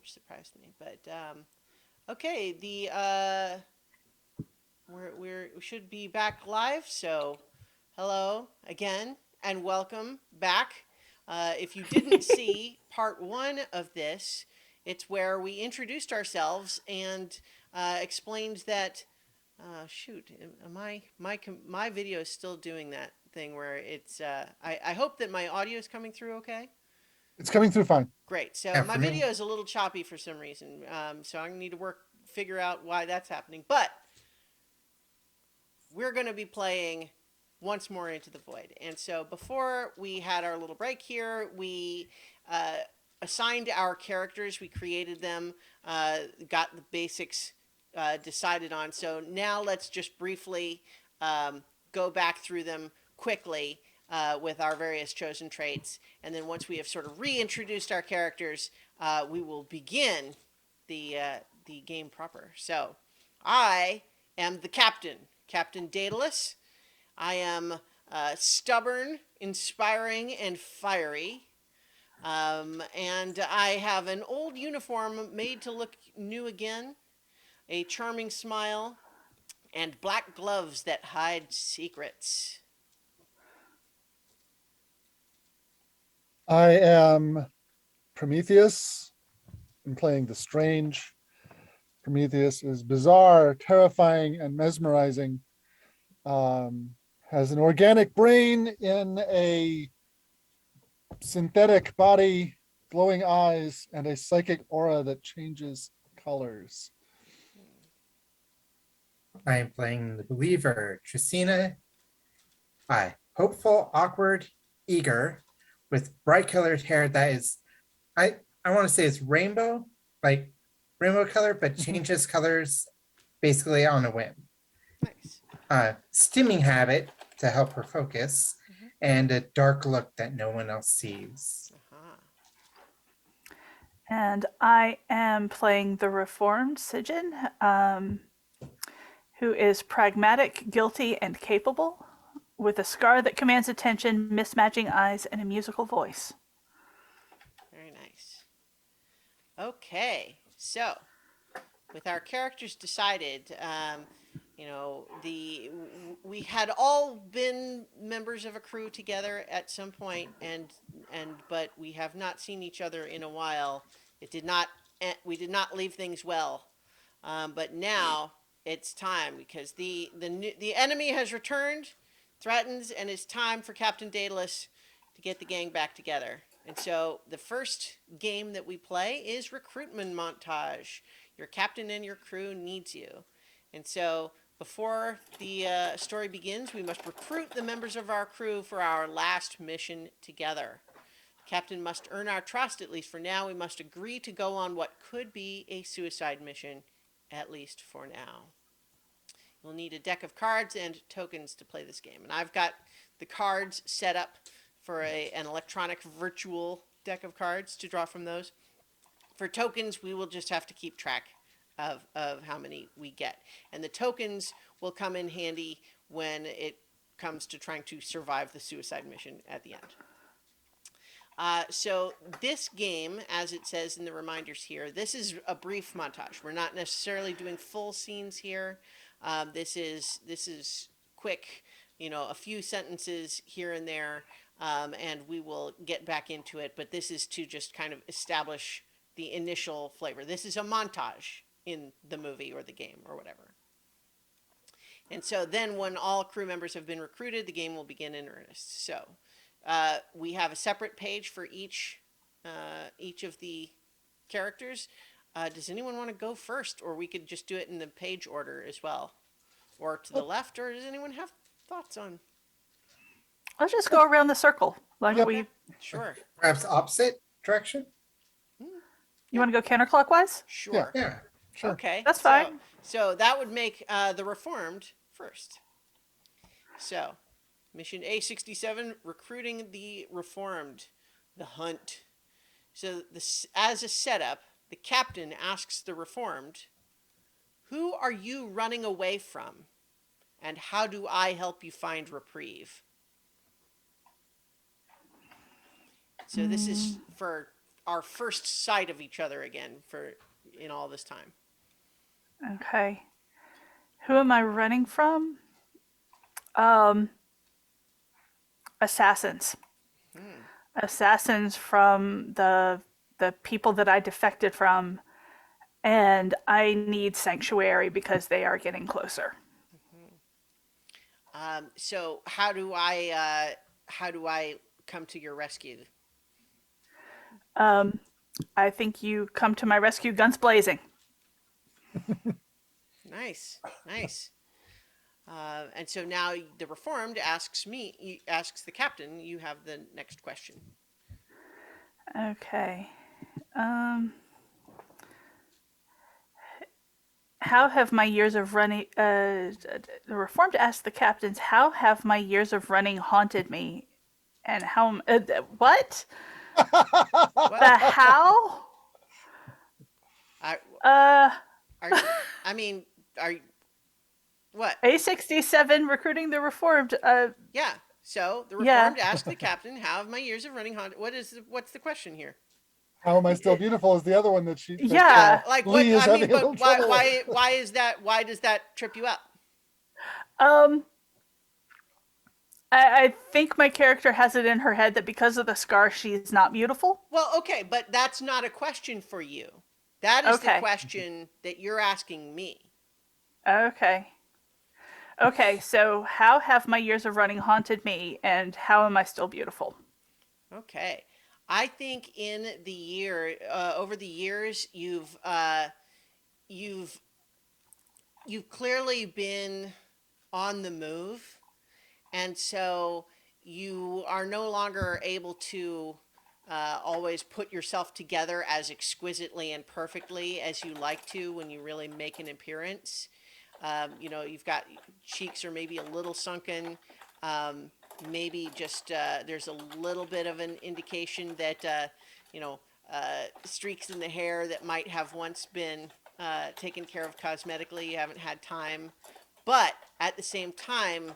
which surprised me. But okay, we should be back live. So hello again and welcome back. If you didn't see part one of this, it's where we introduced ourselves and explained that. Shoot, my video is still doing that thing where it's. I hope that my audio is coming through okay. It's coming through fine. Great. So Yeah, my for me. video is a little choppy for some reason. So I need to figure out why that's happening. But we're going to be playing once more Into the Void. And so before we had our little break here, we uh, assigned our characters. We created them, got the basics decided on. So now let's just briefly go back through them quickly with our various chosen traits. And then once we have sort of reintroduced our characters, we will begin the game proper. So I am the captain, Captain Daedalus. I am stubborn, inspiring, and fiery. And I have an old uniform made to look new again, a charming smile, and black gloves that hide secrets. I am Prometheus. I'm playing the strange. Prometheus is bizarre, terrifying, and mesmerizing. Has an organic brain in a synthetic body, glowing eyes, and a psychic aura that changes colors. I am playing the believer, Trisina. Hi. Hopeful, awkward, eager, with bright colored hair that is, I, I want to say it's rainbow, like rainbow color, but changes colors basically on a whim. Nice. Stimming habit to help her focus, Mhm. and a dark look that no one else sees. Uh-huh. And I am playing the reformed Sijin, who is pragmatic, guilty, and capable, with a scar that commands attention, mismatching eyes, and a musical voice. Very nice. Okay, so with our characters decided, we had all been members of a crew together at some point, but we have not seen each other in a while. It did not. We did not leave things well, but now it's time because the enemy has returned, threatens, and it's time for Captain Daedalus to get the gang back together. And so the first game that we play is recruitment montage. Your captain and your crew needs you. And so before the story begins, we must recruit the members of our crew for our last mission together. The captain must earn our trust, at least for now. We must agree to go on what could be a suicide mission, at least for now. You'll need a deck of cards and tokens to play this game. And I've got the cards set up for an electronic virtual deck of cards to draw from those. For tokens, we will just have to keep track of how many we get. And the tokens will come in handy when it comes to trying to survive the suicide mission at the end. So this game, as it says in the reminders here, this is a brief montage. We're not necessarily doing full scenes here. This is quick, a few sentences here and there, and we will get back into it. But this is to just kind of establish the initial flavor. This is a montage in the movie or the game or whatever. And so then when all crew members have been recruited, the game will begin in earnest. So we have a separate page for each of the characters. Does anyone want to go first? Or we could just do it in the page order as well. Or to the left, or does anyone have thoughts on? Let's just go around the circle. Like Yep. we, Sure. Perhaps opposite direction? you want to go counterclockwise? Sure. Yeah. Sure. Okay. That's fine. So that would make the Reformed first. So, mission A67, recruiting the Reformed, the hunt. So, as a setup, the captain asks the Reformed, "Who are you running away from? And how do I help you find reprieve?" So this is for our first sight of each other again for in all this time. Okay. Who am I running from? Um, assassins. Hmm. Assassins from the people that I defected from, and I need sanctuary because they are getting closer. So how do I come to your rescue? Um, I think you come to my rescue, guns blazing. Nice, nice. And so now the reformed asks the captain. You have the next question. Okay. Um, how have my years of running? The reformed asked the captains, "How have my years of running haunted me, and how? What? What? The how? I Uh, are I mean are what? A67 recruiting the reformed. Yeah. So the Yeah. reformed asked the captain, "How have my years of running haunted?" What's the question here? How am I still beautiful is the other one that Yeah. Like what? Lee is I mean, having a little but trouble with. why is that? Why does that trip you up? Um, I think my character has it in her head that because of the scar, she's not beautiful. Well, okay, but that's not a question for you. That is the Okay. question that you're asking me. Okay. Okay, so how have my years of running haunted me, and how am I still beautiful? Okay. I think over the years, you've you've clearly been on the move, and so you are no longer able to always put yourself together as exquisitely and perfectly as you like to when you really make an appearance. You've got cheeks are maybe a little sunken. Um, Maybe just there's a little bit of an indication that you know streaks in the hair that might have once been taken care of cosmetically. You haven't had time, but at the same time,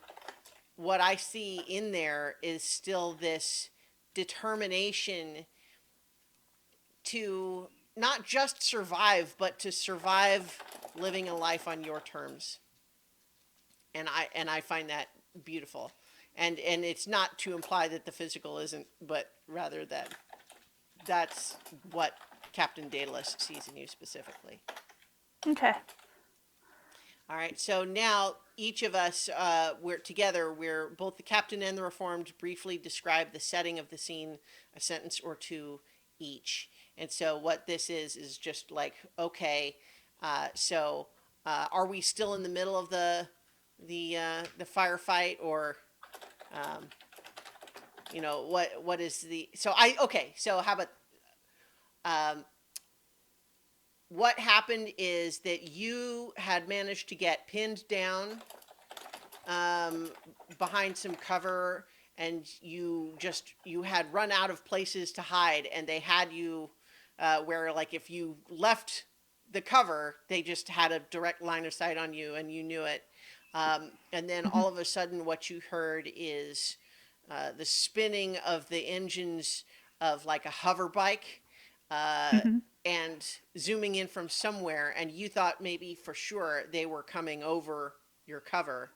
what I see in there is still this determination to not just survive, but to survive living a life on your terms. And I find that beautiful. And it's not to imply that the physical isn't, but rather that that's what Captain Daedalus sees in you specifically. Okay. All right, so now each of us, we're together. We're both the captain and the reformed. Briefly describe the setting of the scene, a sentence or two each. And so what this is just like, okay, are we still in the middle of the firefight, or um, what is the so I okay? So how about um, what happened is that you had managed to get pinned down um, behind some cover, and you had run out of places to hide, and they had you where, like, if you left the cover, they just had a direct line of sight on you, and you knew it. And then Mm-hmm. all of a sudden, what you heard is the spinning of the engines of like a hover bike. Uh, Mm-hmm. and zooming in from somewhere, and you thought maybe for sure they were coming over your cover,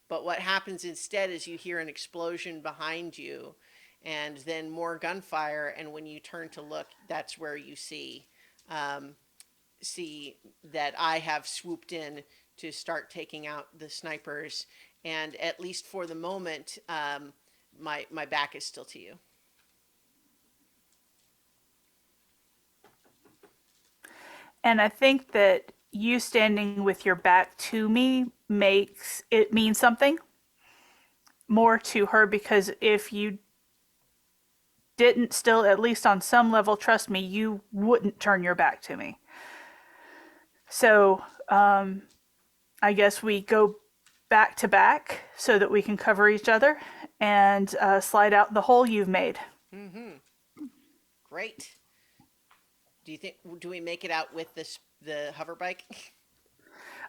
but what happens instead is you hear an explosion behind you and then more gunfire. And when you turn to look, that's where you um, see that I have swooped in to start taking out the snipers. And at least for the moment, my back is still to you. And I think that you standing with your back to me makes it mean something more to her, because if you didn't still, at least on some level, trust me, you wouldn't turn your back to me. So I guess we go back to back so that we can cover each other and slide out the hole you've made. Mm-hmm. Great. Do we make it out with the hover bike?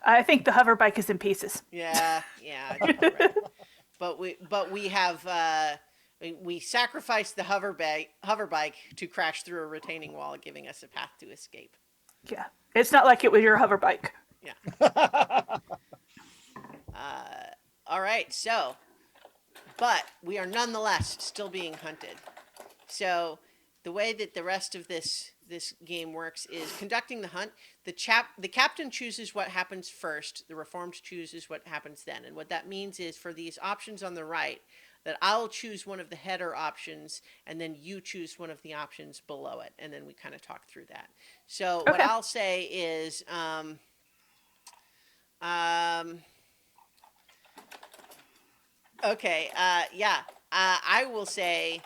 I think the hover bike is in pieces. Yeah, yeah, I think you're right. But we have we sacrificed the hover bike to crash through a retaining wall, giving us a path to escape. Yeah. It's not like it was your hover bike. Yeah. All right. So, but we are nonetheless still being hunted. So, the way that the rest of this game works is conducting the hunt. The captain chooses what happens first. The reformed chooses what happens then. And what that means is for these options on the right, that I'll choose one of the header options, and then you choose one of the options below it, and then we kind of talk through that. So what Okay. I'll say is, okay, yeah, I will say,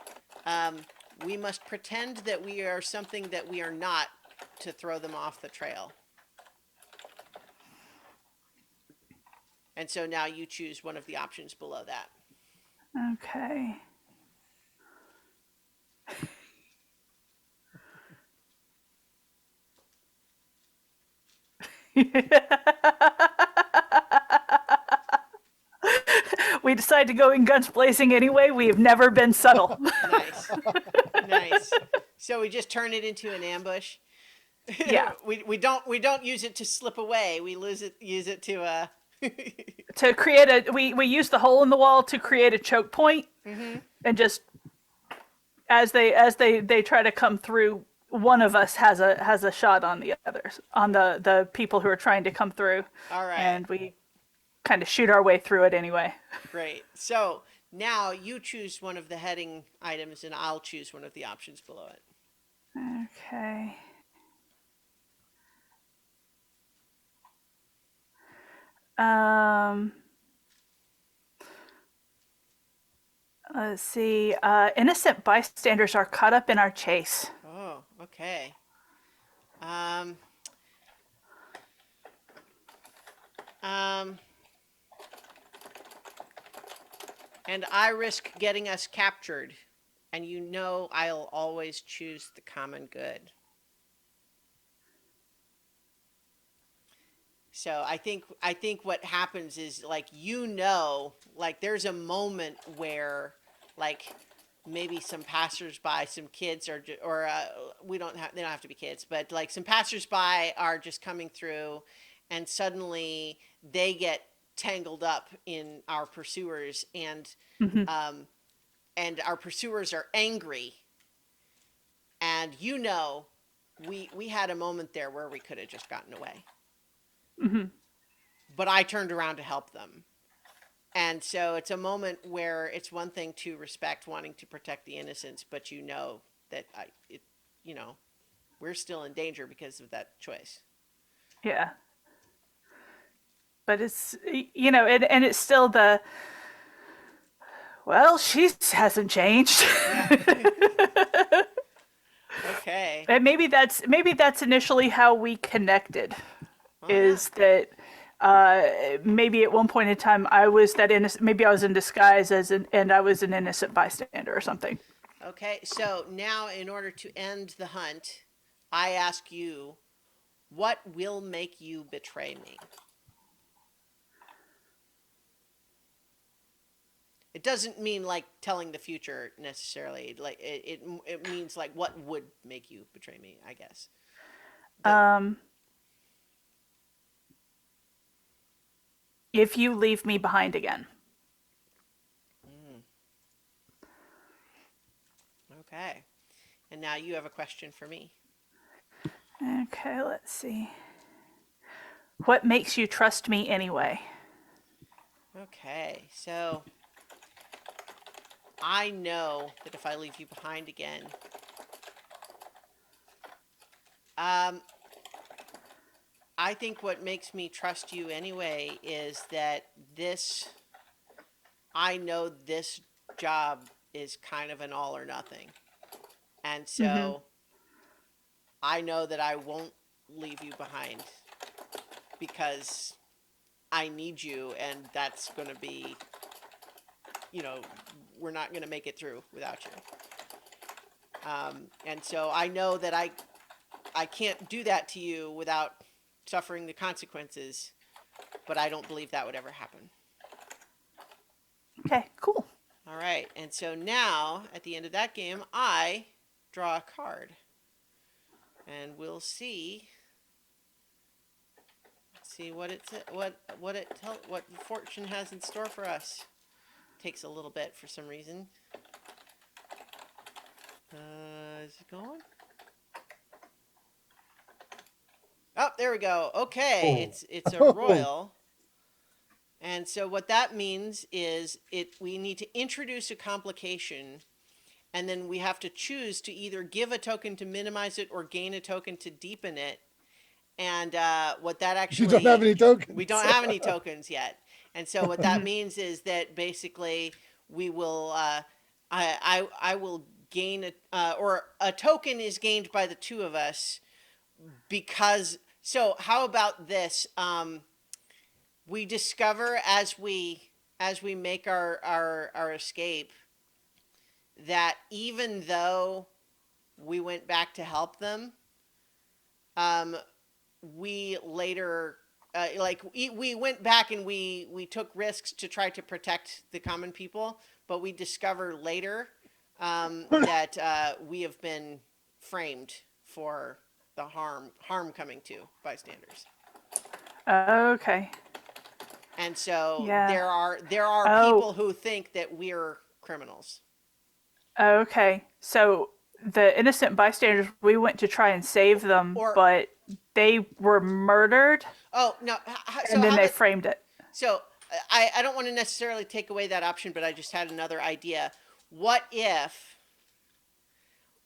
we must pretend that we are something that we are not to throw them off the trail. And so now you choose one of the options below that. Okay. We decide to go in guns blazing anyway. We have never been subtle. Nice. Nice. So we just turn it into an ambush. Yeah. we don't use it to slip away. We use it to To create we use the hole in the wall to create a choke point, and just as they try to come through, one of us has a shot on the others, on the people who are trying to come through. All right. And we kind of shoot our way through it anyway. Great. So now you choose one of the heading items and I'll choose one of the options below it. Okay. Let's see. Innocent bystanders are caught up in our chase. Oh, okay. Um, and I risk getting us captured, and you know I'll always choose the common good. So I think what happens is like like there's a moment where like maybe some passersby, some kids are they don't have to be kids, but like some passersby are just coming through, and suddenly they get tangled up in our pursuers, and our pursuers are angry, and we had a moment there where we could have just gotten away. But I turned around to help them. And so it's a moment where it's one thing to respect wanting to protect the innocents, but you know that we're still in danger because of that choice. Yeah. But it's, and it's still she hasn't changed. Okay. And maybe that's initially how we connected. Is that maybe at one point in time I was that innocent, maybe I was in disguise and I was an innocent bystander or something. Okay, so now in order to end the hunt, I ask you, what will make you betray me? It doesn't mean like telling the future necessarily. Like it means like what would make you betray me, I guess. If you leave me behind again. Okay. And now you have a question for me. Okay, let's see. What makes you trust me anyway? Okay, so I know that if I leave you behind again, I think what makes me trust you anyway is that I know this job is kind of an all or nothing. And so I know that I won't leave you behind because I need you, and that's going to be, we're not going to make it through without you. And so I know that I can't do that to you without suffering the consequences, but I don't believe that would ever happen. Okay, cool. All right, and so now at the end of that game, I draw a card, and we'll see what what fortune has in store for us. Takes a little bit for some reason. Is it going? Oh, there we go. Okay, Oh. it's a Oh. royal. And so what that means is we need to introduce a complication, and then we have to choose to either give a token to minimize it or gain a token to deepen it. And what that actually You don't have any tokens. we don't have any tokens yet. And so what that means is that basically we will I will gain or a token is gained by the two of us because so how about this? We discover as we make our escape that even though we went back to help them, we later we went back and we took risks to try to protect the common people, but we discover later that we have been framed for the harm coming to bystanders. Okay. And so Yeah. there are Oh. people who think that we're criminals. Okay. So the innocent bystanders, we went to try and save them, Or- but they were murdered, Oh no! So and then how they about- framed it. So I don't want to necessarily take away that option, but I just had another idea. What if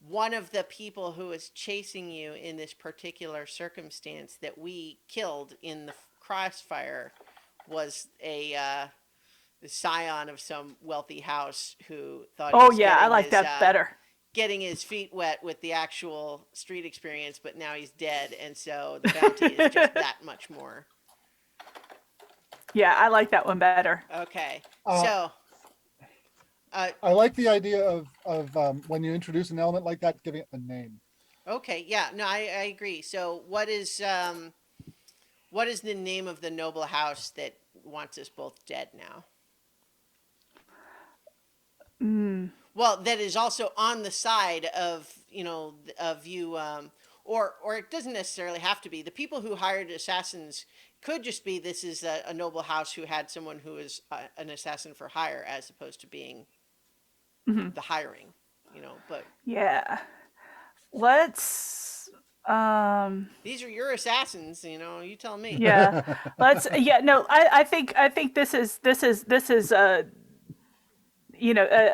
one of the people who is chasing you in this particular circumstance that we killed in the crossfire was the scion of some wealthy house who thought he Oh was yeah, I getting like his, that better. getting his feet wet with the actual street experience, but now he's dead, and so the bounty is just that much more. Yeah, I like that one better. Okay, Uh, so I like the idea of when you introduce an element like that, giving it a name. okay, yeah, no, I agree. So what is the name of the noble house that wants us both dead now? Well, that is also on the side of of you, or it doesn't necessarily have to be. The people who hired assassins could just be this is a noble house who had someone who is an assassin for hire, as opposed to being the hiring. But Yeah. Let's these are your assassins. You tell me. yeah. No, I think this is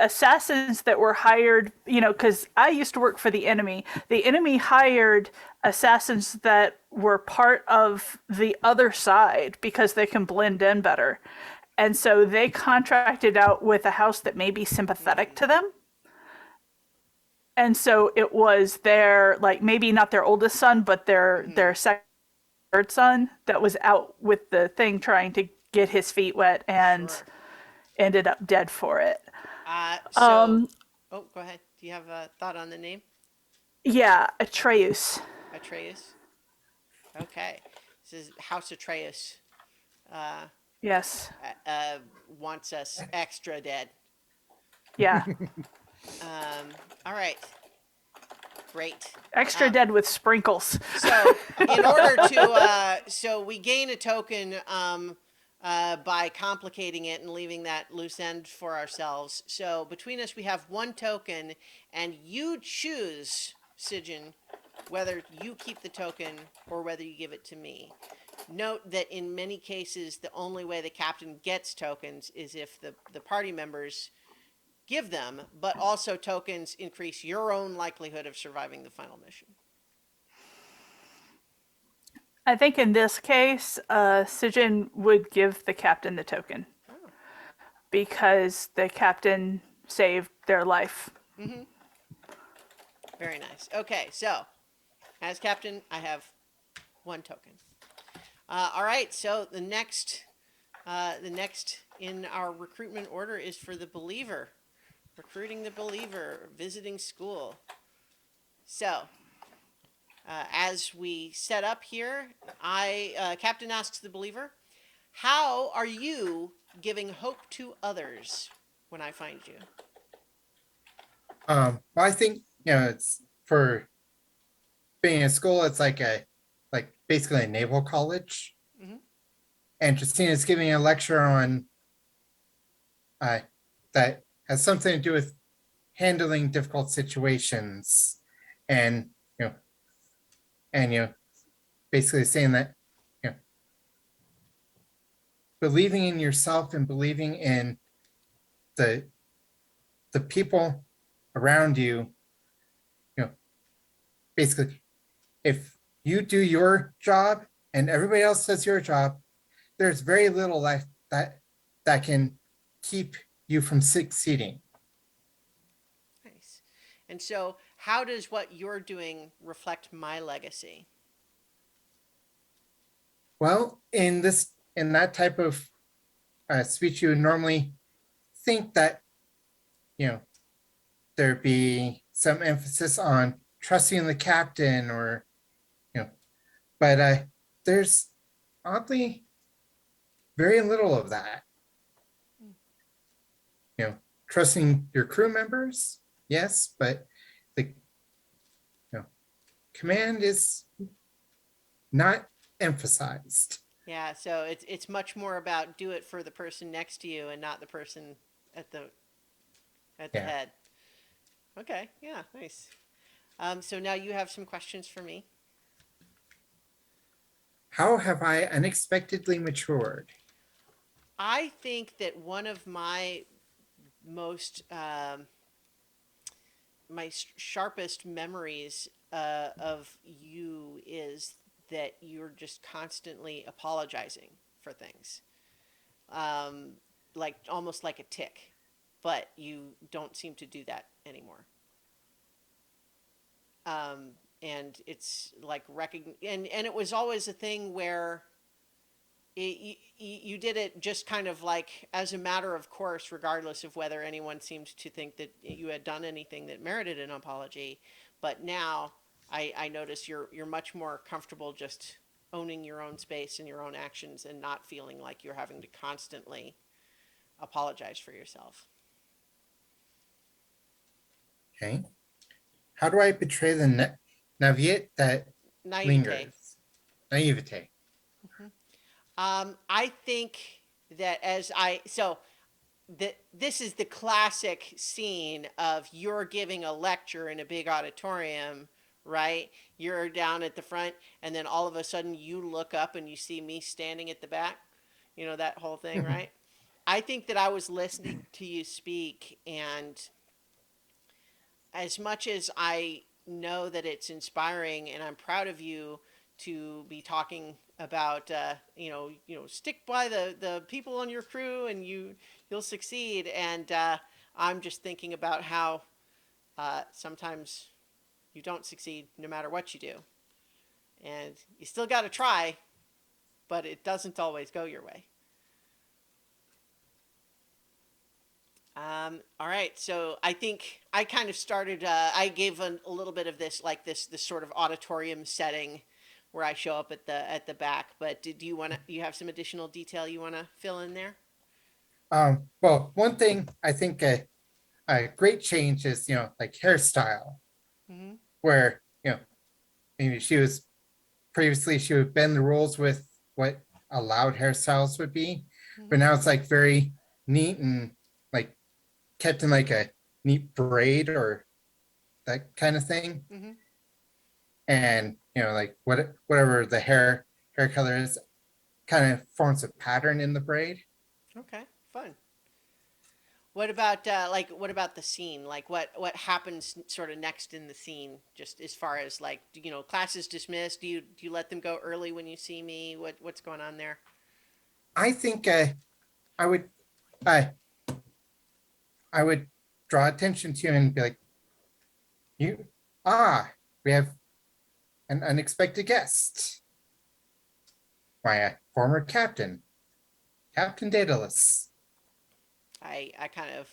assassins that were hired, because I used to work for the enemy. The enemy hired assassins that were part of the other side because they can blend in better. And so they contracted out with a house that may be sympathetic to them. And so it was their, like, maybe not their oldest son, but their second, third son that was out with the thing trying to get his feet wet and Sure. ended up dead for it. So, oh, go ahead. Do you have a thought on the name? Yeah, Atreus. Atreus. Okay, this is House Atreus. Yes. Wants us extra dead. Yeah. All right. Great. Extra dead with sprinkles. So, in order to, so we gain a token by complicating it and leaving that loose end for ourselves. So between us, we have one token, and you choose, Sigyn, whether you keep the token or whether you give it to me. Note that in many cases, the only way the captain gets tokens is if the party members give them, but also tokens increase your own likelihood of surviving the final mission. I think in this case, Sigyn would give the captain the token because the captain saved their life. Very nice. Okay, so as captain, I have one token. All right, so the next in our recruitment order is for the believer. Recruiting the believer, visiting school. So, as we set up here, Captain asks the believer, how are you giving hope to others? when I find you? Well, I think, it's for being in school, it's like basically a naval college. Mhm. And Justina's giving a lecture on that has something to do with handling difficult situations, and you know and basically saying that you know believing in yourself and believing in the the people around you, you know basically, if you do your job and everybody else does your job, there's very little that can keep you from succeeding. Nice. And so, how does what you're doing reflect my legacy? Well, in that type of speech, you would normally think that you know there'd be some emphasis on trusting the captain, or but there's oddly very little of that. Trusting your crew members, yes, but the command is not emphasized. Yeah, so it's much more about do it for the person next to you and not the person at the Yeah. head. Okay, yeah, nice. So now you have some questions for me. How have I unexpectedly matured? I think that one of my most sharpest memories of you is that you're just constantly apologizing for things, um, like almost like a tick, but you don't seem to do that anymore. Um, and it's like and it was always a thing where you did it just kind of like as a matter of course, regardless of whether anyone seemed to think that you had done anything that merited an apology. But now I notice you're much more comfortable just owning your own space and your own actions and not feeling like you're having to constantly apologize for yourself. Okay. How do I betray the naivete that Naivete. lingers? Naivete. I think that as I so this is the classic scene of you're giving a lecture in a big auditorium, right? You're down at the front, and then all of a sudden you look up and you see me standing at the back. You know, that whole thing, right? I think that I was listening to you speak, and as much as I know that it's inspiring and I'm proud of you to be talking about stick by the people on your crew and you'll succeed. And I'm just thinking about how sometimes you don't succeed no matter what you do, and you still got to try, but it doesn't always go your way. All right, so I think I kind of started. I gave a little bit of this, like this sort of auditorium setting, where I show up at the back. But do you want to? You have some additional detail you want to fill in there? Well, one thing I think a great change is, like hairstyle, Mm-hmm. where, maybe she would bend the rules with what allowed hairstyles would be, but Mm-hmm. now it's like very neat and like kept in like a neat braid or that kind of thing. Mm-hmm. And, like whatever the hair color is kind of forms a pattern in the braid. Okay, fun. What about the scene? Like what happens sort of next in the scene? Just as far as like class is dismissed. Do you let them go early when you see me? What's going on there? I think I would I I would draw attention to you and be like, you we have an unexpected guest. My former captain, Captain Daedalus. I kind of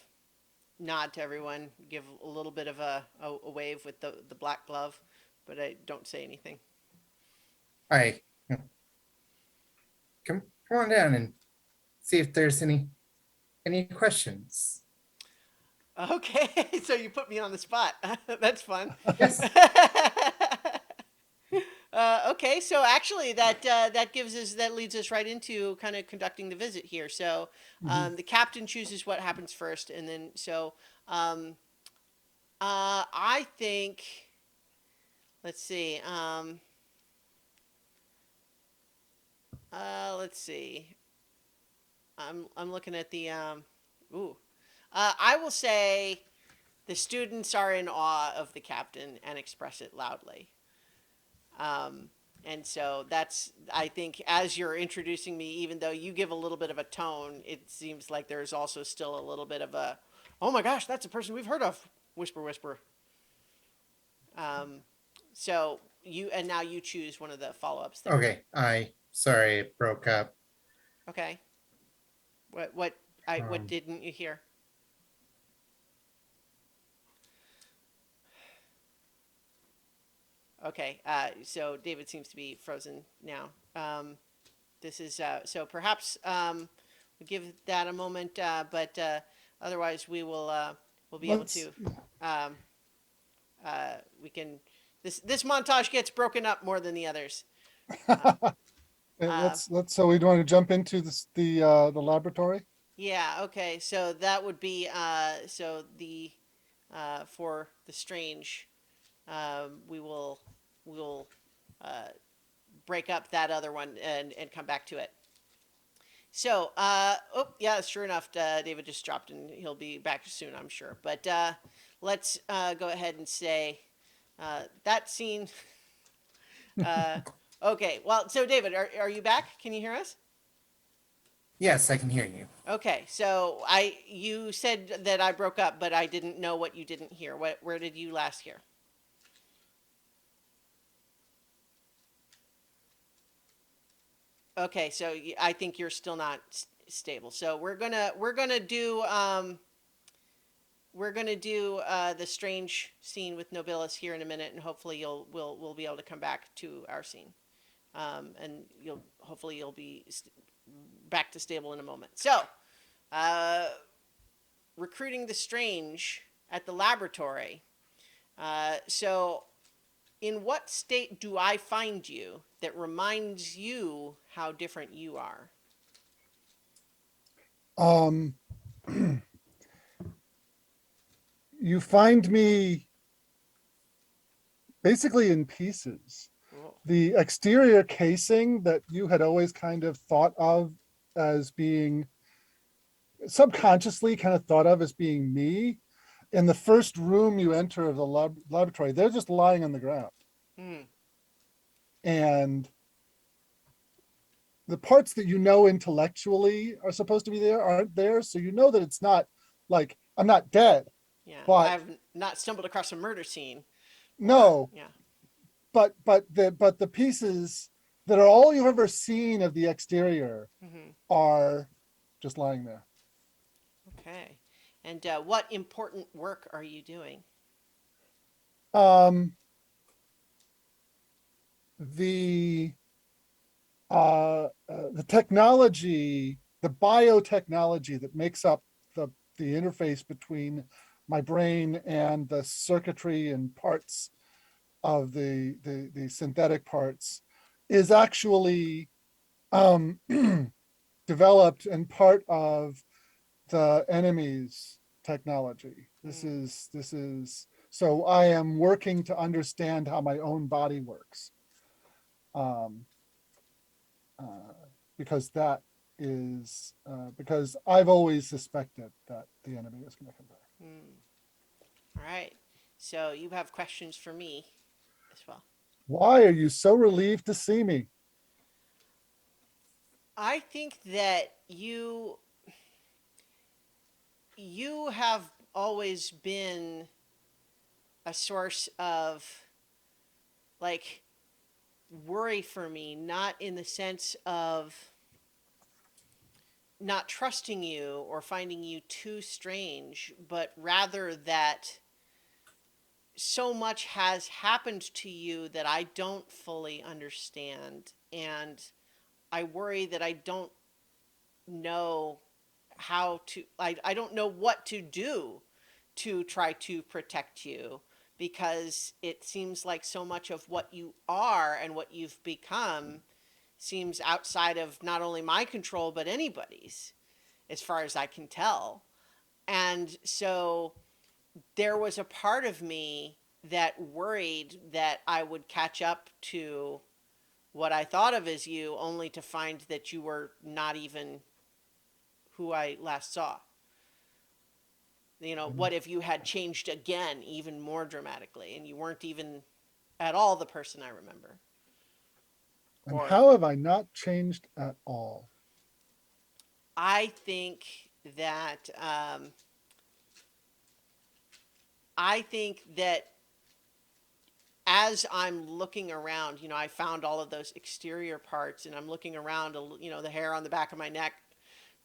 nod to everyone, give a little bit of a wave with the black glove, but I don't say anything. I come on down and see if there's any questions. Okay, so you put me on the spot. That's fun. Yes. Okay, so actually, that leads us right into kind of conducting the visit here. So Mhm. the captain chooses what happens first, and then um, I think, let's see, let's see. I'm looking at the ooh. I will say the students are in awe of the captain and express it loudly. Um, and so that's, I think, as you're introducing me, even though you give a little bit of a tone, it seems like there's also still a little bit of a, oh my gosh, that's a person we've heard of. Whisper, whisper. Um, so and now you choose one of the follow ups there. Okay. Sorry, it broke up. Okay. What Um, didn't you hear? Okay. So David seems to be frozen now. This is so perhaps we give that a moment, but otherwise we'll be able Let's to um, we can this montage gets broken up more than the others. Uh, let's so we want to jump into the laboratory. yeah. Okay. So that would be so the for the strange we will uh, break up that other one and come back to it. So, oh yeah, sure enough, David just dropped and he'll be back soon, I'm sure. But let's go ahead and say that scene. Uh, okay, well, so David, are you back? Can you hear us? yes, I can hear you. Okay, so you said that I broke up, but I didn't know what you didn't hear. Where did you last hear? Okay, so I think you're still not stable. So we're gonna do the strange scene with Nobilis here in a minute, and hopefully we'll be able to come back to our scene, and you'll be back to stable in a moment. So, uh, recruiting the strange at the laboratory. So, in what state do I find you that reminds you how different you are? Um, you find me basically in pieces. Oh. The exterior casing that you had always kind of thought of as being subconsciously kind of thought of as being me, in the first room you enter of the laboratory, they're just lying on the ground. Hmm. And the parts that you know intellectually are supposed to be there aren't there. So you know that it's not like I'm not dead, Yeah, but I've not stumbled across a murder scene. Or no, yeah. but the pieces that are all you've ever seen of the exterior Hmm. are just lying there. Okay. And what important work are you doing? Um, the the technology, the biotechnology that makes up the interface between my brain and the circuitry and parts of the synthetic parts is actually um, developed and part of the enemy's technology. Mm. This is so I am working to understand how my own body works. Um, uh, because that is because I've always suspected that the enemy is going to come back. Mm. All right. So you have questions for me as well. Why are you so relieved to see me? I think that you have always been a source of like worry for me, not in the sense of not trusting you or finding you too strange, but rather that so much has happened to you that I don't fully understand. And I worry that I don't know I don't know what to do to try to protect you because it seems like so much of what you are and what you've become seems outside of not only my control but anybody's, as far as I can tell. And so there was a part of me that worried that I would catch up to what I thought of as you, only to find that you were not even who I last saw. You know, what if you had changed again, even more dramatically, and you weren't even at all the person I remember? And Or how have I not changed at all? I think that I think that as I'm looking around, you know, I found all of those exterior parts, and I'm looking around. You know, the hair on the back of my neck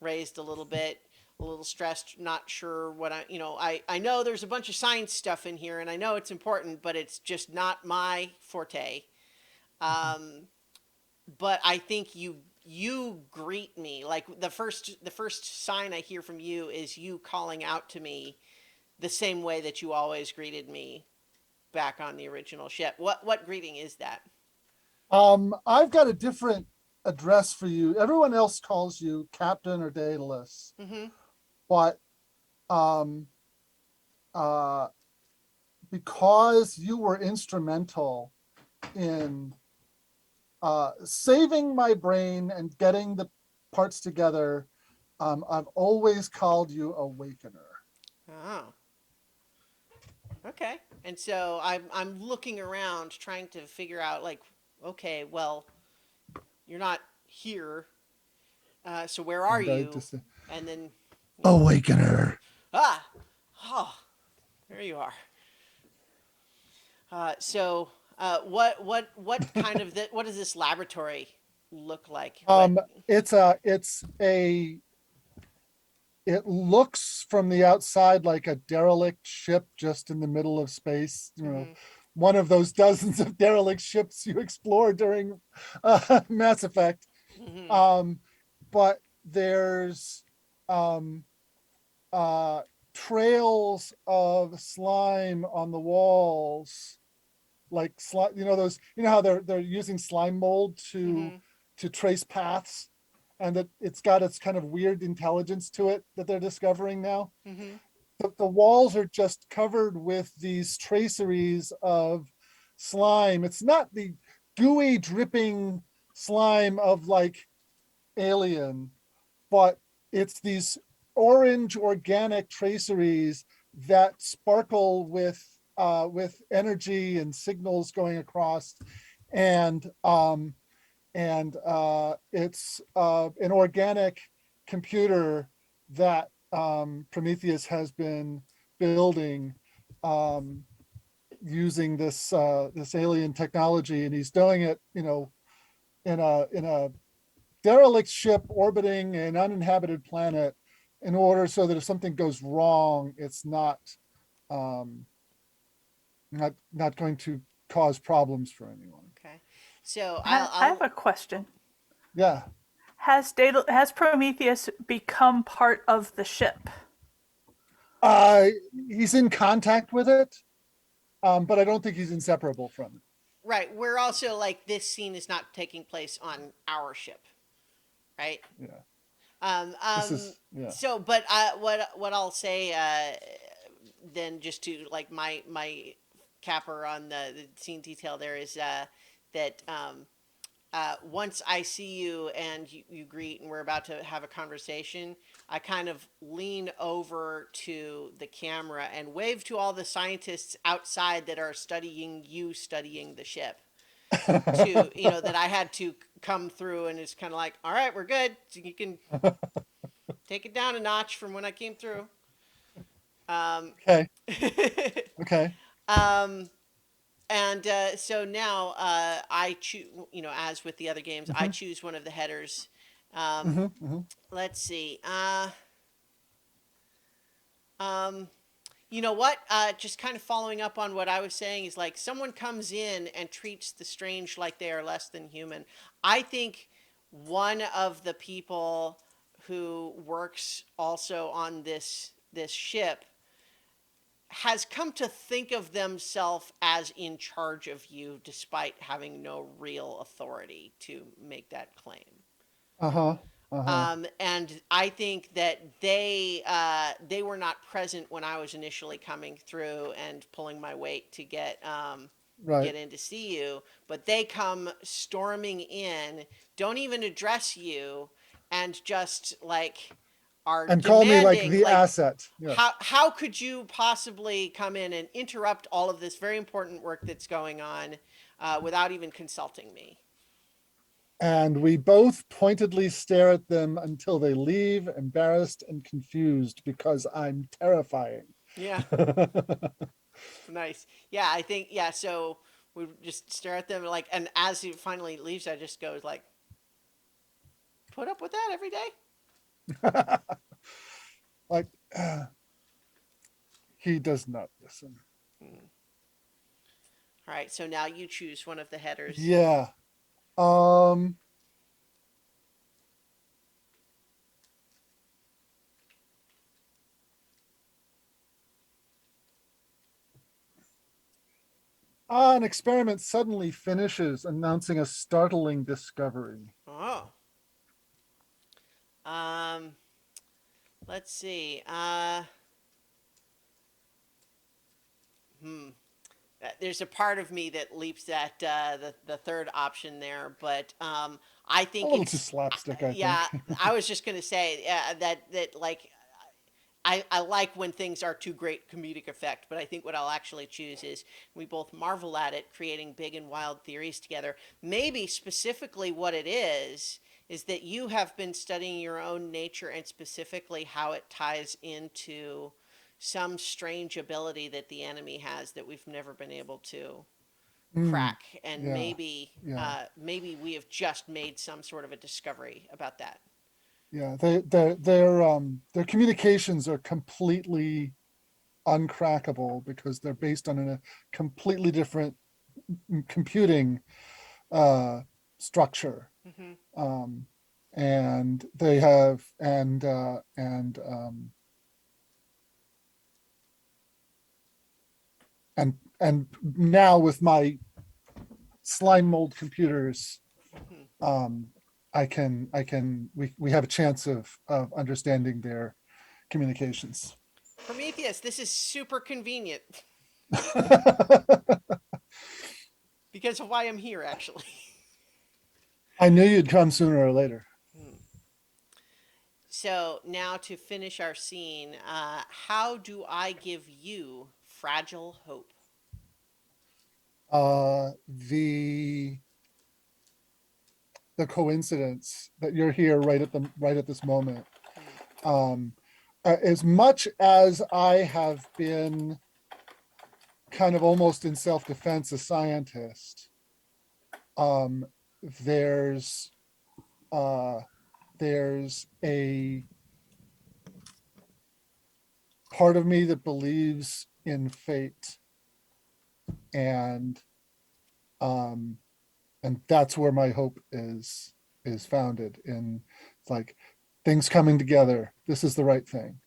raised a little bit, a little stressed, not sure what I, you know, I know there's a bunch of science stuff in here, and I know it's important, but it's just not my forte. But I think you greet me like the first sign I hear from you is you calling out to me the same way that you always greeted me back on the original ship. What greeting is that? I've got a different address for you. Everyone else calls you Captain or Daedalus, Mm-hmm. but um, uh, because you were instrumental in saving my brain and getting the parts together, I've always called you Awakener. Oh, okay. And so I'm looking around trying to figure out like, okay, well, you're not here, so where are And I you? just And then, you know, Awakener. ah, oh, there you are. What kind of what does this laboratory look like? What? It's a it looks from the outside like a derelict ship just in the middle of space, you know, Mm-hmm, one of those dozens of derelict ships you explore during Mass Effect. mm-hmm, Um, but there's um, uh, trails of slime on the walls, like slime. You know those. You know how they're using slime mold mm-hmm, to trace paths, and that it's got its kind of weird intelligence to it that they're discovering now. mm-hmm, The walls are just covered with these traceries of slime. It's not the gooey dripping slime of like Alien, but it's these orange organic traceries that sparkle with energy and signals going across, and it's an organic computer that Prometheus has been building um, using this alien technology, and he's doing it, you know, in a derelict ship orbiting an uninhabited planet in order so that if something goes wrong, it's um, not going to cause problems for anyone. okay. So I have a question. Yeah. Has Prometheus become part of the ship? Uh, he's in contact with it, but I don't think he's inseparable from it. right, we're also like this scene is not taking place on our ship, right? Yeah. Um, This um, is, yeah. so, but what I'll say then, just to like my capper on the scene detail there is that once I see you and you greet and we're about to have a conversation, I kind of lean over to the camera and wave to all the scientists outside that are studying you studying the ship. To you know that I had to come through, and it's kind of like, all right, we're good. So you can take it down a notch from when I came through. Um, Okay. Okay. um, and so now I choose, you know, as with the other games, I Hmm. choose one of the headers. Um, Hmm. Hmm. let's see. Um, you know what? Just kind of following up on what I was saying is like someone comes in and treats the strange like they are less than human. I think one of the people who works also on this ship has come to think of themselves as in charge of you despite having no real authority to make that claim. Uh-huh. Uh-huh. And I think that they were not present when I was initially coming through and pulling my weight to Right. get in to see you, but they come storming in, don't even address you, and just like are And call me like demanding the like asset. Yes. how could you possibly come in and interrupt all of this very important work that's going on without even consulting me? And we both pointedly stare at them until they leave, embarrassed and confused because I'm terrifying. Yeah. Nice. Yeah, I think yeah. So we just stare at them like, and as he finally leaves, I just go like, put up with that every day. Like, he does not listen. All right. So now you choose one of the headers. Yeah. Um, an experiment suddenly finishes, announcing a startling discovery. Oh. Um. Let's see. Hmm. There's a part of me that leaps at the third option there, but I A think little too it's slapstick, I yeah. think. I was just gonna say that like I like when things are to great comedic effect, but I think what I'll actually choose is we both marvel at it, creating big and wild theories together. Maybe specifically what it is that you have been studying your own nature and specifically how it ties into some strange ability that the enemy has that we've never been able to Mm, crack. And yeah. Yeah. maybe we have just made some sort of a discovery about that. Yeah. Their communications are completely uncrackable because they're based on a completely different computing structure. Hmm. Um, and they have and now with my slime mold computers, Hmm. um, we have a chance of understanding their communications. Prometheus, this is super convenient because of why I'm here, actually. I knew you'd come sooner or later. So now to finish our scene, how do I give you fragile hope? The coincidence that you're here right at this moment. Hmm. Um, as much as I have been kind of almost in self-defense a scientist, um, there's uh, there's a part of me that believes in fate, and um, and that's where my hope is founded in. It's like things coming together. This is the right thing.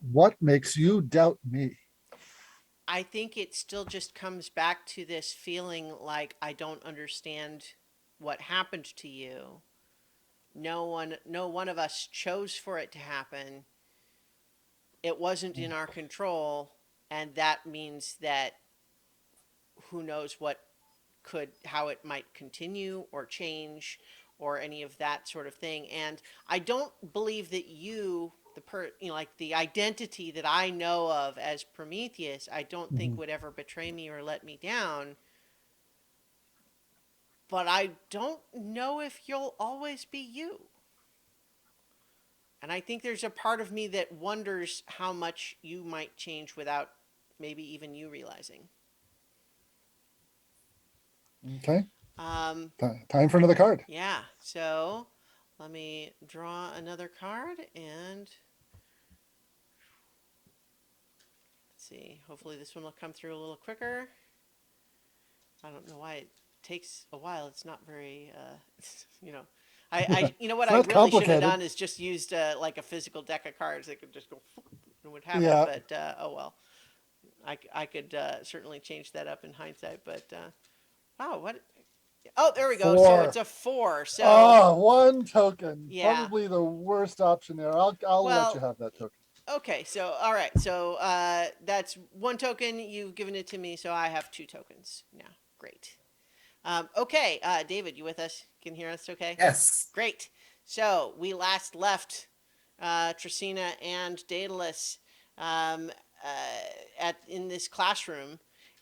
What makes you doubt me? I think it still just comes back to this feeling like I don't understand what happened to you. No one of us chose for it to happen. It wasn't in our control, and that means that who knows how it might continue or change or any of that sort of thing. And I don't believe that like the identity that I know of as Prometheus, I don't think Mhm. would ever betray me or let me down. But I don't know if you'll always be you. And I think there's a part of me that wonders how much you might change without maybe even you realizing. Okay, Um, time for another card. yeah, so let me draw another card and let's see. Hopefully, this one will come through a little quicker. I don't know why it takes a while. It's not very, you know. You know what It's I not really should have complicated. done is just used like a physical deck of cards that could just go. would have Yeah. it, but oh well. I could certainly change that up in hindsight, but wow, what? Oh, there we go. So it's 4. a 4. So Oh, 1 token. yeah. Probably the worst option there. I'll let you Well, have that token. okay. So all right. So that's 1 token. You've given it to me, so I have 2 tokens now. Great. Okay, David, you with us? Can hear us? Okay. Yes. Great. So we last left Tracina and Daedalus um, in this classroom,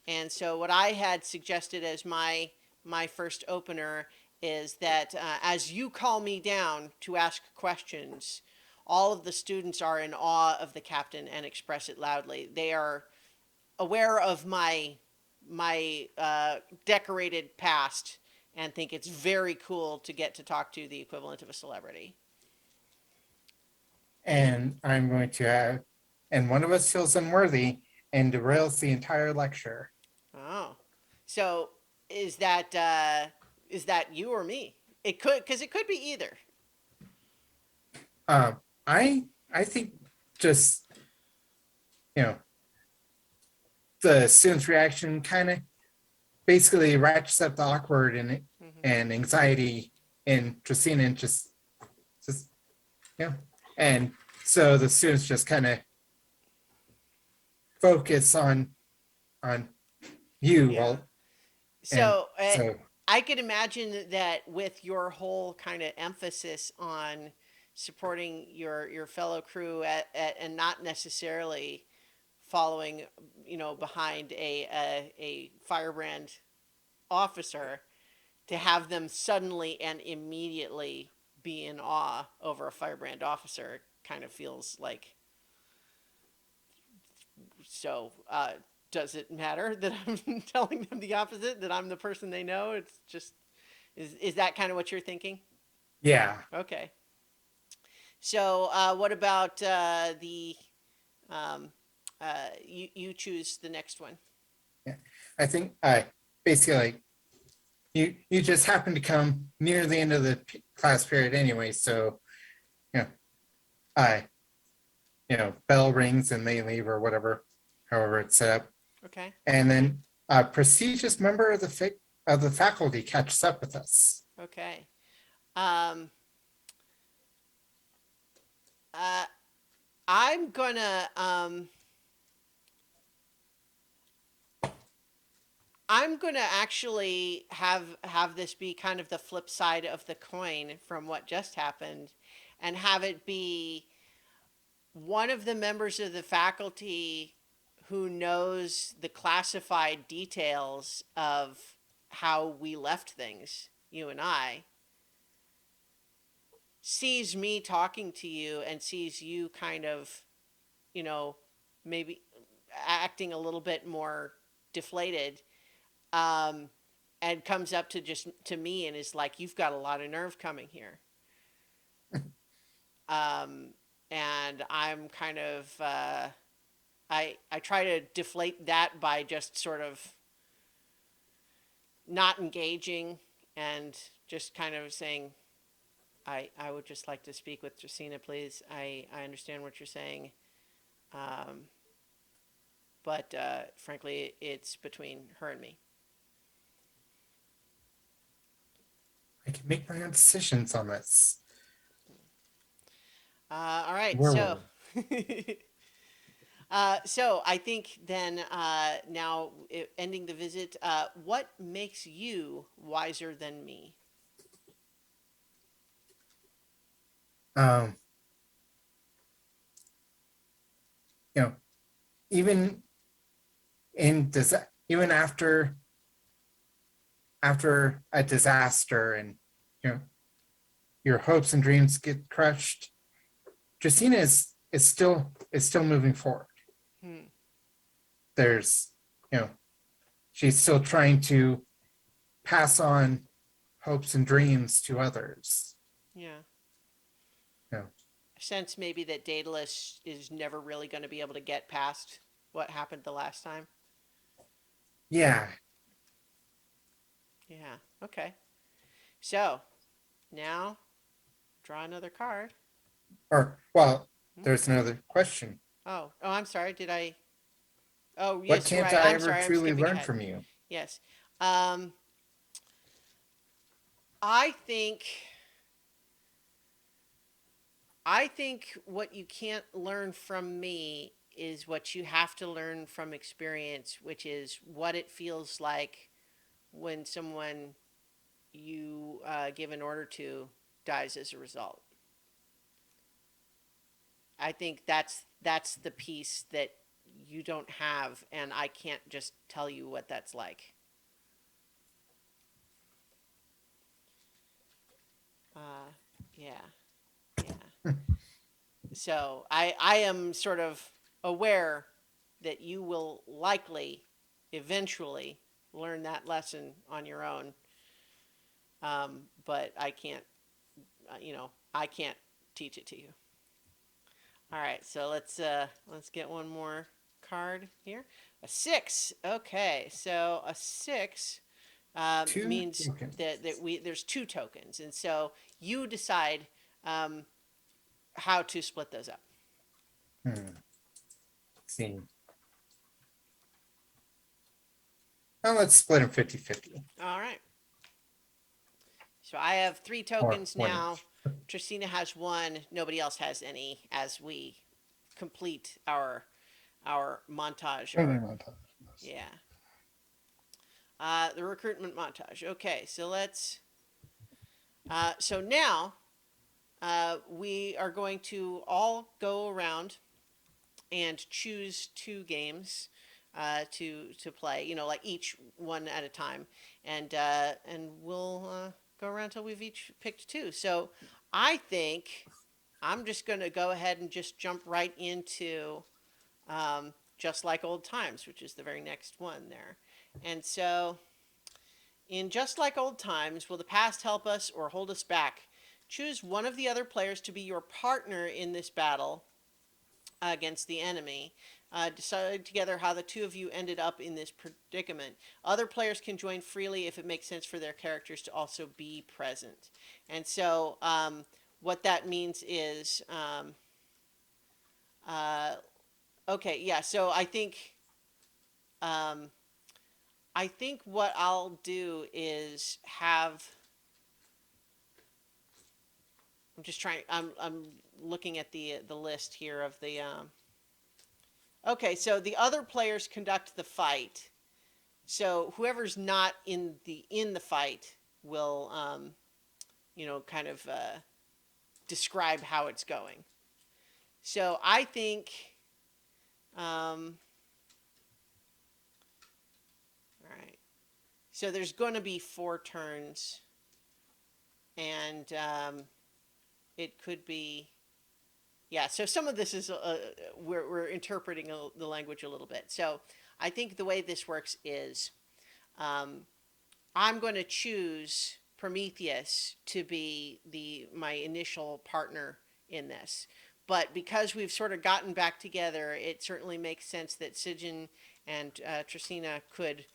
and so what I had suggested as my first opener is that as you call me down to ask questions, all of the students are in awe of the captain and express it loudly. They are aware of my decorated past and think it's very cool to get to talk to the equivalent of a celebrity. And I'm going to have, and one of us feels unworthy and derails the entire lecture. Oh, so is that you or me? It could, because it could be either. Um, I think just, you know, the student's reaction kind of basically ratchets up the awkward and anxiety in Tracina, and just and so the students just kind of focus on you. Yeah. Well, So so I could imagine that with your whole kind of emphasis on supporting your fellow crew and not necessarily following, behind a firebrand officer, to have them suddenly and immediately be in awe over a firebrand officer kind of feels like, so does it matter that I'm telling them the opposite, that I'm the person they know? It's just, is that kind of what you're thinking? yeah, Okay. So what about you choose the next one? I think basically like, you just happen to come near the end of the class period anyway, so I bell rings and they leave or whatever, however it's set up, Okay. and then a prestigious member of the faculty catches up with us. Okay. Um, uh, I'm gonna actually have this be kind of the flip side of the coin from what just happened, and have it be one of the members of the faculty who knows the classified details of how we left things, you and I, sees me talking to you and sees you kind of, maybe acting a little bit more deflated, and comes up to me and is like, "You've got a lot of nerve coming here." And I'm kind of, I try to deflate that by just sort of not engaging and just kind of saying, I would just like to speak with Tracina, please. I understand what you're saying. But frankly, it's between her and me. I can make my own decisions on this. All right, Whoa. so I think then now ending the visit, what makes you wiser than me? Um, even even after a disaster and your hopes and dreams get crushed, Justina is still moving forward. There's she's still trying to pass on hopes and dreams to others. Yeah. Yeah. Sense maybe that Daedalus is never really going to be able to get past what happened the last time. Yeah. Yeah. Okay. So now draw another card. Or well, there's another question. Oh, I'm sorry. Did I? Oh, What yes, you're can't right. I I'm ever sorry. I'm truly skipping learn ahead. from you? Yes. Um, I think I think what you can't learn from me is what you have to learn from experience, which is what it feels like when someone you give an order to dies as a result. I think that's the piece that you don't have, and I can't just tell you what that's like. Uh, yeah, yeah. So I am sort of aware that you will likely eventually learn that lesson on your own. But I can't, I can't teach it to you. All right, so let's get one more card here. A six. Okay, so a six Two means that tokens. we there's two tokens, and so you decide um, how to split those up. Hmm. See. Well, let's split them 50-50 All right. So I have three or tokens one now. each. Tristina has one. Nobody else has any. As we complete our montage, Training or montage. Yes. yeah, the recruitment montage. Okay, so let's. So now we are going to all go around and choose two games to play. You know, like each one at a time, and we'll go around till we've each picked two. So I think I'm just going to go ahead and just jump right into Just Like Old Times, which is the very next one there. And so, in Just Like Old Times, will the past help us or hold us back? Choose one of the other players to be your partner in this battle against the enemy. Decide together how the two of you ended up in this predicament. Other players can join freely if it makes sense for their characters to also be present. And so, what that means is, uh, okay, yeah. So um, I think what I'll do is have. I'm just trying. I'm looking at the list here of the. Okay, so the other players conduct the fight. So whoever's not in the fight will, kind of describe how it's going. So I think, all right. So there's going to be 4 turns, and it could be, yeah. So some of this is we're interpreting the language a little bit. So I think the way this works is um, I'm going to choose Prometheus to be my initial partner in this. But because we've sort of gotten back together, it certainly makes sense that Sijin and Trisina could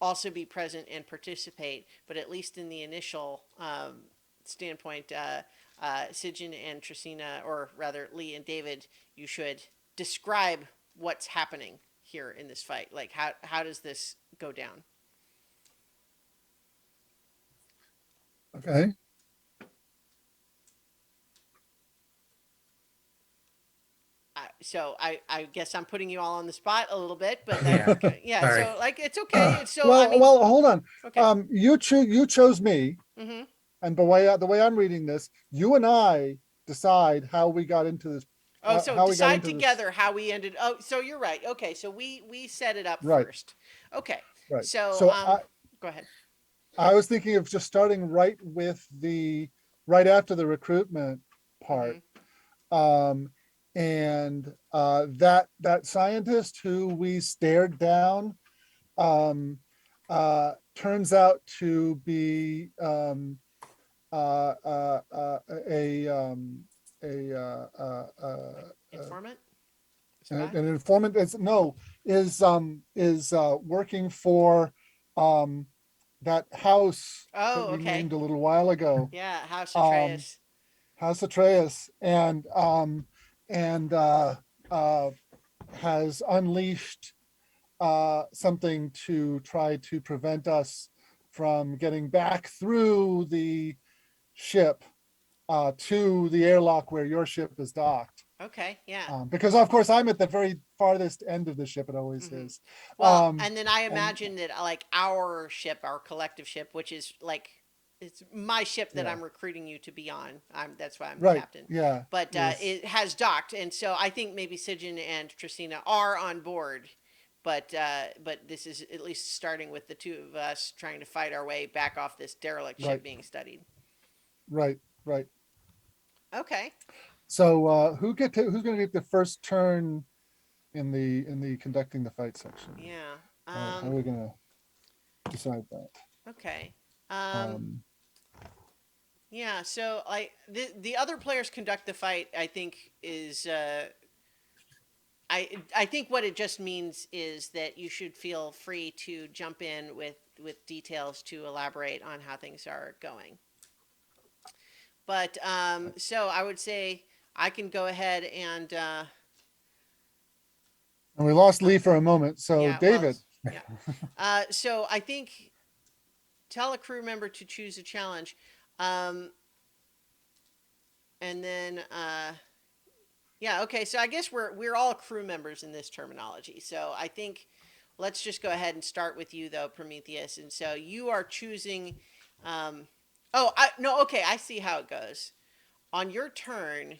also be present and participate. But at least in the initial standpoint, Sijin and Trisina, or rather Lee and David, you should describe what's happening here in this fight. Like how does this go down? Okay. So I guess I'm putting you all on the spot a little bit, but Yeah. okay, yeah. Sorry. So like it's okay. It's so well, I mean, well, hold on. okay. You chose me, Mm-hmm. and the way I'm reading this, you and I decide how we got into this. Oh, so How we got decide into this. together how we ended. Oh, so you're right. Okay, so we set it up Right, first. Okay, right. so So go ahead. I was thinking of just starting right after the recruitment Mm-hmm. part. Um, and that scientist who we stared down um, turns out to be a Informant, spy. an informant. Is working for um, that house that Oh, we okay. named a little while ago. Yeah, House Um, Atreus. House Atreus, and uh, has unleashed something to try to prevent us from getting back through the ship to the airlock where your ship is docked. Okay, yeah. Because of course I'm at the very farthest end of the ship. It always Mhm. is. Well, Um, and then I and imagine that like our ship, our collective ship, which is like it's my ship that Yeah. I'm recruiting you to be on. That's why I'm the right, captain. yeah, But yes, it has docked, and so I think maybe Sijin and Tristina are on board. But this is at least starting with the two of us trying to fight our way back off this derelict ship Right. being studied. right, right. Okay. So who's going to get the first turn in the conducting the fight section? Yeah. How are we going to decide that? Okay. Um, Yeah, so like the other players conduct the fight, I think is I think what it just means is that you should feel free to jump in with details to elaborate on how things are going. But so I would say I can go ahead and and we lost Lee for a moment. So yeah, well, David, yeah. So I think tell a crew member to choose a challenge, um, and then yeah, okay. So I guess we're all crew members in this terminology. So I think let's just go ahead and start with you though, Prometheus. And so you are choosing. Um, oh, I no. Okay, I see how it goes. On your turn,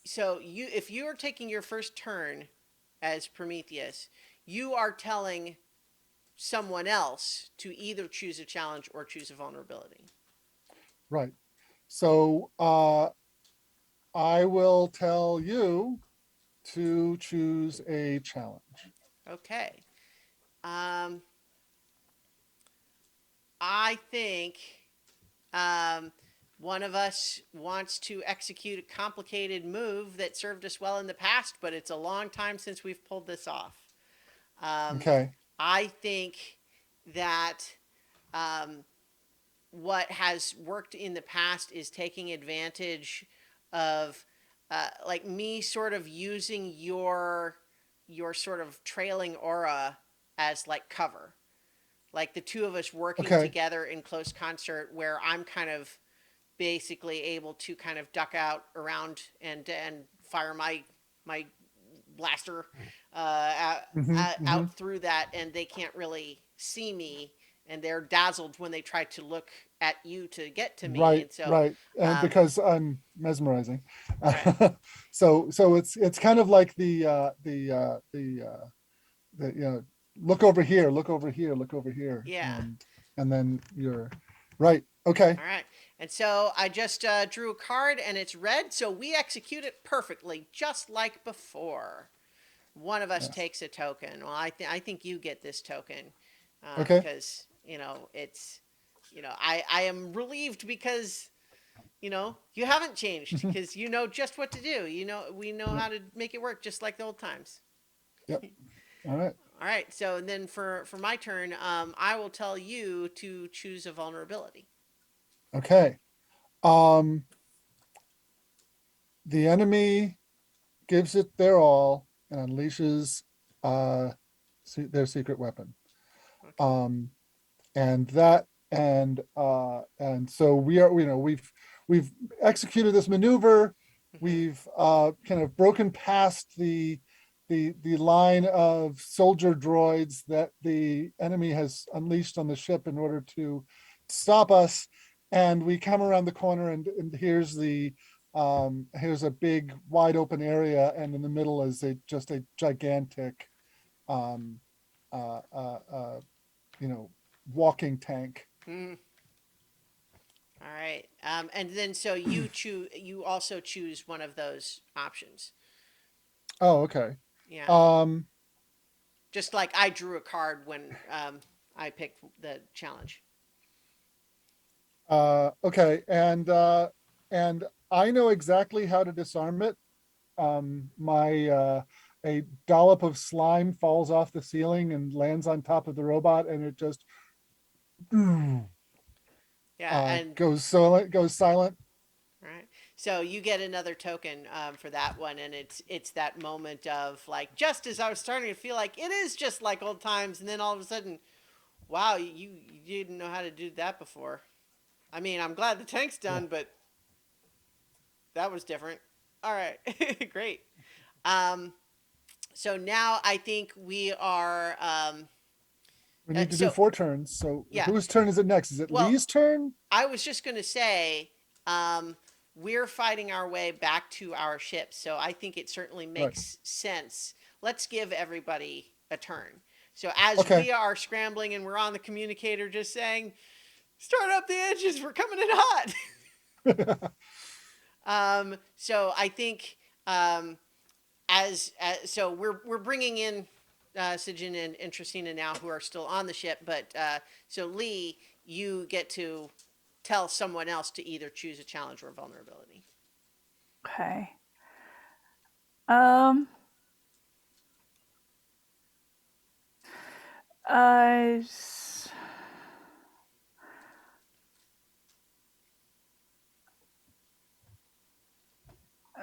so if you are taking your first turn as Prometheus, you are telling someone else to either choose a challenge or choose a vulnerability. right. So I will tell you to choose a challenge. Okay. Um, I think Um, one of us wants to execute a complicated move that served us well in the past, but it's a long time since we've pulled this off. Um, Okay. I think that um, what has worked in the past is taking advantage of like me sort of using your sort of trailing aura as like cover, like the two of us working Okay. together in close concert where I'm kind of basically able to kind of duck out around and fire my blaster Mm-hmm. out through that, and they can't really see me, and they're dazzled when they try to look at you to get to me, Right, and so right. And um, because I'm mesmerizing. right, So it's kind of like the look over here, look over here, look over here. yeah. And then you're right. Okay. All right. And so I just drew a card and it's red, so we execute it perfectly, just like before. One of us Yes. takes a token. Well, I think you get this token Okay. because it's I am relieved because you haven't changed because you know just what to do. We know Yep. how to make it work just like the old times. Yep. All right. All right. So then for my turn, I will tell you to choose a vulnerability. Okay. Um, the enemy gives it their all and unleashes their secret weapon. Okay. And that and so we are, we've executed this maneuver. Mhm. We've kind of broken past the line of soldier droids that the enemy has unleashed on the ship in order to stop us. And we come around the corner, and here's here's a big wide open area, and in the middle is just a gigantic um, uh, uh, uh, walking tank. Mhm. All right. And then so you also choose one of those options. Oh, okay. Yeah. Um, Just like I drew a card when I picked the challenge. okay, and I know exactly how to disarm it. My a dollop of slime falls off the ceiling and lands on top of the robot, and it just Yeah. And goes silent. all right. So you get another token for that one, and it's that moment of like, just as I was starting to feel like it is just like old times, and then all of a sudden, wow, you didn't know how to do that before. I mean, I'm glad the tank's done, but that was different. All right, great. So now I think we are. We need to do So 4 turns. So yeah, whose turn is it next? Is it well, Lee's turn? I was just going to say, we're fighting our way back to our ship, so I think it certainly makes sense. Let's give everybody a turn. So as Okay. we are scrambling and we're on the communicator just saying, start up the engines, we're coming in hot. So I think so we're bringing in Sijin and Tristina now, who are still on the ship, but so Lee, you get to tell someone else to either choose a challenge or a vulnerability. Okay. S-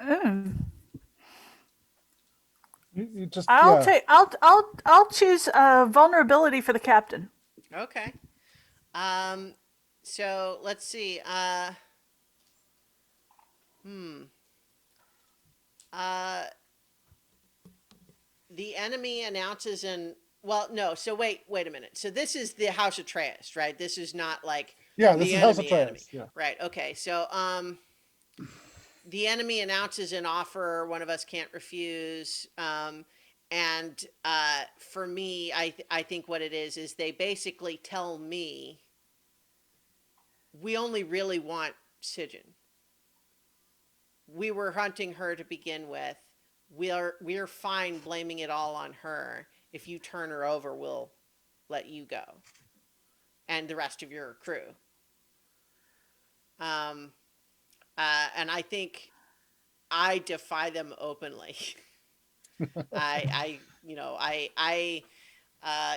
mm. You just I'll yeah. take. I'll choose vulnerability for the captain. Okay. So let's see. Uh, the enemy announces an. Well, no. So wait a minute. So this is the House of Atreus, right? This is not like Yeah, the this is House of enemy. Atreus. Yeah. Right. Okay. So the enemy announces an offer one of us can't refuse. And for me, I think what it is they basically tell me we only really want Sijin. We were hunting her to begin with. We're fine blaming it all on her. If you turn her over, we'll let you go, and the rest of your crew. And I think I defy them openly. I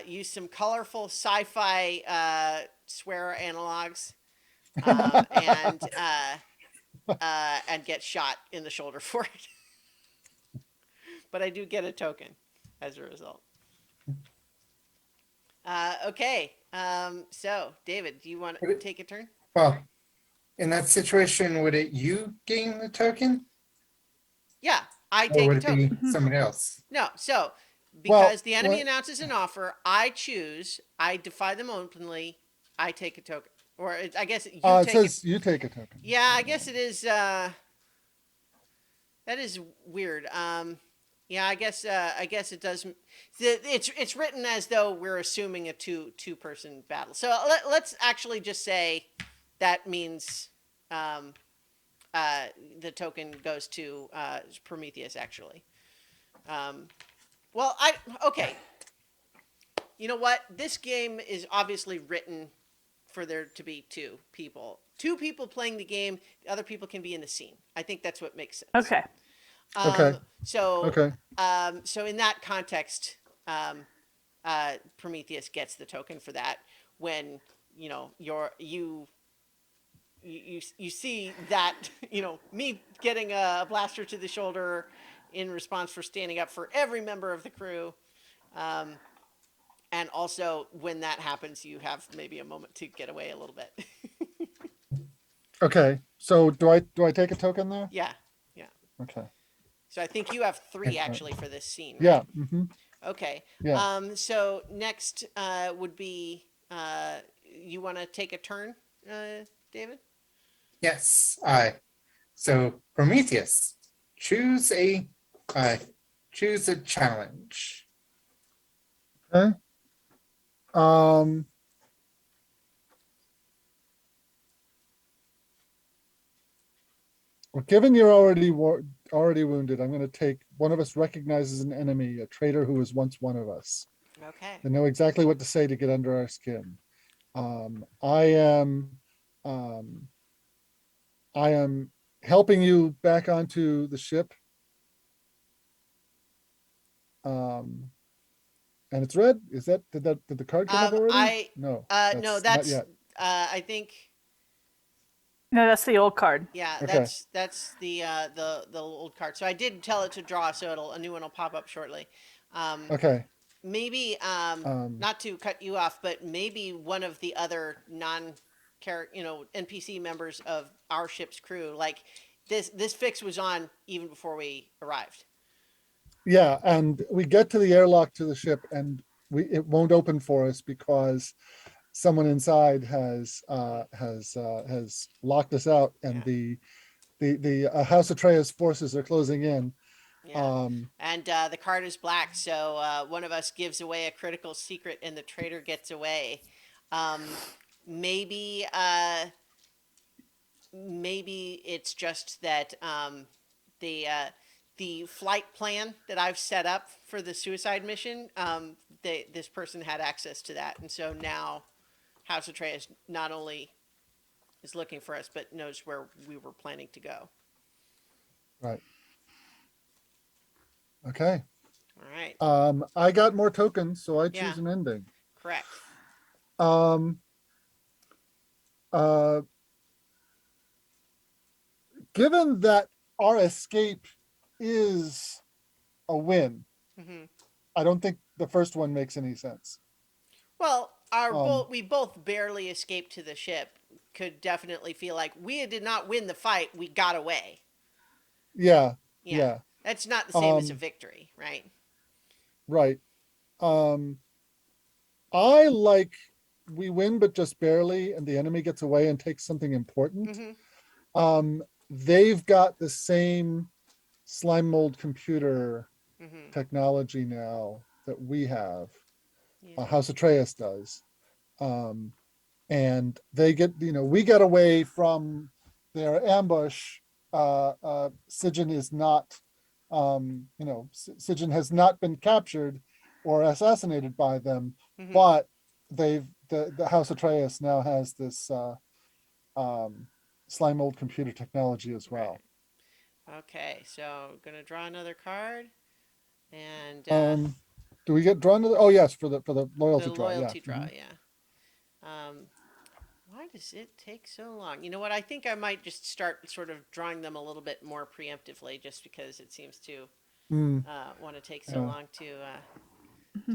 use some colorful sci-fi swear analogs, and get shot in the shoulder for it. But I do get a token as a result. Okay. So David, do you want to take a turn? Well, in that situation, would it you gain the token, Yeah, I or take would a it be token. someone else? No, so Well, because the enemy what- announces an offer, I choose. I defy them openly. I take a token, or I guess you it take says it. you take a token. Yeah, I guess it is. That is weird. Yeah, I guess it does. It's written as though we're assuming a two person battle. So let's actually just say that means the token goes to Prometheus. Actually, well, okay. You know what? This game is obviously written for there to be two people. Two people playing the game. The other people can be in the scene. I think that's what makes sense. Okay. Okay. So, Okay. so in that context, Prometheus gets the token for that when you see that me getting a blaster to the shoulder in response for standing up for every member of the crew. And also, when that happens, you have maybe a moment to get away a little bit. Okay. So do I take a token there? Yeah. Okay. So I think you have 3 Okay. actually for this scene. Right? Yeah. Mm-hmm. Okay. Yeah. So next would be you want to take a turn, David? Yes, I. So Prometheus, choose a challenge. Okay. Well, given you're already wounded, I'm going to take one of us recognizes an enemy, a traitor who was once one of us. Okay. I know exactly what to say to get under our skin. I am helping you back onto the ship. And it's red. Did the card come up already? No. No, not that's yet. I think No, that's the old card. Yeah, Okay. that's the old card. So I did tell it to draw, so a new one will pop up shortly. Okay. Maybe Um, not to cut you off, but maybe one of the other NPC members of our ship's crew, like this fix was on even before we arrived. yeah, and we get to the airlock to the ship, and it won't open for us because someone inside has locked us out, and Yeah. the House Atreus forces are closing in. Yeah. And the card is black, so one of us gives away a critical secret, and the traitor gets away. Um, maybe maybe it's just that the flight plan that I've set up for the suicide mission, this person had access to that, and so now House Atreus not only is looking for us, but knows where we were planning to go. Right. Okay. All right. I got more tokens, so I Yeah. choose an ending. Correct. Um, uh, Given that our escape is a win, Hmm. I don't think the first one makes any sense. Well, Um, we both barely escaped to the ship. Could definitely feel like we did not win the fight. We got away. yeah, Yeah, yeah, that's not the same as a um, victory, right? right. Um, I like we win, but just barely, and the enemy gets away and takes something important. Hmm. They've got the same slime mold computer Hmm. technology now that we have. Yeah. House Atreus does. Um, and they get, we get away from their ambush. Sigyn is not, Sigyn has not been captured or assassinated by them, Hmm. but the House Atreus now has this slime mold computer technology as well. Right. Okay, so I'm gonna draw another card, and Do we get drawn to oh yes, for the loyalty the draw, yeah. loyalty draw. Yeah. Um, why does it take so long? You know what? I think I might just start sort of drawing them a little bit more preemptively, just because it seems to Mm, want to take so yeah. long to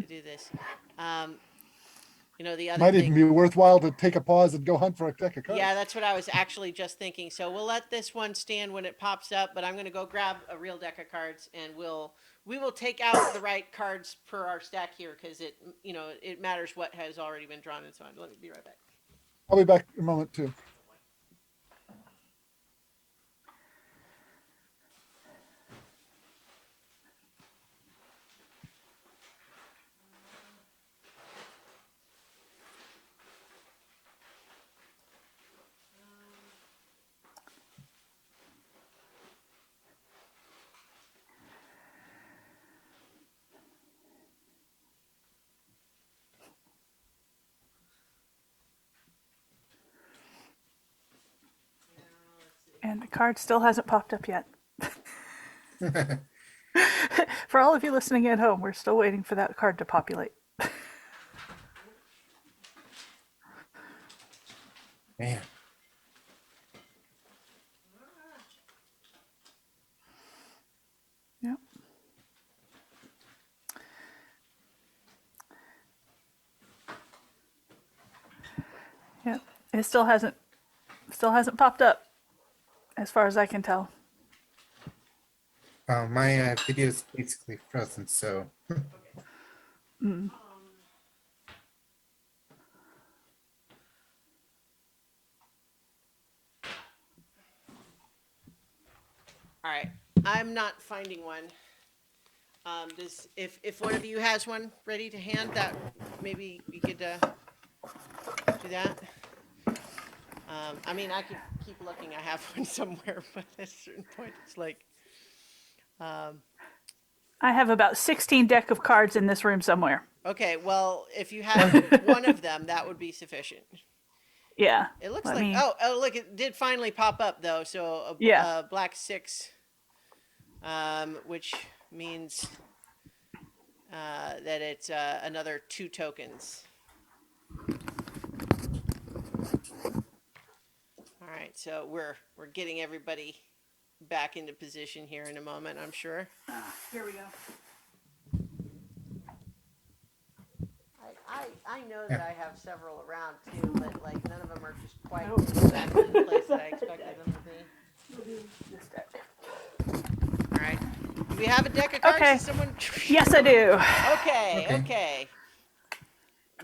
do this. Um, the other Might even thing. be worthwhile to take a pause and go hunt for a deck of cards. Yeah, that's what I was actually just thinking. So we'll let this one stand when it pops up, but I'm going to go grab a real deck of cards, and we will take out the right cards per our stack here, because it matters what has already been drawn and so on. Let me be right back. I'll be back in a moment too. And the card still hasn't popped up yet. For all of you listening at home, we're still waiting for that card to populate. Man. Yep. Yep. It still hasn't popped up, as far as I can tell. My video is basically frozen, so All right, I'm not finding one. If one of you has one ready to hand, that maybe we could do that. I mean, I could keep looking. I have one somewhere, but at a certain point, it's like, I have about 16 deck of cards in this room somewhere. okay, well, if you have one of them, that would be sufficient. Yeah. It looks Let like me- oh look, it did finally pop up though. So Yeah. a black 6, which means that it's another 2 tokens. All right, right, so we're getting everybody back into position here in a moment, I'm sure. Here we go. I know Yeah. that I have several around too, but like none of them are just quite Nope. exactly the place that I expected them to be. All right. Do we have a deck of cards? Okay. Does someone? Yes, I do. Okay. Okay. Okay.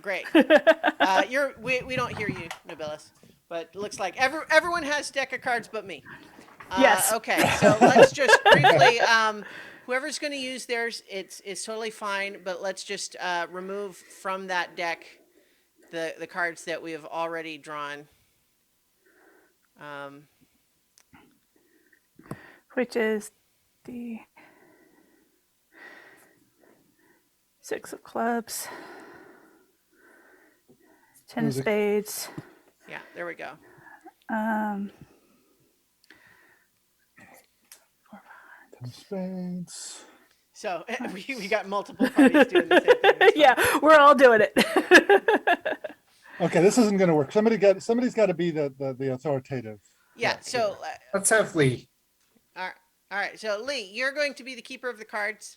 Great. We don't hear you, Nobilis, but looks like everyone has deck of cards but me. Yes. Okay, so let's just briefly. Whoever's going to use theirs, it's totally fine. But let's just remove from that deck the cards that we have already drawn. Which is the 6 of clubs, 10 of Music. spades. Yeah, there we go. Um, Ten of spades. So we got multiple parties doing the same thing. That's fine. yeah, we're all doing it. Okay, this isn't going to work. Somebody's got to be the authoritative. Yeah. So Let's have Lee. all right. So Lee, you're going to be the keeper of the cards.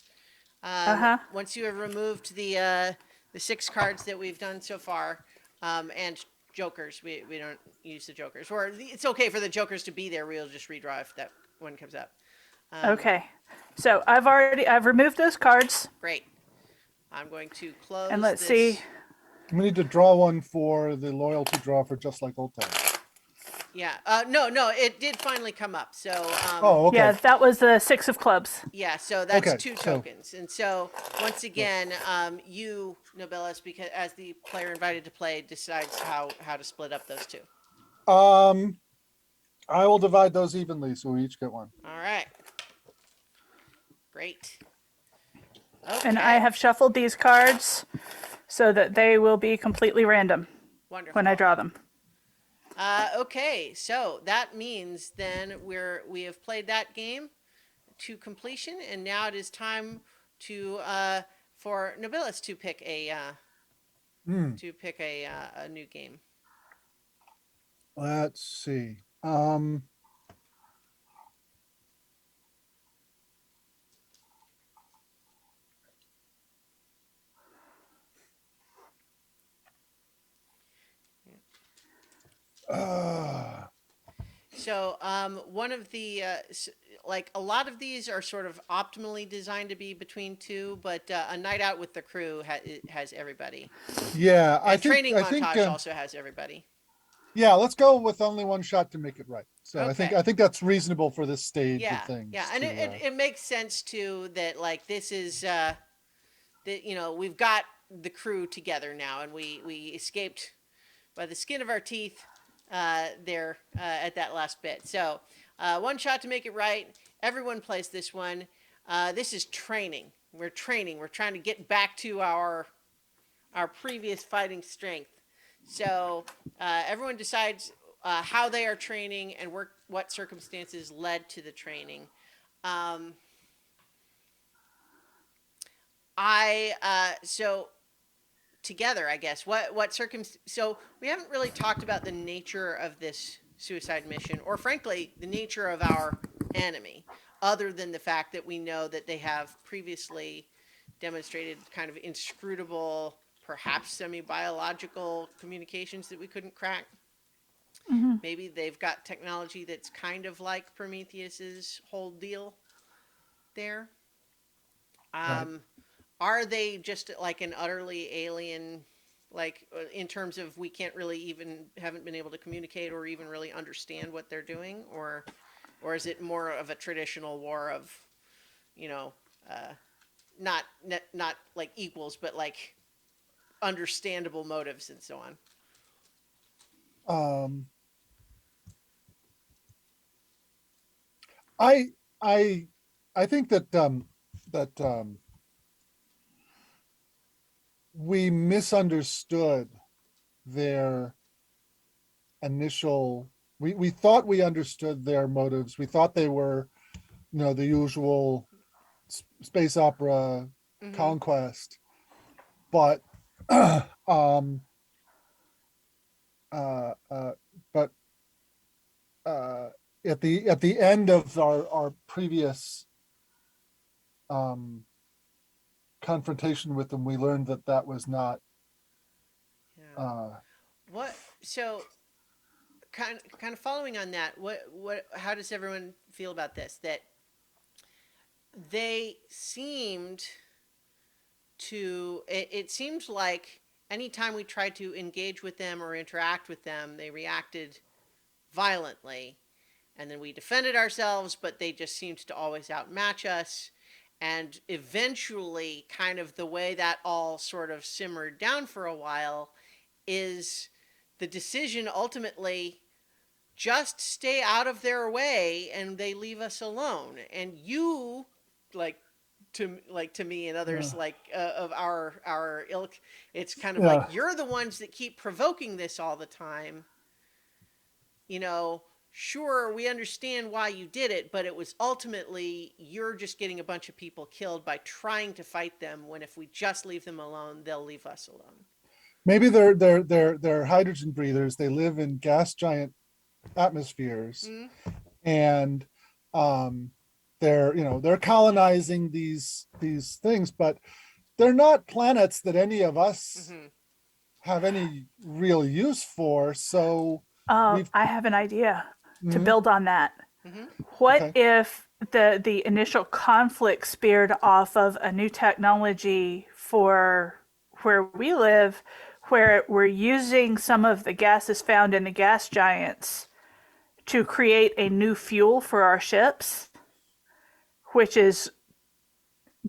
Uh-huh. Once you have removed the 6 cards that we've done so far, and jokers, we don't use the jokers. Or it's okay for the jokers to be there. We'll just redraw if that one comes up. Okay. So I've removed those cards, Great. I'm going to close. and let's this. see. We need to draw one for the loyalty draw for just like old times. Yeah. No, it did finally come up. So. Oh, okay. Yeah, that was the 6 of clubs. Yeah, so that's Okay, 2 so- tokens. And so once again, you, Nobilis, because as the player invited to play, decides how to split up those 2. I will divide those evenly, so we each get one. All right. Great. And Okay. I have shuffled these cards so that they will be completely random Wonderful. when I draw them. Okay, so that means then we have played that game to completion, and now it is time to for Nobilis to pick a a new game. Let's see. So one of the like a lot of these are sort of optimally designed to be between 2, but a night out with the crew has everybody. Yeah, And training I think, montage also has everybody. yeah, let's go with only one shot to make it right. So Okay. I think that's reasonable for this stage Yeah, of things. yeah, and it makes sense too that like this is that we've got the crew together now, and we escaped by the skin of our teeth there at that last bit. So one shot to make it right. Everyone plays this one. This is training. We're training. We're trying to get back to our previous fighting strength. So everyone decides how they are training and what circumstances led to the training. So together, I guess, so we haven't really talked about the nature of this suicide mission, or frankly, the nature of our enemy, other than the fact that we know that they have previously demonstrated kind of inscrutable, perhaps semi-biological communications that we couldn't crack. Maybe they've got technology that's kind of like Prometheus's whole deal there. Are they just like an utterly alien, like in terms of we can't really haven't been able to communicate or even really understand what they're doing, or is it more of a traditional war of, not like equals, but like understandable motives and so on? I think that we misunderstood their initial. We thought we understood their motives. We thought they were, the usual space opera conquest, but at the end of our previous confrontation with them, we learned that that was not Yeah. What? So, kind of following on that, how does everyone feel about this? That they seemed to. It seems like anytime we tried to engage with them or interact with them, they reacted violently, and then we defended ourselves, but they just seemed to always outmatch us. And eventually, kind of the way that all sort of simmered down for a while is the decision ultimately just stay out of their way and they leave us alone. And you, like, to me and others Yeah. like of our ilk, it's kind of Yeah. like you're the ones that keep provoking this all the time. You know, sure, we understand why you did it, but it was ultimately you're just getting a bunch of people killed by trying to fight them, when if we just leave them alone, they'll leave us alone. Maybe they're hydrogen breathers. They live in gas giant atmospheres, Mm-hmm. and they're colonizing these things, but they're not planets that any of us Mm-hmm. have any real use for. So we've I have an idea to Mhm. build on that. Mm-hmm. What Okay. if the initial conflict speared off of a new technology for where we live, where we're using some of the gases found in the gas giants to create a new fuel for our ships, which is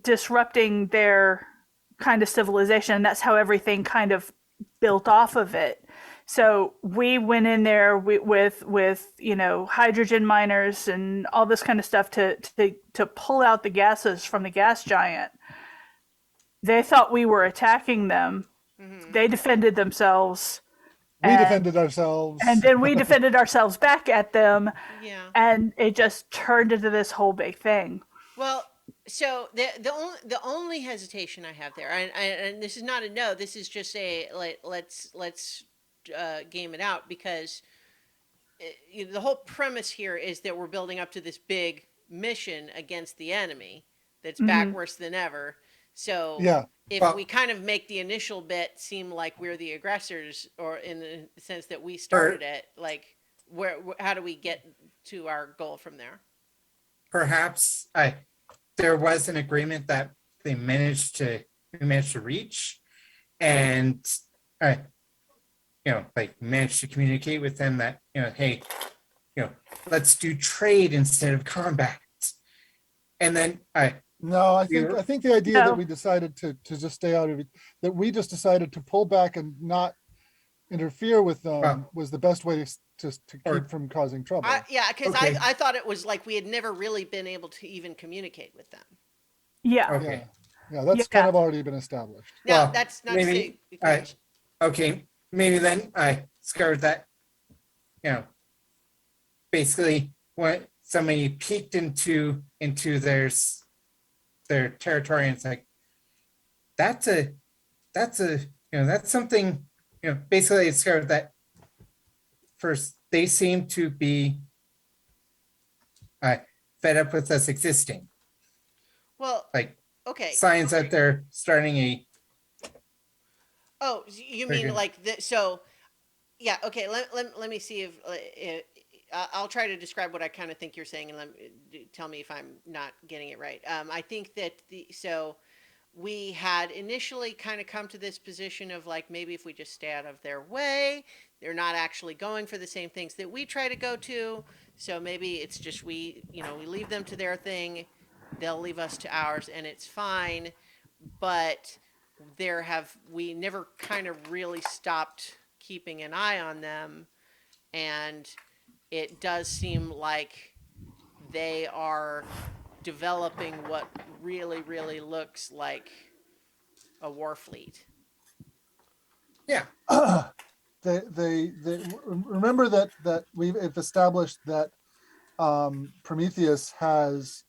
disrupting their kind of civilization. And that's how everything kind of built off of it. So we went in there with hydrogen miners and all this kind of stuff to pull out the gases from the gas giant. They thought we were attacking them. Mm-hmm. They defended themselves, We and defended ourselves. then we defended ourselves back at them, Yeah. and it just turned into this whole big thing. Well, so the only hesitation I have there, and this is not a no, this is just a like let's game it out, because the whole premise here is that we're building up to this big mission against the enemy that's back Mm-hmm. worse than ever. So Yeah. if we Well, kind of make the initial bit seem like we're the aggressors, or in the sense that we per, started it, like how do we get to our goal from there? perhaps there was an agreement that they managed to reach, and I like managed to communicate with them that hey, let's do trade instead of combat. And then No, I we think were I think the idea that No. we decided to just stay out of it, that we just decided to pull back and not interfere with them, well, was the best way to keep or from causing trouble. Yeah, because I, okay, I thought it was like we had never really been able to even communicate with them. Yeah. Yeah. okay. Yeah, that's kind Yeah. of already been established. Now, Well, that's not to maybe say you couldn't. okay, maybe then I discovered that you know basically when somebody peeked into their territory, and it's like that's a that's something basically I discovered that first they seem to be uh, fed up with us existing, Well, like okay. signs that they're starting a Oh, you very mean good like the so? Yeah. Okay. Let me see if I'll try to describe what I kind of think you're saying, and tell me if I'm not getting it right. I think that we had initially kind of come to this position of like, maybe if we just stay out of their way, they're not actually going for the same things that we try to go to. So maybe it's just we leave them to their thing, they'll leave us to ours, and it's fine. But we never kind of really stopped keeping an eye on them, and it does seem like they are developing what really looks like a war fleet. yeah They remember that we've established that Prometheus has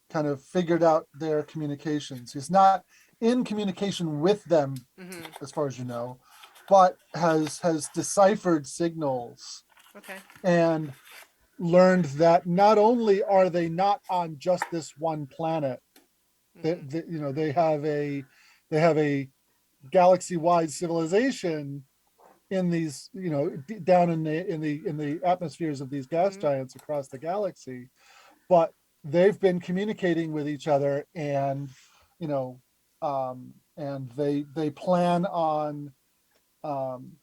kind of figured out their communications. He's not in communication with them, Mm-hmm. as far as you know, but has deciphered signals. Okay. And learned that not only are they not on just this one planet, Mhm. that you know, they have a galaxy-wide civilization in these, you know, down in the atmospheres of these gas Mhm. giants across the galaxy, but they've been communicating with each other, and you know, and they plan on um,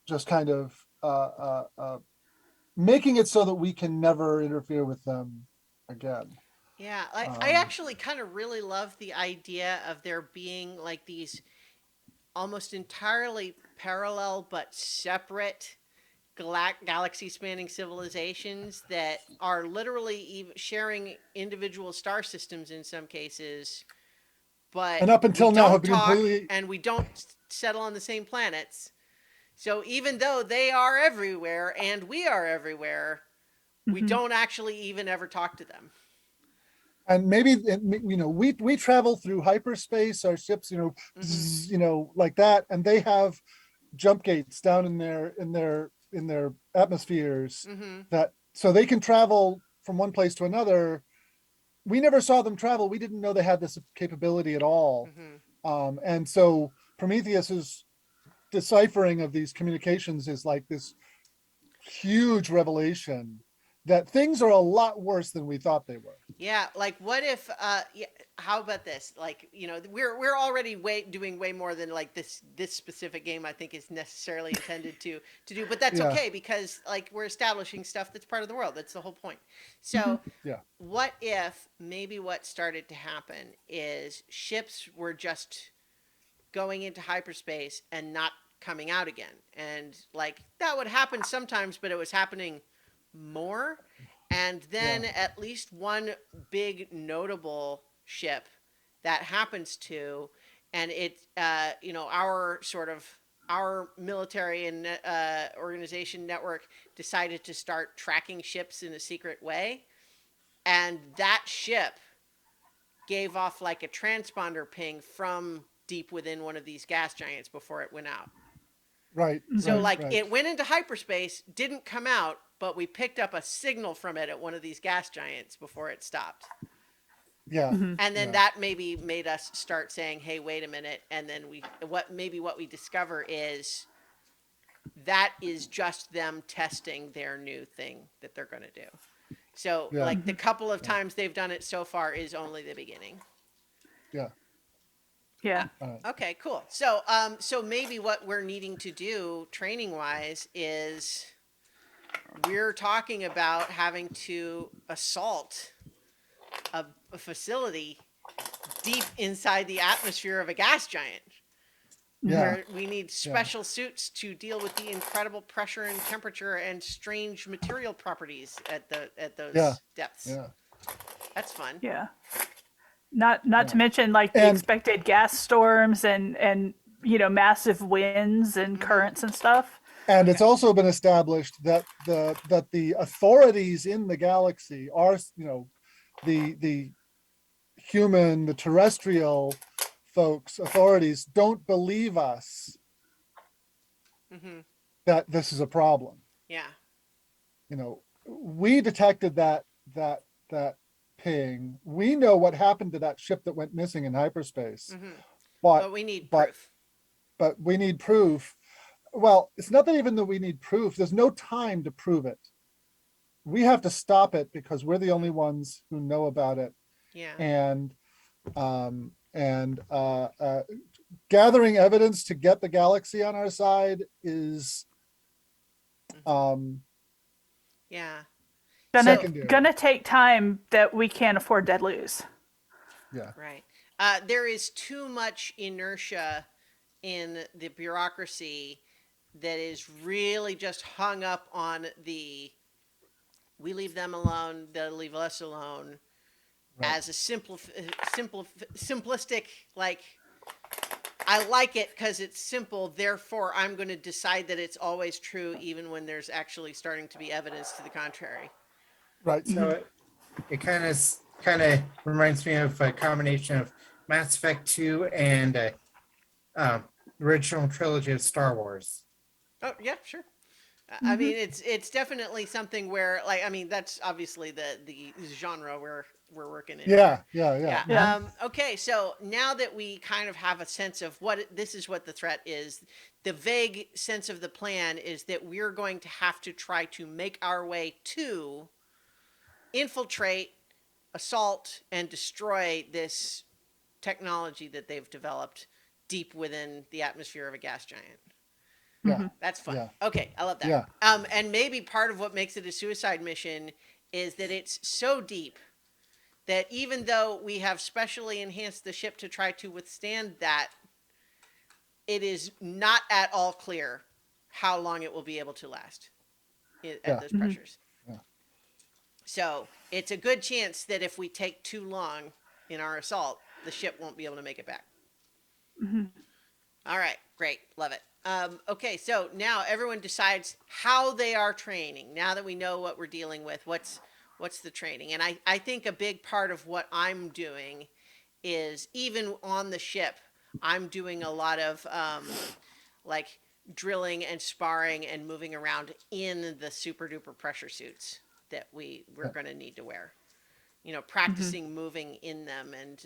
just kind of making it so that we can never interfere with them again. Yeah, I Um, actually kind of really love the idea of there being like these almost entirely parallel but separate galaxy spanning civilizations that are literally even sharing individual star systems in some cases, but and up we until now have don't been talk completely, and we don't settle on the same planets. So even though they are everywhere and we are everywhere, we Mhm. don't actually even ever talk to them. and maybe you know, we travel through hyperspace, our ships, you know, Hmm. you know, like that, and they have jump gates down in their atmospheres, Hmm. that so they can travel from one place to another. We never saw them travel. We didn't know they had this capability at all. Hmm. And so Prometheus's deciphering of these communications is like this huge revelation that things are a lot worse than we thought they were. Yeah, like what if yeah, how about this? Like, you know, we're already doing way more than like this specific game I think is necessarily intended to do, but that's Yeah, okay because like we're establishing stuff that's part of the world. That's the whole point. Mhm. So, yeah, what if maybe what started to happen is ships were just going into hyperspace and not coming out again. And like that would happen sometimes, but it was happening more. And yeah, then at least one big notable ship that happens to, and it, you know, our sort of our military and organization network decided to start tracking ships in a secret way, and that ship gave off like a transponder ping from deep within one of these gas giants before it went out. right, So right, Mhm. like right. it went into hyperspace, didn't come out, but we picked up a signal from it at one of these gas giants before it stopped. Yeah, Mhm. And then yeah, that maybe made us start saying, "Hey, wait a minute." And then what we discover is that is just them testing their new thing that they're going to do. So yeah, like the Mhm. couple of yeah, times they've done it so far is only the beginning. yeah. Yeah. Okay, cool. So, so maybe what we're needing to do training wise is we're talking about having to assault a facility deep inside the atmosphere of a gas giant Mhm. Yeah, where we need yeah, special suits to deal with the incredible pressure and temperature and strange material properties at yeah, those depths. yeah, That's fun. Yeah. Not yeah. to mention like the And expected gas storms and massive winds and Hmm. currents and stuff. and Okay. it's also been established that the authorities in the galaxy are, you know, the human, the terrestrial folks, authorities don't believe us Hmm. that this is a problem. Yeah. You know, we detected that ping. We know what happened to that ship that went missing in hyperspace, Hmm. but But we need but proof. but we need proof. Well, it's not that even that we need proof. There's no time to prove it. We have to stop it because we're the only Hmm. ones who know about it. Yeah. And gathering evidence to get the galaxy on our side is Hmm. um, Yeah. Gonna So secondary. gonna take time that we can't afford to lose. Yeah, right. There is too much inertia in the bureaucracy that is really just hung up on the we leave them alone, they'll leave us alone right. as a simplistic, like, I like it because it's simple, therefore I'm going to decide that it's always true, even when there's actually starting to be evidence to the contrary. Right. So it kind of reminds me of a combination of Mass Effect 2 and um, original trilogy of Star Wars. Oh, yeah, sure. I mean, it's definitely something where, like, I mean, that's obviously the genre we're working in. Yeah, yeah, yeah. Yeah. Mhm. Okay. So now that we kind of have a sense of this is what the threat is, the vague sense of the plan is that we're going to have to try to make our way to infiltrate, assault, and destroy this technology that they've developed deep within the atmosphere of a gas giant. Yeah, That's fun. yeah, Okay, I love that. yeah, And maybe part of what makes it a suicide mission is that it's so deep that even though we have specially enhanced the ship to try to withstand that, it is not at all clear how long it will be able to last at yeah, those pressures. yeah. So it's a good chance that if we take too long in our assault, the ship won't be able to make it back. All right, great, love it. Okay, so now everyone decides how they are training. Now that we know what we're dealing with, what's the training? And I think a big part of what I'm doing is even on the ship, I'm doing a lot of like drilling and sparring and moving around in the super duper pressure suits that we're going to need to wear. You know, practicing moving in them, and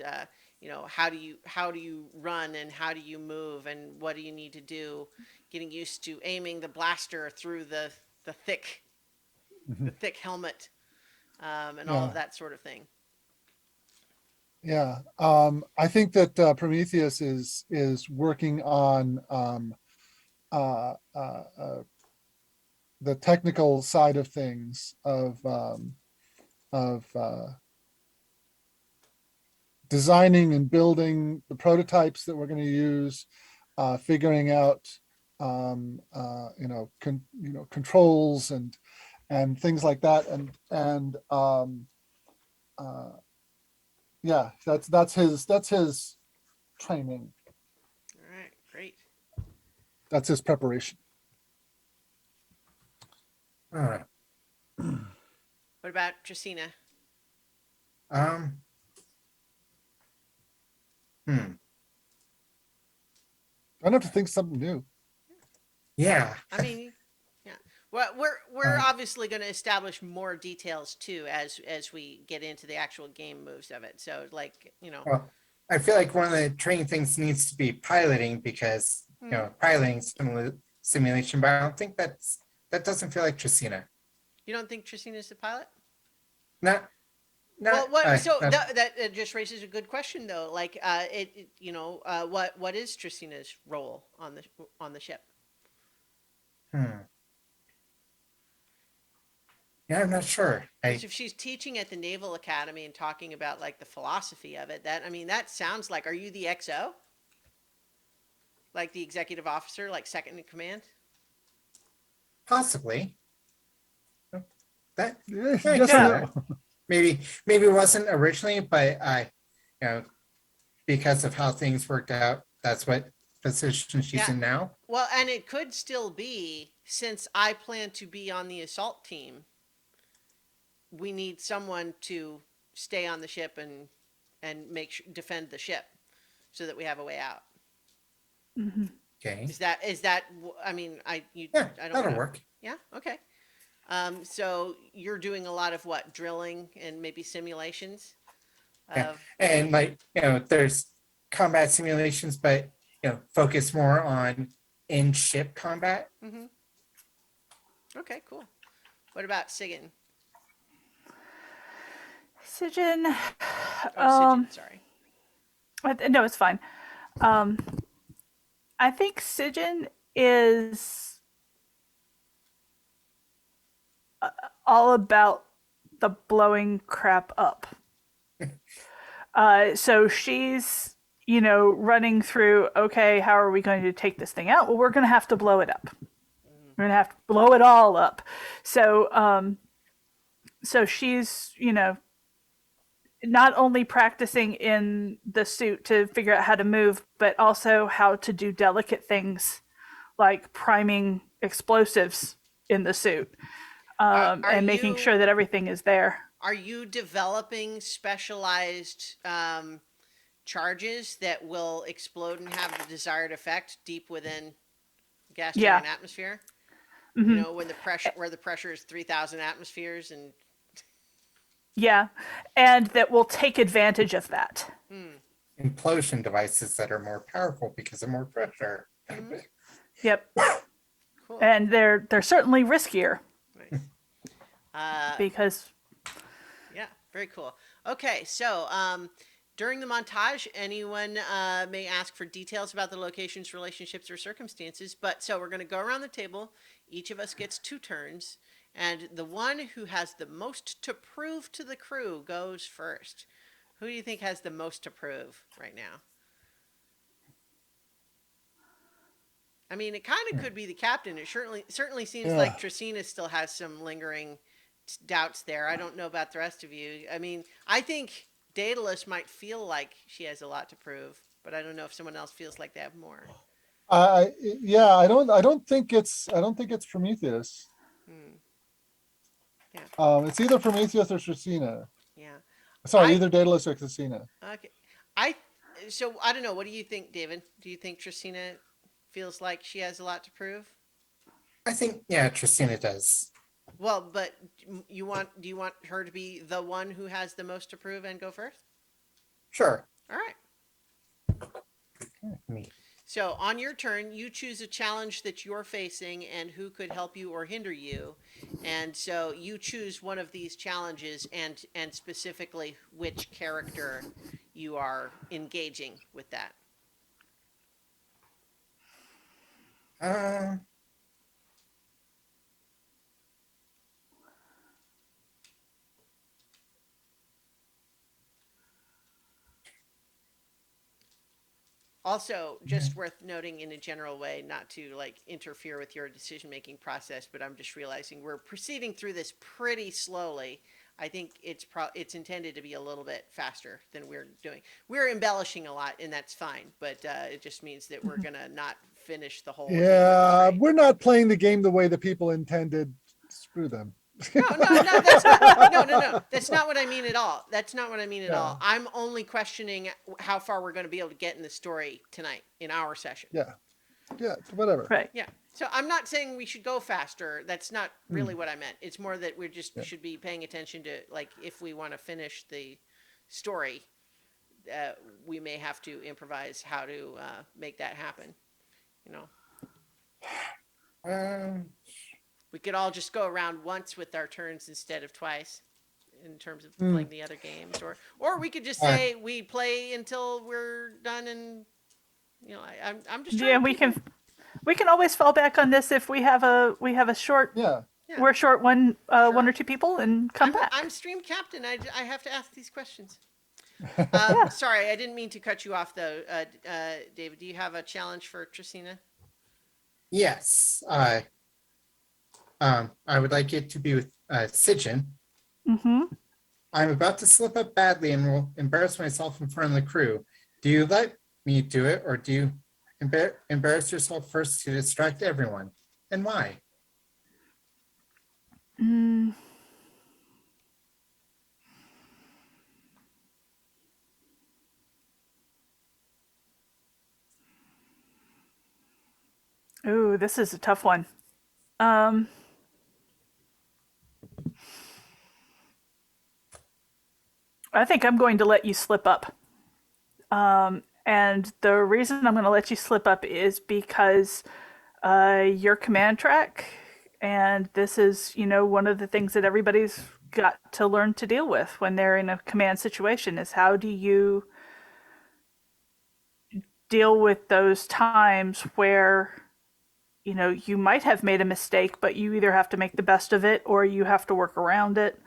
you know, how do you run, and how do you move, and what do you need to do, getting used to aiming the blaster through the thick helmet, and all Yeah. of that sort of thing. Yeah, I think that Prometheus is working on uh, uh, uh, the technical side of things of designing and building the prototypes that we're going to use, figuring out controls and things like that, and uh, yeah, that's his training. All right, great. That's his preparation. All right. What about Tracina? Um, hmm. I'd have to think something new. Yeah. I mean, yeah. Well, we're Uh, obviously going to establish more details too as we get into the actual game moves of it. So, like, you know, well, I feel like one of the training things needs to be piloting because piloting simulation, but I don't think that doesn't feel like Tracina. you don't think Tracina's the pilot? Not Well, not what? So not- that just raises a good question though. Like, what is Tracina's role on the ship? hmm. Yeah, I'm not sure. Because if she's teaching at the Naval Academy and talking about like the philosophy of it, that sounds like, are you the XO? Like the executive officer, like second in command? Possibly that Yeah, I yes can and see that. Maybe it wasn't originally, but because of how things worked out, that's what position she's Yeah. in now. Well, and it could still be, since I plan to be on the assault team, we need someone to stay on the ship and defend the ship so that we have a way out. Okay. Is that I mean, Yeah, I don't that'll wanna- work. Yeah, okay. So you're doing a lot of what? Drilling and maybe simulations Yeah. of And there's combat simulations, but focus more on in-ship combat. Okay, cool. What about Sigan? Sijin, Oh, Sigyn, sorry. no, it's fine. I think Sijin is all about the blowing crap up. So she's, running through, okay, how are we going to take this thing out? Well, we're going to have to blow it up. We're going to have to blow it all up. So, so she's, not only practicing in the suit to figure out how to move, but also how to do delicate things like priming explosives in the suit, Are and making you- sure that everything is there. Are you developing specialized charges that will explode and have the desired effect deep within gas Yeah. giant atmosphere? You know, when the pressure, where the pressure is 3,000 atmospheres, and Yeah. And that will take advantage of that. Implosion devices that are more powerful because of more pressure. Yep. cool. And they're certainly riskier Nice. because Yeah, very cool. Okay, so during the montage, anyone may ask for details about the locations, relationships, or circumstances. But so we're going to go around the table. Each of us gets 2 turns, and the one who has the most to prove to the crew goes first. Who do you think has the most to prove right now? I mean, it kind of could be the captain. It certainly seems Yeah. like Trisina still has some lingering doubts there. I don't know about the rest of you. I mean, I think Daedalus might feel like she has a lot to prove, but I don't know if someone else feels like they have more. Yeah, I don't think it's Prometheus. Hmm. It's either Prometheus or Trisina. Yeah. Sorry, I either Daedalus or Trisina. okay. I so I don't know. What do you think, David? Do you think Trisina feels like she has a lot to prove? I think, yeah, Tristina does. Well, but do you want her to be the one who has the most to prove and go first? Sure. All right. Me. So on your turn, you choose a challenge that you're facing and who could help you or hinder you. And so you choose one of these challenges and specifically which character you are engaging with that. Um, Also, just worth noting in a general way, not to like interfere with your decision making process, but I'm just realizing we're proceeding through this pretty slowly. I think it's intended to be a little bit faster than we're doing. We're embellishing a lot, and that's fine. But it just means that we're gonna not finish the whole. Yeah, game. we're not playing the game the way the people intended. Screw them. No, that's not, no. That's not what I mean at all. That's not what I mean at Yeah. all. I'm only questioning how far we're going to be able to get in the story tonight in our session. Yeah, whatever. right. Yeah. So I'm not saying we should go faster. That's not really what I meant. It's more that we just should be paying attention to, like, if we want to finish the story, we may have to improvise how to make that happen. You know, we could all just go around once with our turns instead of twice in terms of playing the other games, or we could just say we play until we're done, and you know, I'm just trying Yeah, to we keep can always fall back on this if we have a short Yeah, Yeah. we're short one Sure. one or two people and come back. I'm stream captain. I have to ask these questions. Sorry, I didn't mean to cut you off though. David, do you have a challenge for Trisina? yes. I would like it to be with Sijin. Mm-hmm. I'm about to slip up badly and will embarrass myself in front of the crew. Do you let me do it, or do you embarrass yourself first to distract everyone? And why? Ooh, this is a tough one. I think I'm going to let you slip up. And the reason I'm going to let you slip up is because your command track, and this is, one of the things that everybody's got to learn to deal with when they're in a command situation is how do you deal with those times where you might have made a mistake, but you either have to make the best of it or you have to work around it.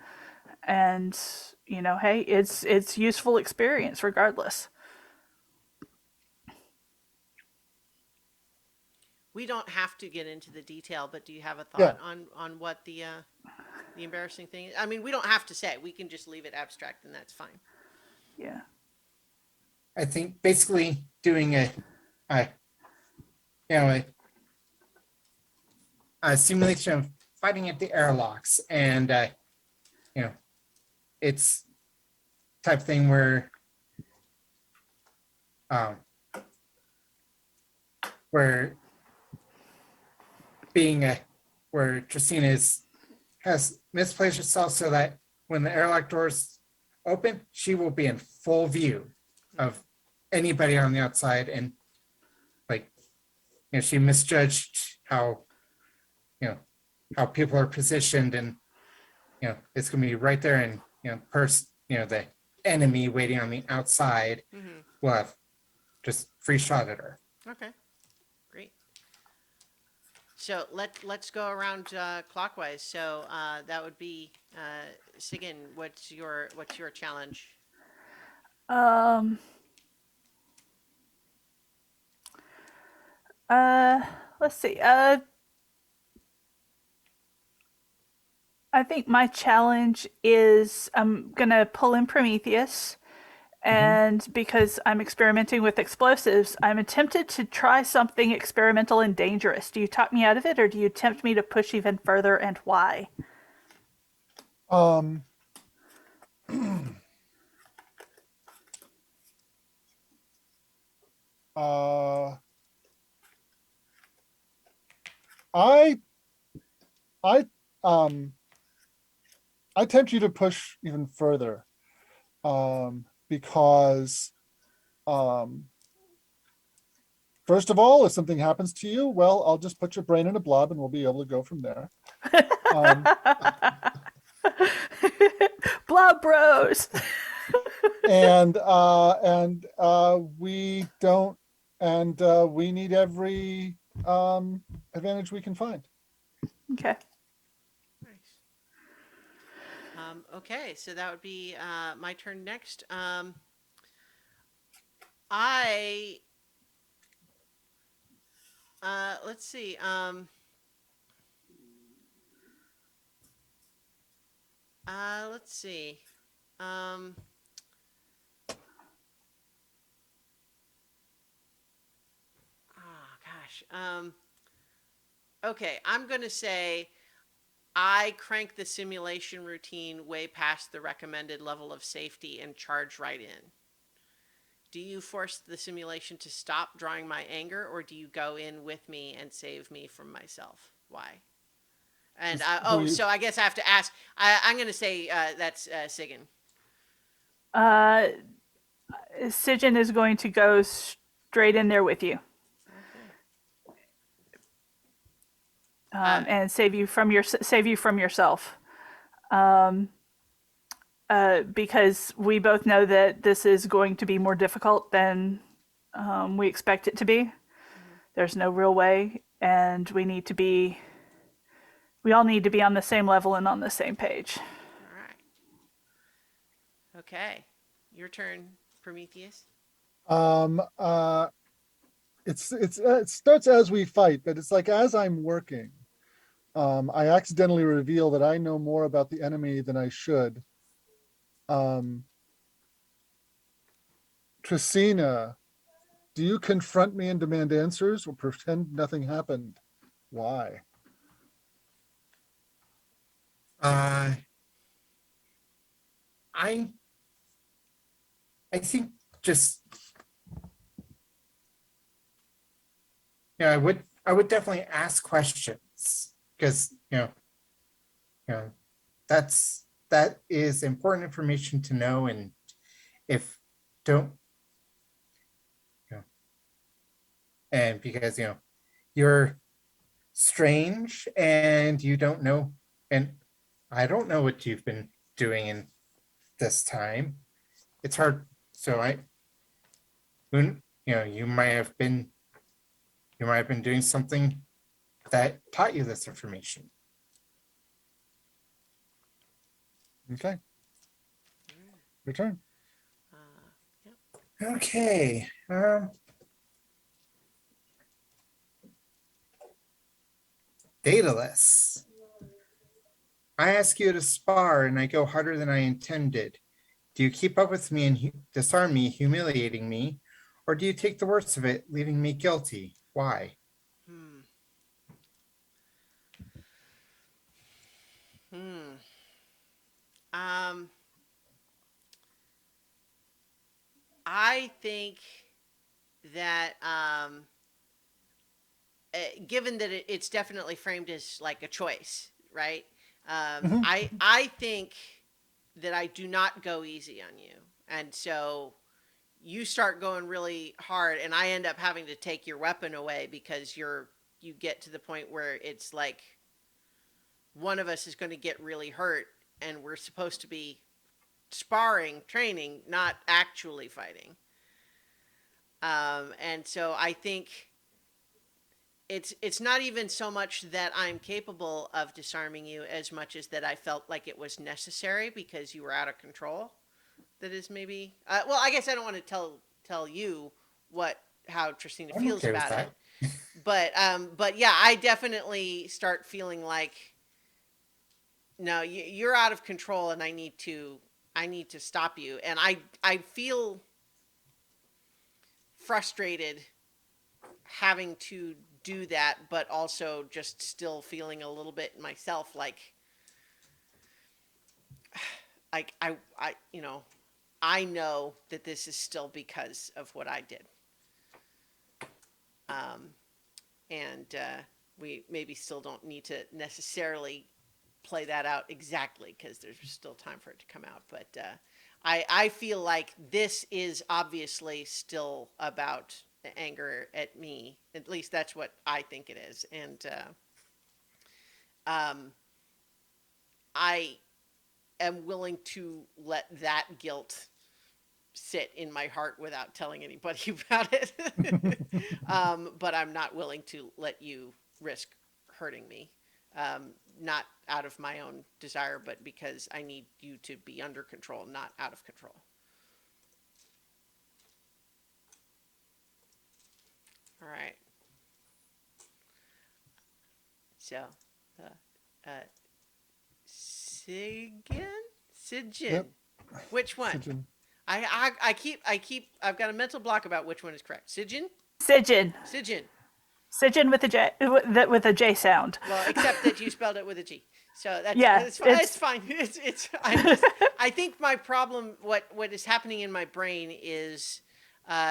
And, hey, it's useful experience regardless. We don't have to get into the detail, but do you have a Yeah. thought on what the embarrassing thing is? I mean, we don't have to say. We can just leave it abstract, and that's fine. Yeah. I think basically doing a simulation of fighting at the airlocks, and it's type thing where being where Tristina has misplaced herself so that when the airlock doors open, she will be in full view of anybody on the outside, and like, she misjudged how, how people are positioned, and it's gonna be right there, and the enemy waiting on the outside Mm-hmm. will have just free shot at her. Okay, great. So let's go around clockwise. So that would be Sigan. What's your challenge? Um. Uh. Let's see. I think my challenge is I'm gonna pull in Prometheus, and because I'm experimenting with explosives, I'm tempted to try something experimental and dangerous. Do you talk me out of it, or do you tempt me to push even further, and why? Um, uh, I, I, um, I tempt you to push even further, because, um, first of all, if something happens to you, well, I'll just put your brain in a blob and we'll be able to go from there. Um, Blob Bros. we don't, and we need every advantage we can find. Okay. Nice. Okay, so that would be my turn next. I let's see. Let's see. Um, oh gosh. Okay, I'm gonna say I crank the simulation routine way past the recommended level of safety and charge right in. Do you force the simulation to stop drawing my anger, or do you go in with me and save me from myself? Why? And so I guess I have to ask. I'm going to say that's Sigan. Uh, Sijin is going to go straight in there with you, Okay. Uh, and save you from yourself. Because we both know that this is going to be more difficult than we expect it to be. There's no real way, and we all need to be on the same level and on the same page. all right. Okay. Your turn, Prometheus. Um, it starts as we fight, but it's like as I'm working, I accidentally reveal that I know more about the enemy than I should. Um, Tricina, do you confront me and demand answers, or pretend nothing happened? Why? Uh, I I think just, I would definitely ask questions, because you know that is important information to know, and if don't and because you're strange and you don't know, and I don't know what you've been doing in this time. It's hard. So you might have been doing something that taught you this information. Okay. Your turn. Yep. Okay. Daedalus. I ask you to spar and I go harder than I intended. Do you keep up with me and disarm me, humiliating me, or do you take the worst of it, leaving me guilty? Why? Hmm. Hmm. Um. I think that given that it's definitely framed as like a choice, right? Mhm. I think that I do not go easy on you, and so you start going really hard, and I end up having to take your weapon away because you get to the point where it's like one of us is going to get really hurt, and we're supposed to be sparring, training, not actually fighting. And so I think it's not even so much that I'm capable of disarming you as much as that I felt like it was necessary because you were out of control. That is maybe well, I guess I don't want to tell you what how Tristina I'm feels okay with about it, that. but yeah, I definitely start feeling like no, you're out of control, and I need to stop you, and I feel frustrated having to do that, but also just still feeling a little bit myself like I you know I know that this is still because of what I did, um, and we maybe still don't need to necessarily play that out exactly because there's still time for it to come out, but I feel like this is obviously still about anger at me. At least that's what I think it is, and um, I am willing to let that guilt sit in my heart without telling anybody about it. But I'm not willing to let you risk hurting me. Not out of my own desire, but because I need you to be under control, not out of control. All right. So, uh, Sigyn? Sigyn. Yep. Which one? Sijin. I've got a mental block about which one is correct. Sigyn? Sijin. Sigyn. Sijin with a J, with a J sound. Well, except that you spelled it with a G. So that's Yeah, it's fine. It's fine. It's I'm just I think my problem what is happening in my brain is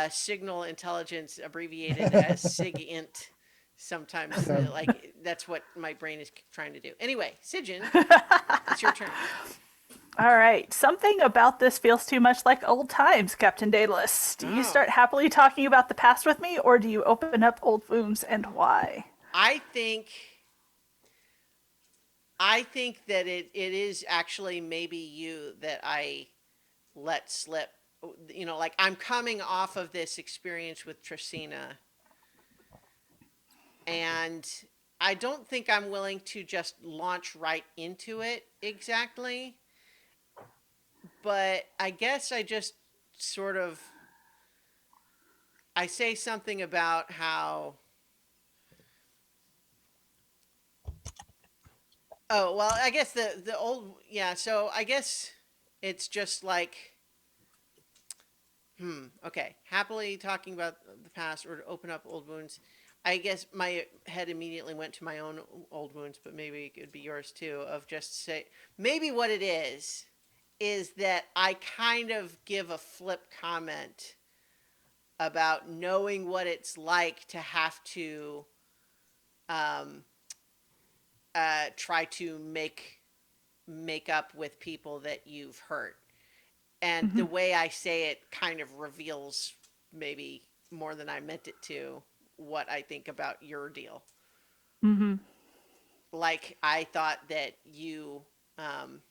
signal intelligence abbreviated as SIGINT. Sometimes Okay. like that's what my brain is trying to do. Anyway, Sigyn, it's your turn. All right. Something about this feels too much like old times, Captain Daedalus. Do you Oh. start happily talking about the past with me, or do you open up old wounds, and why? I think I think that it is actually maybe you that I let slip. You know, like I'm coming off of this experience with Trisina, and I don't think I'm willing to just launch right into it exactly, but I guess I just sort of I say something about how oh, well, I guess the old yeah, so I guess it's just like okay, happily talking about the past or to open up old wounds. I guess my head immediately went to my own old wounds, but maybe it could be yours too. Of just say, maybe what it is that I kind of give a flip comment about knowing what it's like to have to um, try to make up with people that you've hurt, and the way I say it kind of reveals maybe more than I meant it to what I think about your deal. Mm-hmm. Like I thought that um,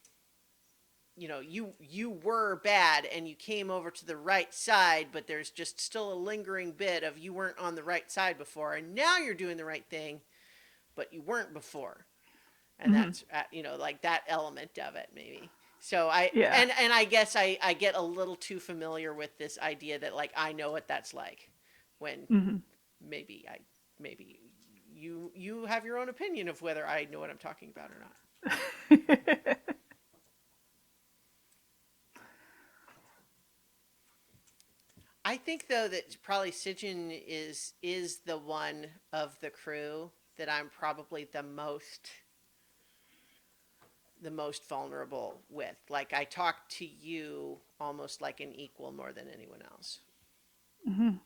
you were bad and you came over to the right side, but there's just still a lingering bit of you weren't on the right side before, and now you're doing the right thing, but you weren't before, and Mm-hmm. that's like that element of it maybe. So I Yeah. and I guess I get a little too familiar with this idea that like I know what that's like when Mm-hmm. maybe maybe you have your own opinion of whether I know what I'm talking about or not. I think though that probably Sigyn is the one of the crew that I'm probably the most vulnerable with. Like I talk to you almost like an equal more than anyone else. Mm-hmm.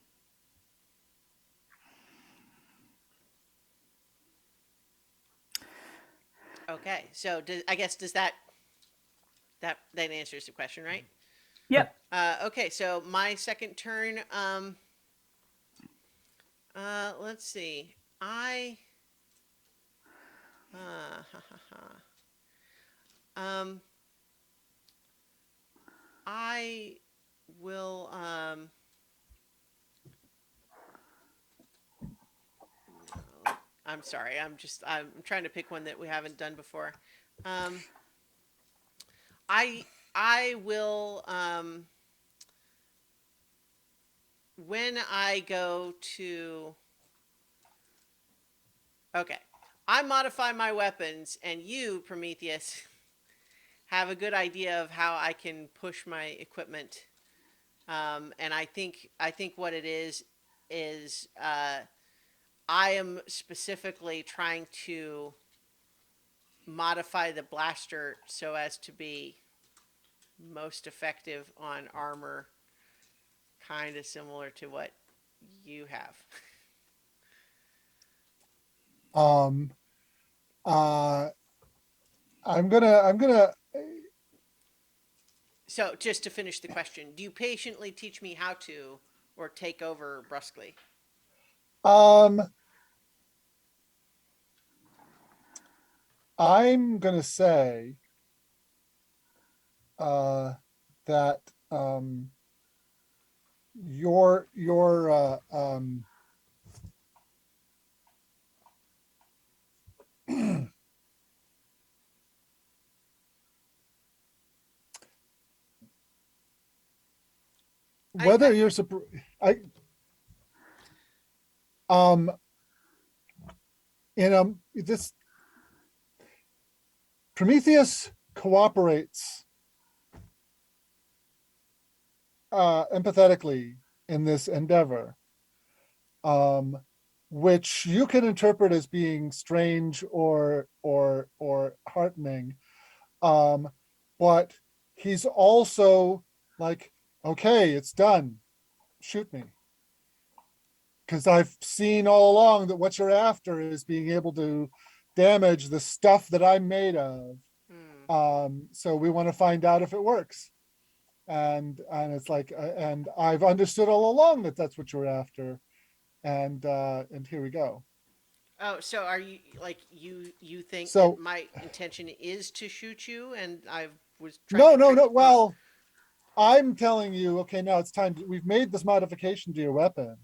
Okay, so I guess does that answers the question, right? Yep. Okay, so my second turn. Let's see. Ha, ha, ha. I will. No, I'm sorry. I'm trying to pick one that we haven't done before. Um, I I will. When I go to. Okay. I modify my weapons, and you, Prometheus, have a good idea of how I can push my equipment. And I think what it is I am specifically trying to modify the blaster so as to be most effective on armor, kind of similar to what you have. Um, uh, I'm gonna, So, just to finish the question, do you patiently teach me how to or take over brusquely? um, I'm gonna say, uh, that, your I whether you're, I, um, in, this Prometheus cooperates, empathetically in this endeavor, um, which you can interpret as being strange or heartening. Um, but he's also like, okay, it's done. Shoot me. Because I've seen all along that what you're after is being able to damage the stuff that I'm made of. hmm. So we want to find out if it works. And it's like, and I've understood all along that that's what you're after. And here we go. Oh, so are you like you think that So my intention is to shoot you, and I was trying no, to no, trick? no. Oh, Well, I'm telling you, okay, now it's time we've made this modification to your weapon.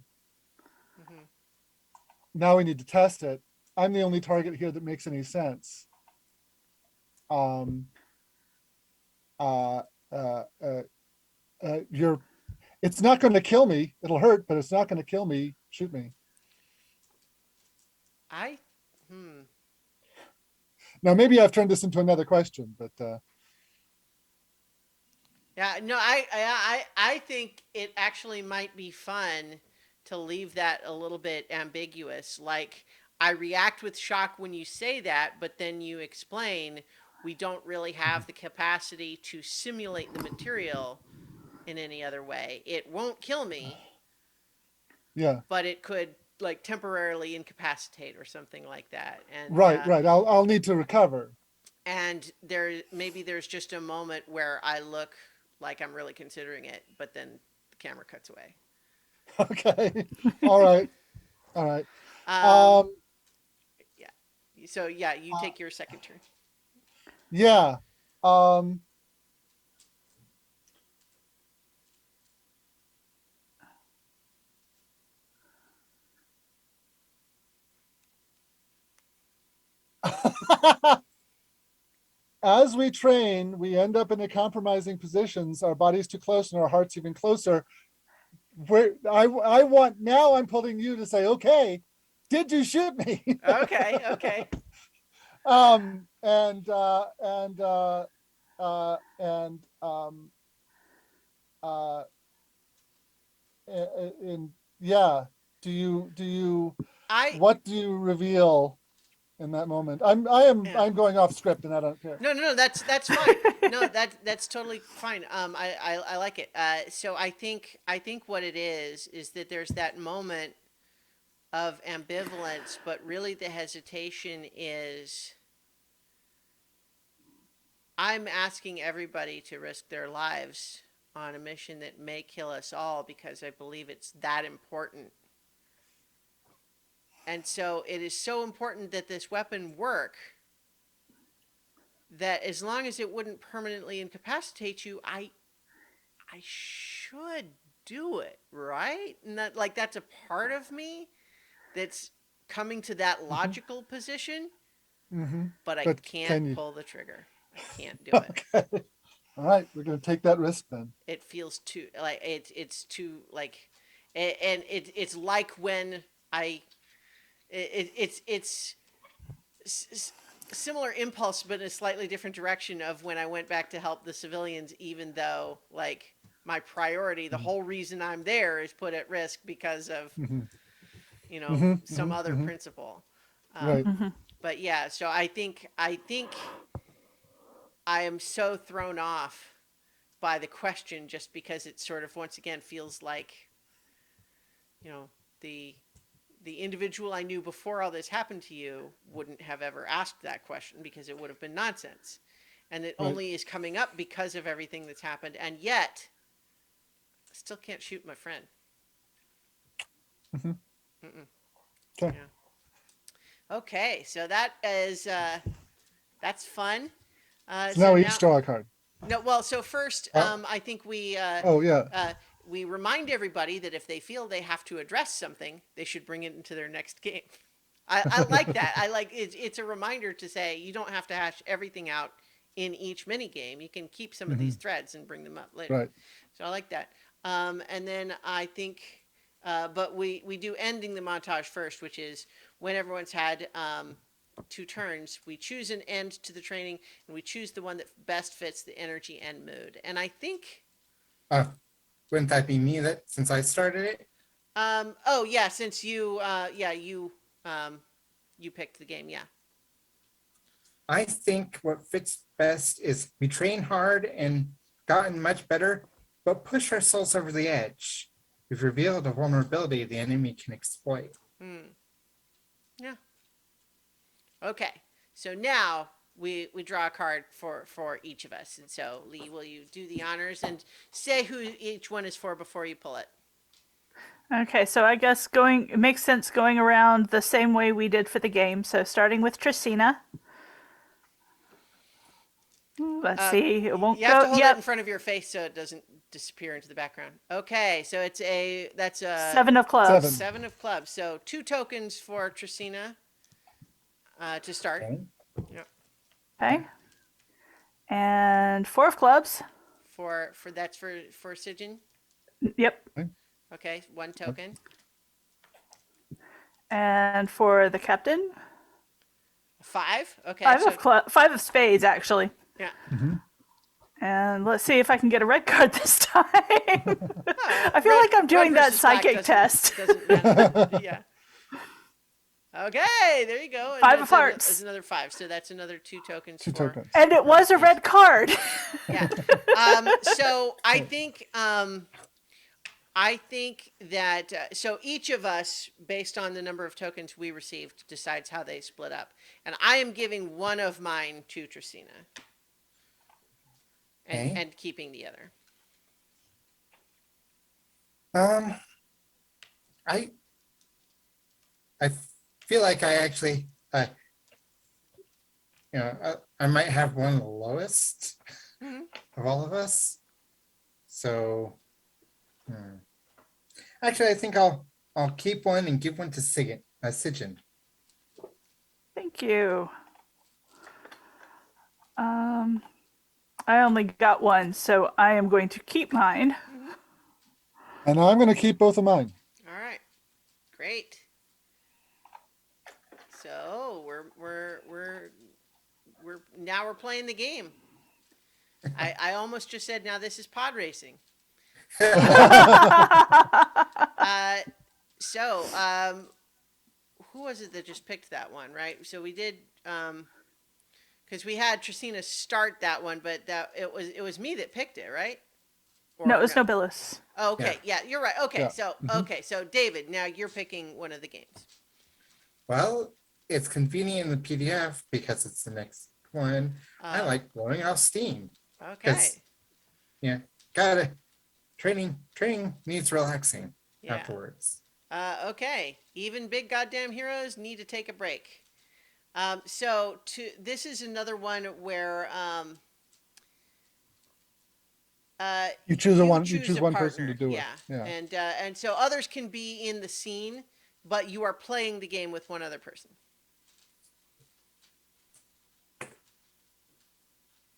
hmm. Now we need to test it. I'm the only target here that makes any sense. Um, uh, uh, uh, you're, it's not going to kill me. It'll hurt, but it's not going to kill me. Shoot me. I hmm. Now, maybe I've turned this into another question, but Yeah, no, I think it actually might be fun to leave that a little bit ambiguous. Like I react with shock when you say that, but then you explain we don't really have the capacity to simulate the material in any other way. It won't kill me, yeah, but it could like temporarily incapacitate or something like that. right, right. I'll need to recover. And there maybe there's just a moment where I look like I'm really considering it, but then the camera cuts away. Okay. All right. All right. Um, Um, yeah. So yeah, you uh, take your second turn. yeah. Um, as we train, we end up in a compromising positions. Our body's too close and our heart's even closer. I want, now I'm pulling you to say, okay, did you shoot me? Okay, okay. And and uh and yeah, do you I what do you reveal in that moment? yeah. I'm going off script and I don't care. No, no, no. That's fine. No, that's totally fine. I like it. So I think what it is that there's that moment of ambivalence, but really the hesitation is I'm asking everybody to risk their lives on a mission that may kill us all because I believe it's that important. And so it is so important that this weapon work that as long as it wouldn't permanently incapacitate you, I should do it, right? And that like that's a part of me that's coming to that logical position, Mm-hmm. but I But can't can you? pull the trigger. I can't do it. Okay. All right, we're gonna take that risk then. It feels too like it's too like and it's like when I it's similar impulse but in a slightly different direction of when I went back to help the civilians, even though like my priority, the whole reason I'm there is put at risk because of Mhm. you know Mhm, some mhm, other mhm. principle. Right. But yeah, so I think I am so thrown off by the question just because it sort of once again feels like you know the the individual I knew before all this happened to you wouldn't have ever asked that question because it would have been nonsense. And it Right. only is coming up because of everything that's happened. And yet, I still can't shoot my friend. Mhm. Mm-mm. Okay. Yeah. Okay, so that is that's fun. So now we each draw a card. No, well, so first, Oh. I think Oh yeah. we remind everybody that if they feel they have to address something, they should bring it into their next game. I like that. I like it's a reminder to say you don't have to hash everything out in each mini game. You can keep some of these threads and bring them up later. Right. So I like that. And then I think, but we do ending the montage first, which is when everyone's had 2 turns, we choose an end to the training, and we choose the one that best fits the energy and mood. And I think, Wouldn't that be me that since I started it? oh yeah, since you, you picked the game, yeah. I think what fits best is we train hard and gotten much better, but push ourselves over the edge. We've revealed a vulnerability the enemy can exploit. Yeah. Okay. So now we draw a card for each of us. And so Lee, will you do the honors and say who each one is for before you pull it? Okay, so I guess it makes sense going around the same way we did for the game. So starting with Tracina. Let's see, it won't You have go. to hold it Yep, in front of your face so it doesn't disappear into the background. Okay, so that's a 7 of clubs. 7. 7 of clubs. So 2 tokens for Tracina to start. Okay. Yep. Okay. And 4 of clubs. For that's for Sijin. Yep. Okay, 1 token. And for the captain, 5. Okay. 5 of spades actually. Yeah. And let's see if I can get a red card this time. I feel Red- like I'm doing red that versus black psychic test. Doesn't matter. Yeah. Okay, there you go. And 5 of that's hearts. That's another 5. So that's another 2 tokens. 2 for, tokens. And it was a red card. Yeah. So I think that so each of us, based on the number of tokens we received, decides how they split up. And I am giving one of mine to Tracina. And, Okay. and keeping the other. I feel like I actually, I might have one of the lowest of all of us. So, actually, I think I'll keep one and give one to Sijin. Thank you. I only got one, so I am going to keep mine. And I'm going to keep both of mine. All right, great. So we're now we're playing the game. I almost just said now this is pod racing. So who was it that just picked that one? Right. So we did because we had Tracina start that one, but that it was me that picked it, right? Or No, it was Nobilis. Oh, okay, yeah, you're right. Okay, Yeah. so okay, so David, now you're picking one of the games. Well, it's convenient in the PDF because it's the next one. I Um, like blowing off steam. Okay. Yeah, gotta training needs relaxing Yeah. afterwards. Okay. Even big goddamn heroes need to take a break. This is another one where You choose you choose choose a one person partner. to do it. Yeah. Yeah. And so others can be in the scene, but you are playing the game with one other person.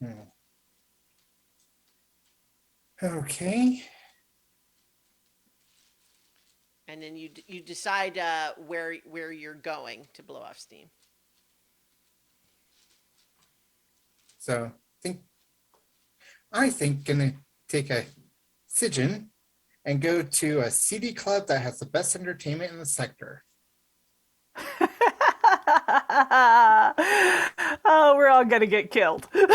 Hmm. Okay. And then you decide where you're going to blow off steam. So I think gonna take a Sijin and go to a CD club that has the best entertainment in the sector. Oh, we're all gonna get killed. No,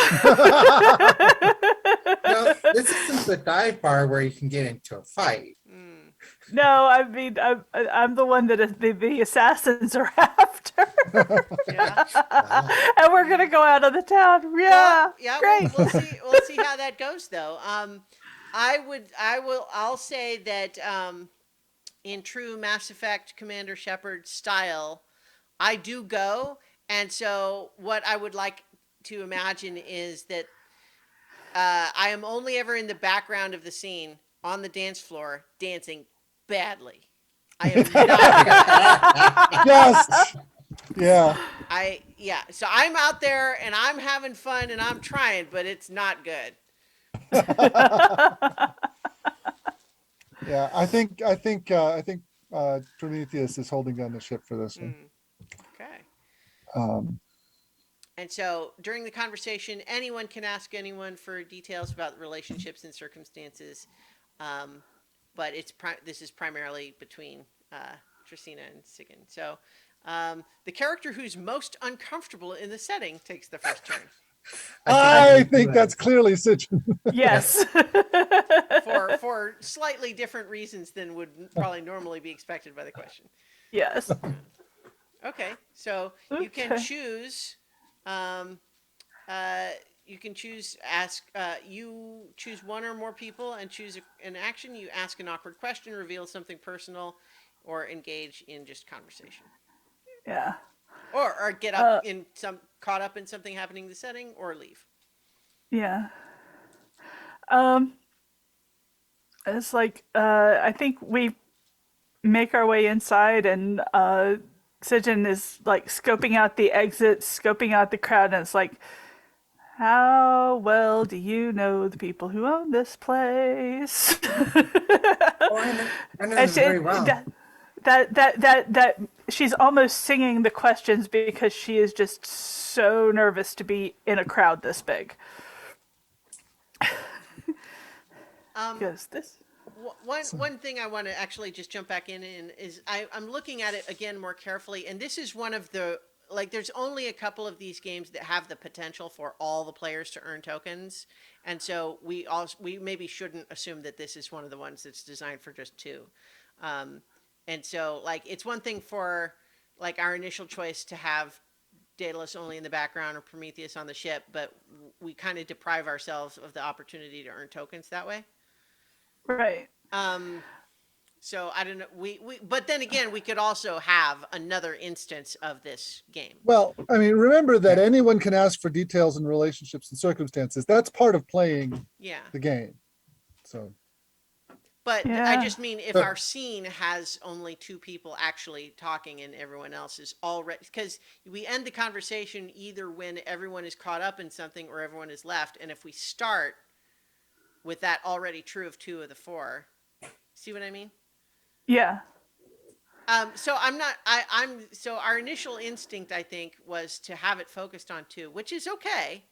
this isn't the dive bar where you can get into a fight. Mm. No, I mean I'm the one that the assassins are after, Yeah. Wow. and we're gonna go out of the town. Yeah, Well, yeah. great. We'll see. We'll see how that goes, though. I'll say that in true Mass Effect Commander Shepard style, I do go, and so what I would like to imagine is that I am only ever in the background of the scene on the dance floor dancing badly. I am not. Yes. Yeah. So I'm out there and I'm having fun and I'm trying, but it's not good. Yeah. I think Prometheus is holding down the ship for this one. Okay. Um, And so during the conversation, anyone can ask anyone for details about relationships and circumstances. But this is primarily between Trisina and Sigyn. So the character who's most uncomfortable in the setting takes the first turn I can think do that's that. clearly Sitchin. Yes. for slightly different reasons than would probably normally be expected by the question. Yes. Okay, so you can Okay. choose. You can choose you choose one or more people and choose an action. You ask an awkward question, reveal something personal, or engage in just conversation, Yeah. or get up in caught up in something happening in the setting, or leave. Yeah. It's like I think we make our way inside, and Sijin is like scoping out the exits, scoping out the crowd, and it's like, how well do you know the people who own this place? Oh, I know And this very well. that she's almost singing the questions because she is just so nervous to be in a crowd this big. Because this. One thing I want to actually just jump back in is I'm looking at it again more carefully, and this is one of the there's only a couple of these games that have the potential for all the players to earn tokens, and so we maybe shouldn't assume that this is one of the ones that's designed for just two. And so it's one thing for our initial choice to have Daedalus only in the background or Prometheus on the ship, but we kind of deprive ourselves of the opportunity to earn tokens that way. Right. So I don't know. But then again, we could also have another instance of this game. Well, I mean, remember that anyone can ask for details in relationships and circumstances. That's part of playing Yeah. the game. So, But I Yeah. just mean if our scene has only two people actually talking and everyone else is already, because we end the conversation either when everyone is caught up in something or everyone is left. And if we start with that already true of two of the four, see what I mean? Yeah. So so our initial instinct, I think, was to have it focused on two, which is okay,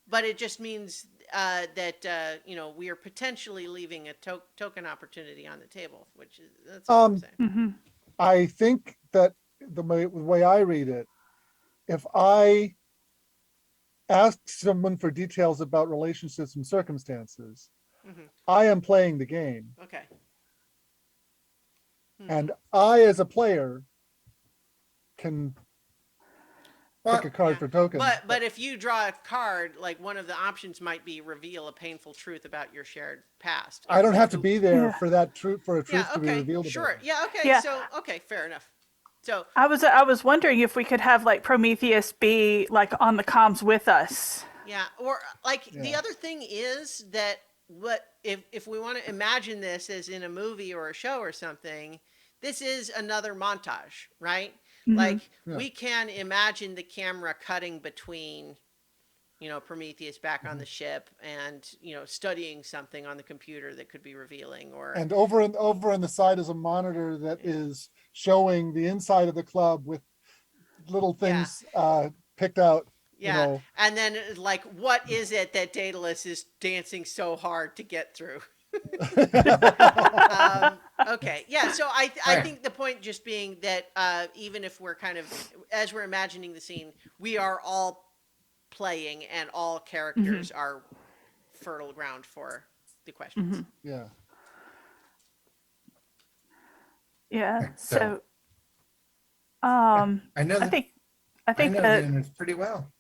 but it just means that we are potentially leaving a token opportunity on the table, which is that's all I'm saying. I think that the way I read it, if I ask someone for details about relationships and circumstances, I am playing the game. Okay. And I, as a player, can Well, pick a card Yeah. for tokens. But if you draw a card, like one of the options might be reveal a painful truth about your shared past. I don't So have to who- be there Yeah. for that truth, for a Yeah. truth to be Okay. revealed. about Sure. it. Yeah. Okay. Yeah. So okay. Fair enough. So I was wondering if we could have like Prometheus be like on the comms with us. yeah. Or like the Yeah. other thing is that what if we want to imagine this as in a movie or a show or something, this is another montage, right? Like Yeah. we can imagine the camera cutting between, you know, Prometheus back on the ship and, you know, studying something on the computer that could be revealing or And over on the side is a monitor that is showing the inside of the club with little things picked out. You yeah. know, And then like what is it that Daedalus is dancing so hard to get through? Okay. Yeah. So I Right. think the point just being that even if we're kind of, as we're imagining the scene, we are all playing and all characters are fertile ground for the questions. yeah. Yeah. So- So, I know I that think I think know that, the universe pretty well.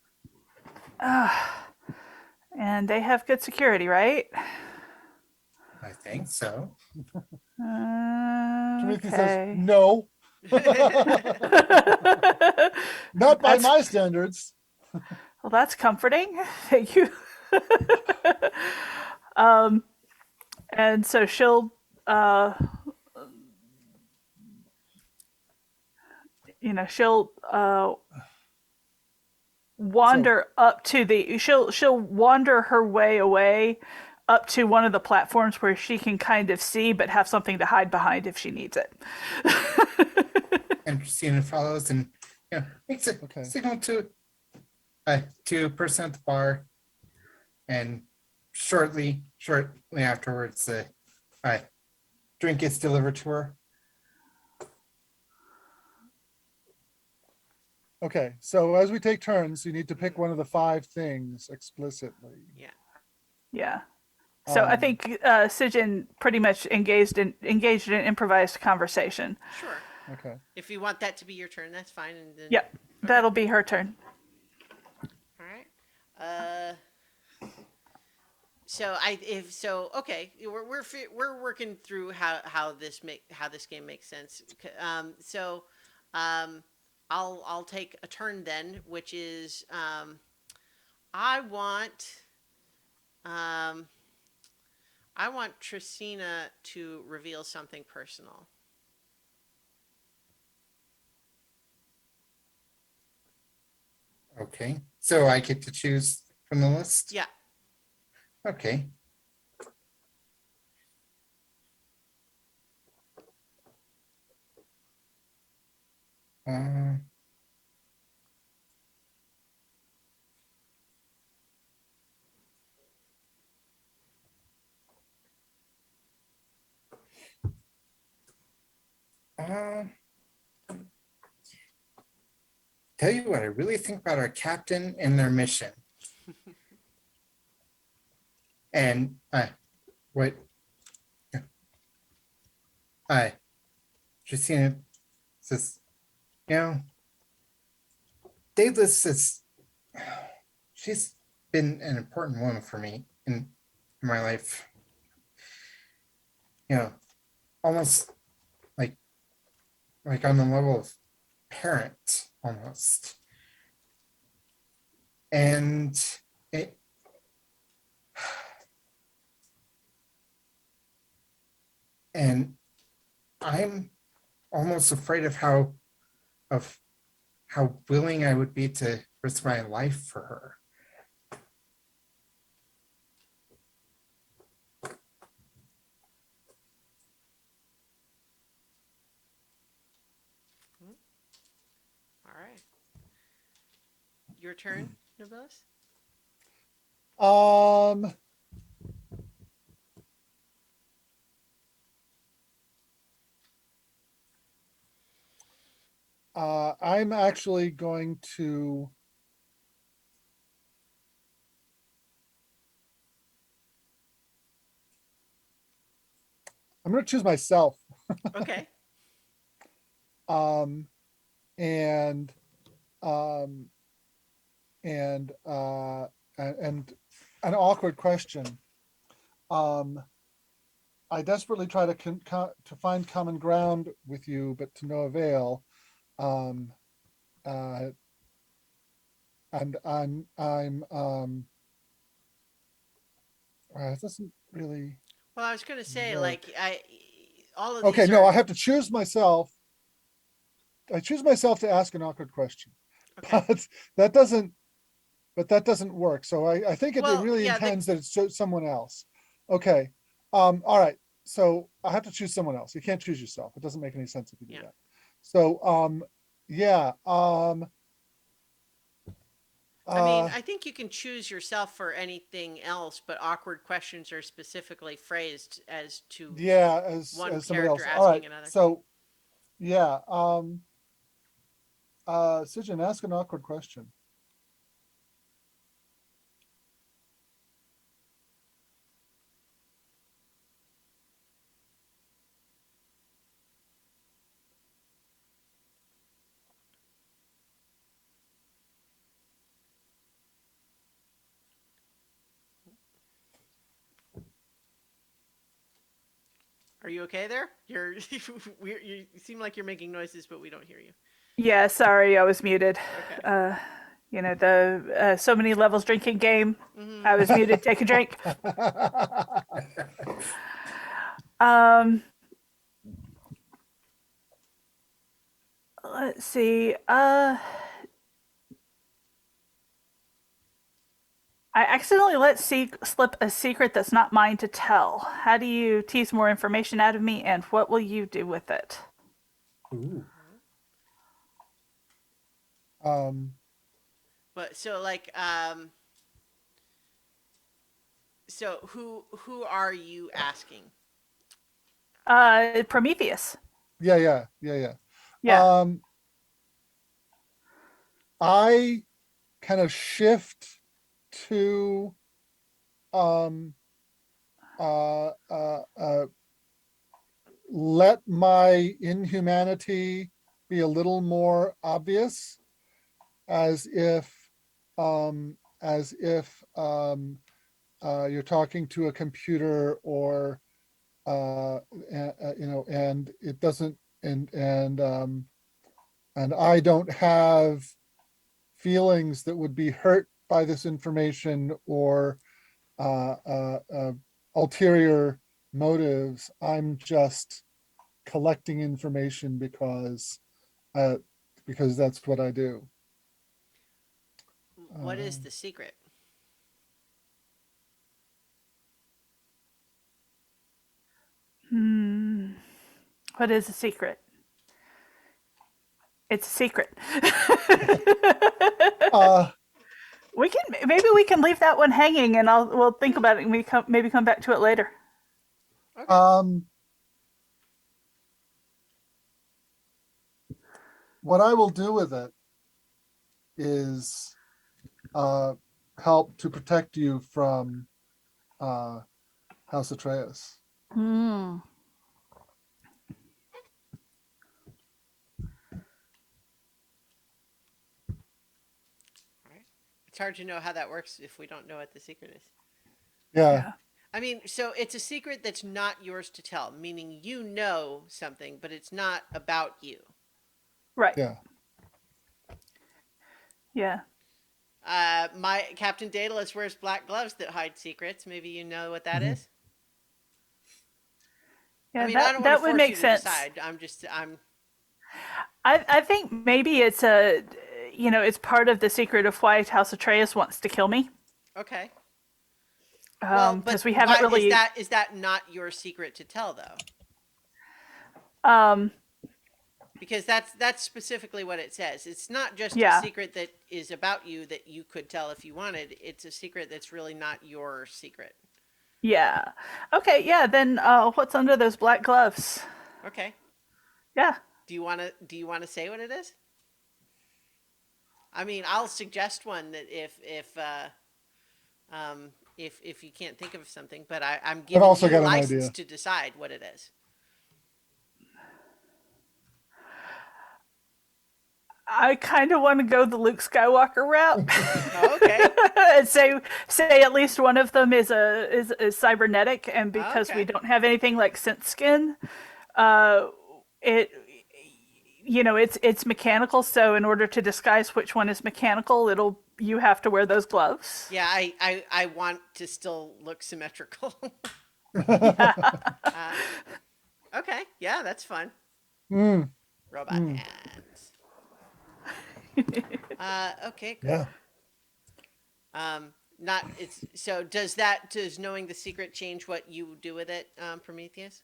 and they have good security, right? I think so. Timothy says, Okay. no, not by That's- my standards. Well, that's comforting. Thank you. And so she'll, she'll wander up to the. She'll wander her way away up to one of the platforms where she can kind of see, but have something to hide behind if she needs it. And Christina follows and makes a Okay. signal to a person at the bar, and shortly afterwards, the drink gets delivered to her. Okay, so as we take turns, you need to pick one of the 5 things explicitly. Yeah. So I Um, think Sijin pretty much engaged in improvised conversation. Sure. Okay. If you want that to be your turn, that's fine. And then, Yep, that'll be her turn. All right. Okay, we're working through how this game makes sense. I'll take a turn then, which is I want Trisina to reveal something personal. Okay, so I get to choose from the list. Yeah. Okay. Uh, uh, tell you what I really think about our captain and their mission. And what Christina says, Daedalus is, she's been an important woman for me in my life. Almost like on the level of parent almost. And I'm almost afraid of how willing I would be to risk my life for her. All right. Your turn, Nobilis? Um, I'm actually going to choose myself. Okay. And and and an awkward question. I desperately try to to find common ground with you, but to no avail. Um, uh, and it doesn't really Well, I was going to say, work. like, all of Okay, these no, are I have to choose myself. I choose myself to ask an awkward question, okay. but that doesn't. But that doesn't work. So I think it Well, really yeah, intends that it's someone else. Okay. All right. So I have to choose someone else. You can't choose yourself. It doesn't make any sense if you do Yeah. that. So yeah. I mean, Uh, I think you can choose yourself for anything else, but awkward questions are specifically phrased as to yeah, one as somebody character else. All right. asking another. So yeah. Sijin, ask an awkward question. Are you okay there? You're you seem like you're making noises, but we don't hear you. Yeah, sorry, I was muted. Okay. You know, the so many levels drinking game. Hmm. I was muted. Take a drink. Um, let's see. I accidentally let slip a secret that's not mine to tell. How do you tease more information out of me, and what will you do with it? Ooh. um, But so like so who are you asking? Prometheus. yeah. Yeah. I kind of shift to um uh uh uh let my inhumanity be a little more obvious, as if you're talking to a computer, or and it doesn't, and I don't have feelings that would be hurt by this information, or uh, uh, uh, ulterior motives. I'm just collecting information uh, because that's what I do. What is Um, the secret? Hmm. What is the secret? It's a secret. uh, We can leave that one hanging, and we'll think about it, and maybe come back to it later. Okay. what I will do with it is help to protect you from House Atreus. Hmm. All right. It's hard to know how that works if we don't know what the secret is. Yeah, Yeah. I mean, so it's a secret that's not yours to tell, meaning you know something, but it's not about you. Right. yeah. Yeah. My Captain Daedalus wears black gloves that hide secrets. Maybe you know what that Mhm. is. I Yeah. mean, I don't want to That would force you make to sense. decide. I'm. I think maybe it's a, you know, it's part of the secret of why House Atreus wants to kill me. Okay. Well, but Because we haven't why really. is that not your secret to tell though? Um. Because that's specifically what it says. It's not just a Yeah. secret that is about you that you could tell if you wanted. It's a secret that's really not your secret. Yeah. Okay. Yeah. Then what's under those black gloves? Okay. Yeah. Do you want to say what it is? I mean, I'll suggest one that if you can't think of something, but I'm I've giving also you got an license idea. to decide what it is. I kind of want to go the Luke Skywalker route. Oh, okay. And say at least one of them is cybernetic, and because we Okay. don't have anything like sense skin, it it's mechanical. So in order to disguise which one is mechanical, you have to wear those gloves. Yeah, I want to still look symmetrical. uh, okay. Yeah, that's fun. Mm, Robot mm, hands. Okay, cool. yeah. Not it's so does knowing the secret change what you do with it, Prometheus?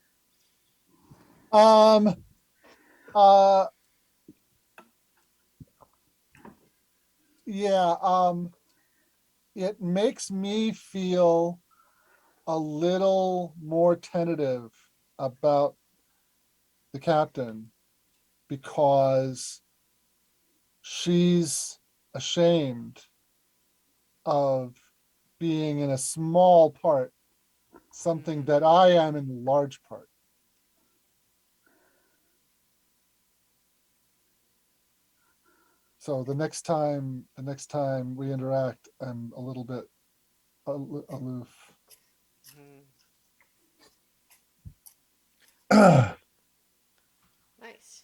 Um, uh, yeah, it makes me feel a little more tentative about the captain because she's ashamed of being in a small part, something that I am in large part. So the next time we interact, I'm a little bit aloof. Mhm. Mhm. Nice.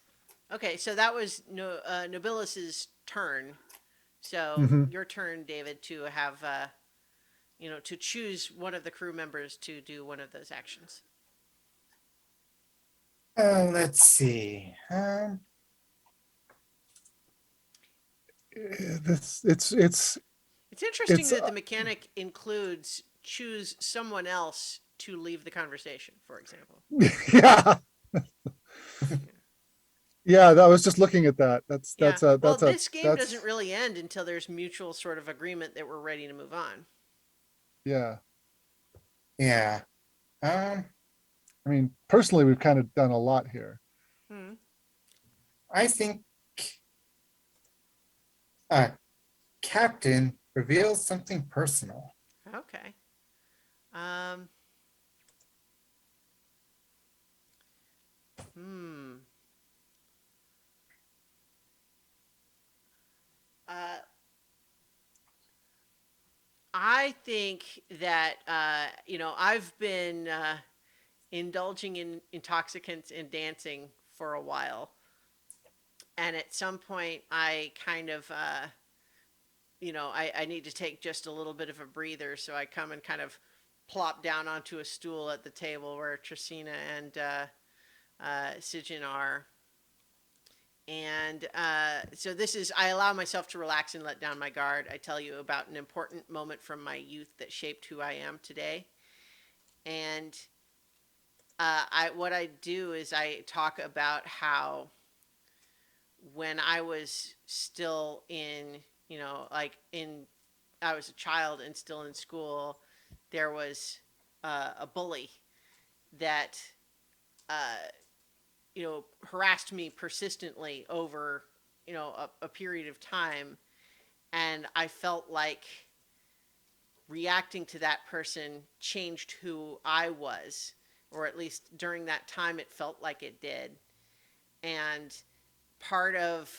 Okay, so that was Nobilis's turn. So Hmm. your turn, David, to have to choose one of the crew members to do one of those actions. Let's see. This It's interesting it's that the mechanic includes choose someone else to leave the conversation, for example. yeah. Yeah, I was just looking at that. Yeah. Well, this game doesn't That's really end until there's mutual sort of agreement that we're ready to move on. yeah. Yeah. Um, I mean, personally, we've kind of done a lot here. Hmm. I think uh, Captain reveals something personal. Okay. Um. Hmm. Uh, I think that I've been indulging in intoxicants and dancing for a while, and at some point, I kind of I need to take just a little bit of a breather, so I come and kind of plop down onto a stool at the table where Tracina and Sijin are. And so I allow myself to relax and let down my guard. I tell you about an important moment from my youth that shaped who I am today. And what I do is I talk about how when I was still in, I was a child and still in school, there was a bully that, uh, harassed me persistently over, a period of time. And I felt like reacting to that person changed who I was, or at least during that time, it felt like it did. And part of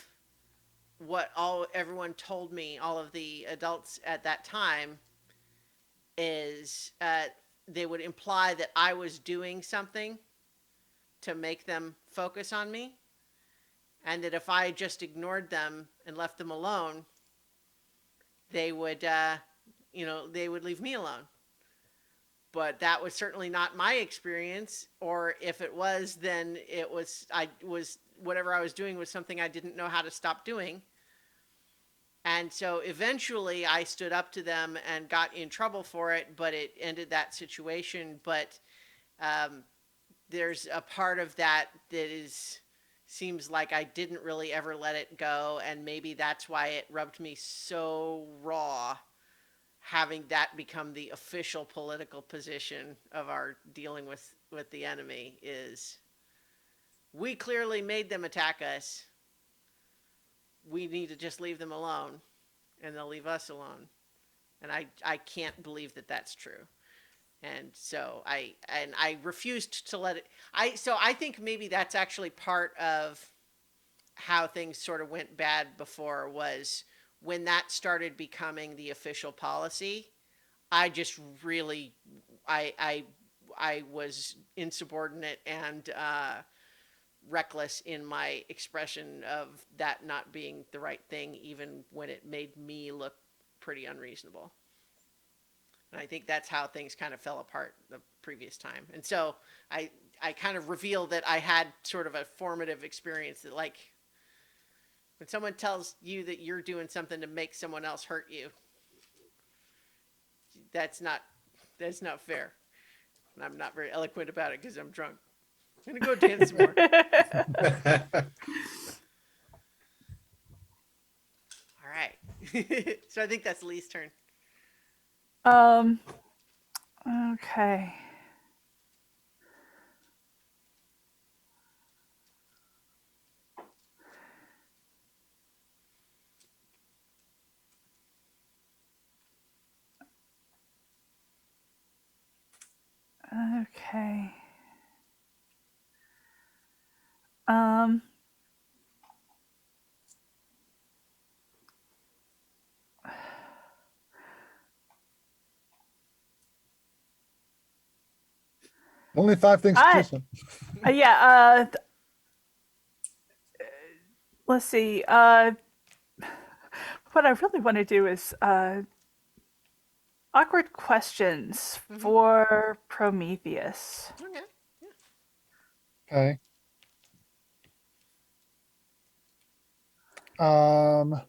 what everyone told me, all of the adults at that time, is they would imply that I was doing something to make them focus on me, and that if I just ignored them and left them alone, they would, they would leave me alone. But that was certainly not my experience, or if it was, then I was whatever I was doing was something I didn't know how to stop doing. And so eventually I stood up to them and got in trouble for it, but it ended that situation. But um, there's a part of that seems like I didn't really ever let it go. And maybe that's why it rubbed me so raw, having that become the official political position of our dealing with the enemy is we clearly made them attack us. We need to just leave them alone and they'll leave us alone. And I can't believe that that's true. And so I refused to let it. I think maybe that's actually part of how things sort of went bad before was when that started becoming the official policy. I just really, I was insubordinate and reckless in my expression of that not being the right thing, even when it made me look pretty unreasonable. And I think that's how things kind of fell apart the previous time. And so I, I kind of revealed that I had sort of a formative experience that, like, when someone tells you that you're doing something to make someone else hurt you, that's not that's not fair. And I'm not very eloquent about it because I'm drunk. I'm gonna go dance some more. All right. So I think that's Lee's turn. Um. Okay. Okay. Um. Only 5 things to I choose from. yeah. Let's see. What I really want to do is awkward questions for Prometheus. Okay. Okay. Um,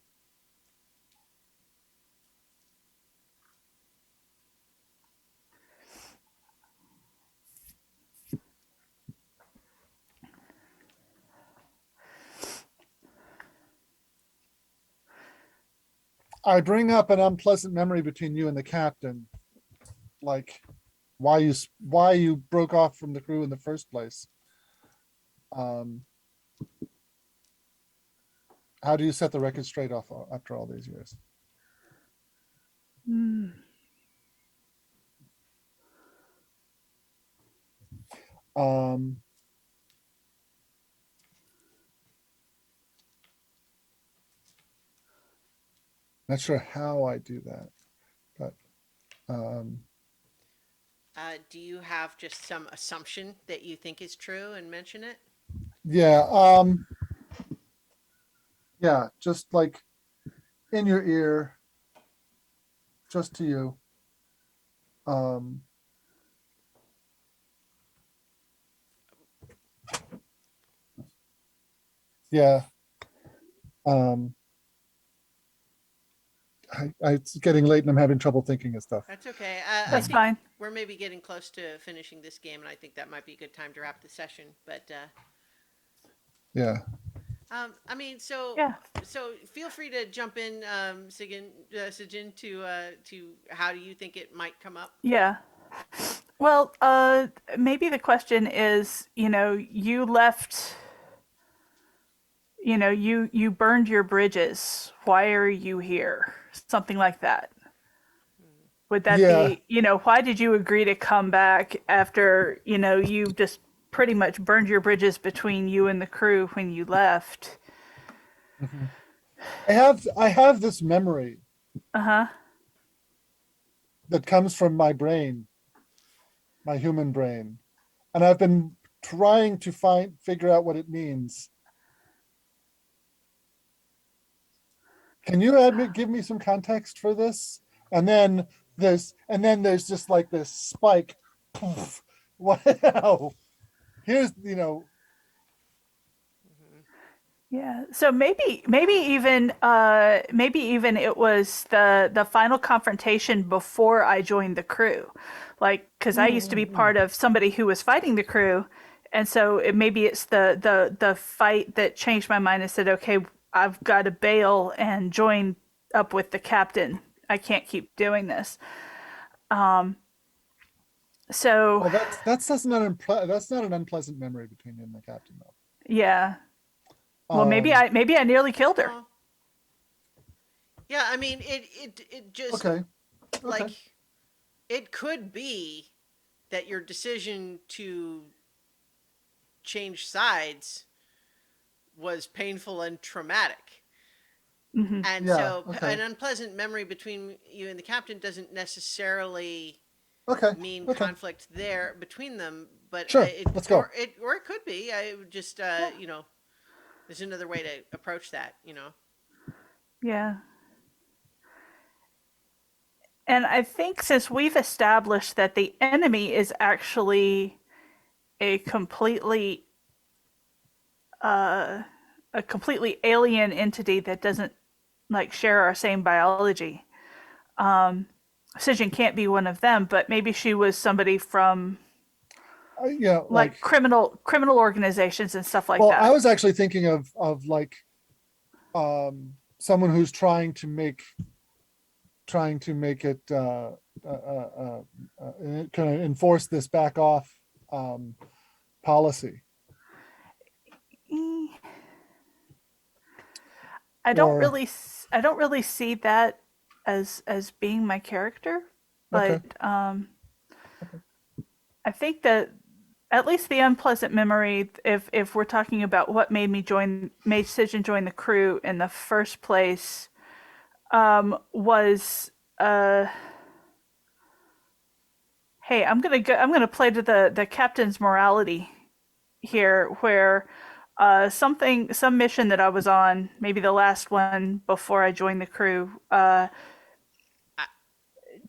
I bring up an unpleasant memory between you and the captain, like why you broke off from the crew in the first place. Um, how do you set the record straight off after all these years? Hmm. Um, not sure how I do that, but Do you have just some assumption that you think is true and mention it? yeah, yeah, just like in your ear, just to you. Um, yeah. Um, it's getting late and I'm having trouble thinking of stuff. That's okay. I That's think fine. we're maybe getting close to finishing this game, and I think that might be a good time to wrap the session. But Yeah. I mean, so Yeah. so feel free to jump in, Sijin, to how do you think it might come up? Yeah. Well, maybe the question is, you left, you burned your bridges. Why are you here? Something like that. Would that Yeah. be, why did you agree to come back after, you just pretty much burned your bridges between you and the crew when you left? Mhm. I have this memory Uh-huh. that comes from my brain, my human brain, and I've been trying to figure out what it means. Can you give me some context for this? And then there's just like this spike. Poof. Wow. Here's Yeah. So maybe even it was the final confrontation before I joined the crew. Like cuz I used to be part of somebody who was fighting the crew, and so maybe it's the fight that changed my mind and said, "Okay, I've got to bail and join up with the captain. I can't keep doing this." So, well, that's not an unpleasant memory between you and the captain though. yeah. Well, maybe Um, I nearly killed her. Oh, yeah. I mean, it just okay. like Okay. it could be that your decision to change sides was painful and traumatic. Hmm. And Yeah, so okay. an unpleasant memory between you and the captain doesn't necessarily Okay. mean Okay. conflict there between them, but Sure. it Let's go. or it could be. I would just Yeah. you know, there's another way to approach that, you know. Yeah. And I think since we've established that the enemy is actually a completely uh, a completely alien entity that doesn't like share our same biology. Sijin can't be one of them, but maybe she was somebody from Yeah, like, like criminal organizations and stuff like well, I that. was actually thinking of like someone who's trying to make it kind of enforce this back off policy. Eh, Or I don't really see that as being my character, okay, but I think that at least the unpleasant memory, if we're talking about what made Sijin join the crew in the first place, was hey, I'm gonna play to the captain's morality here, where some mission that I was on, maybe the last one before I joined the crew,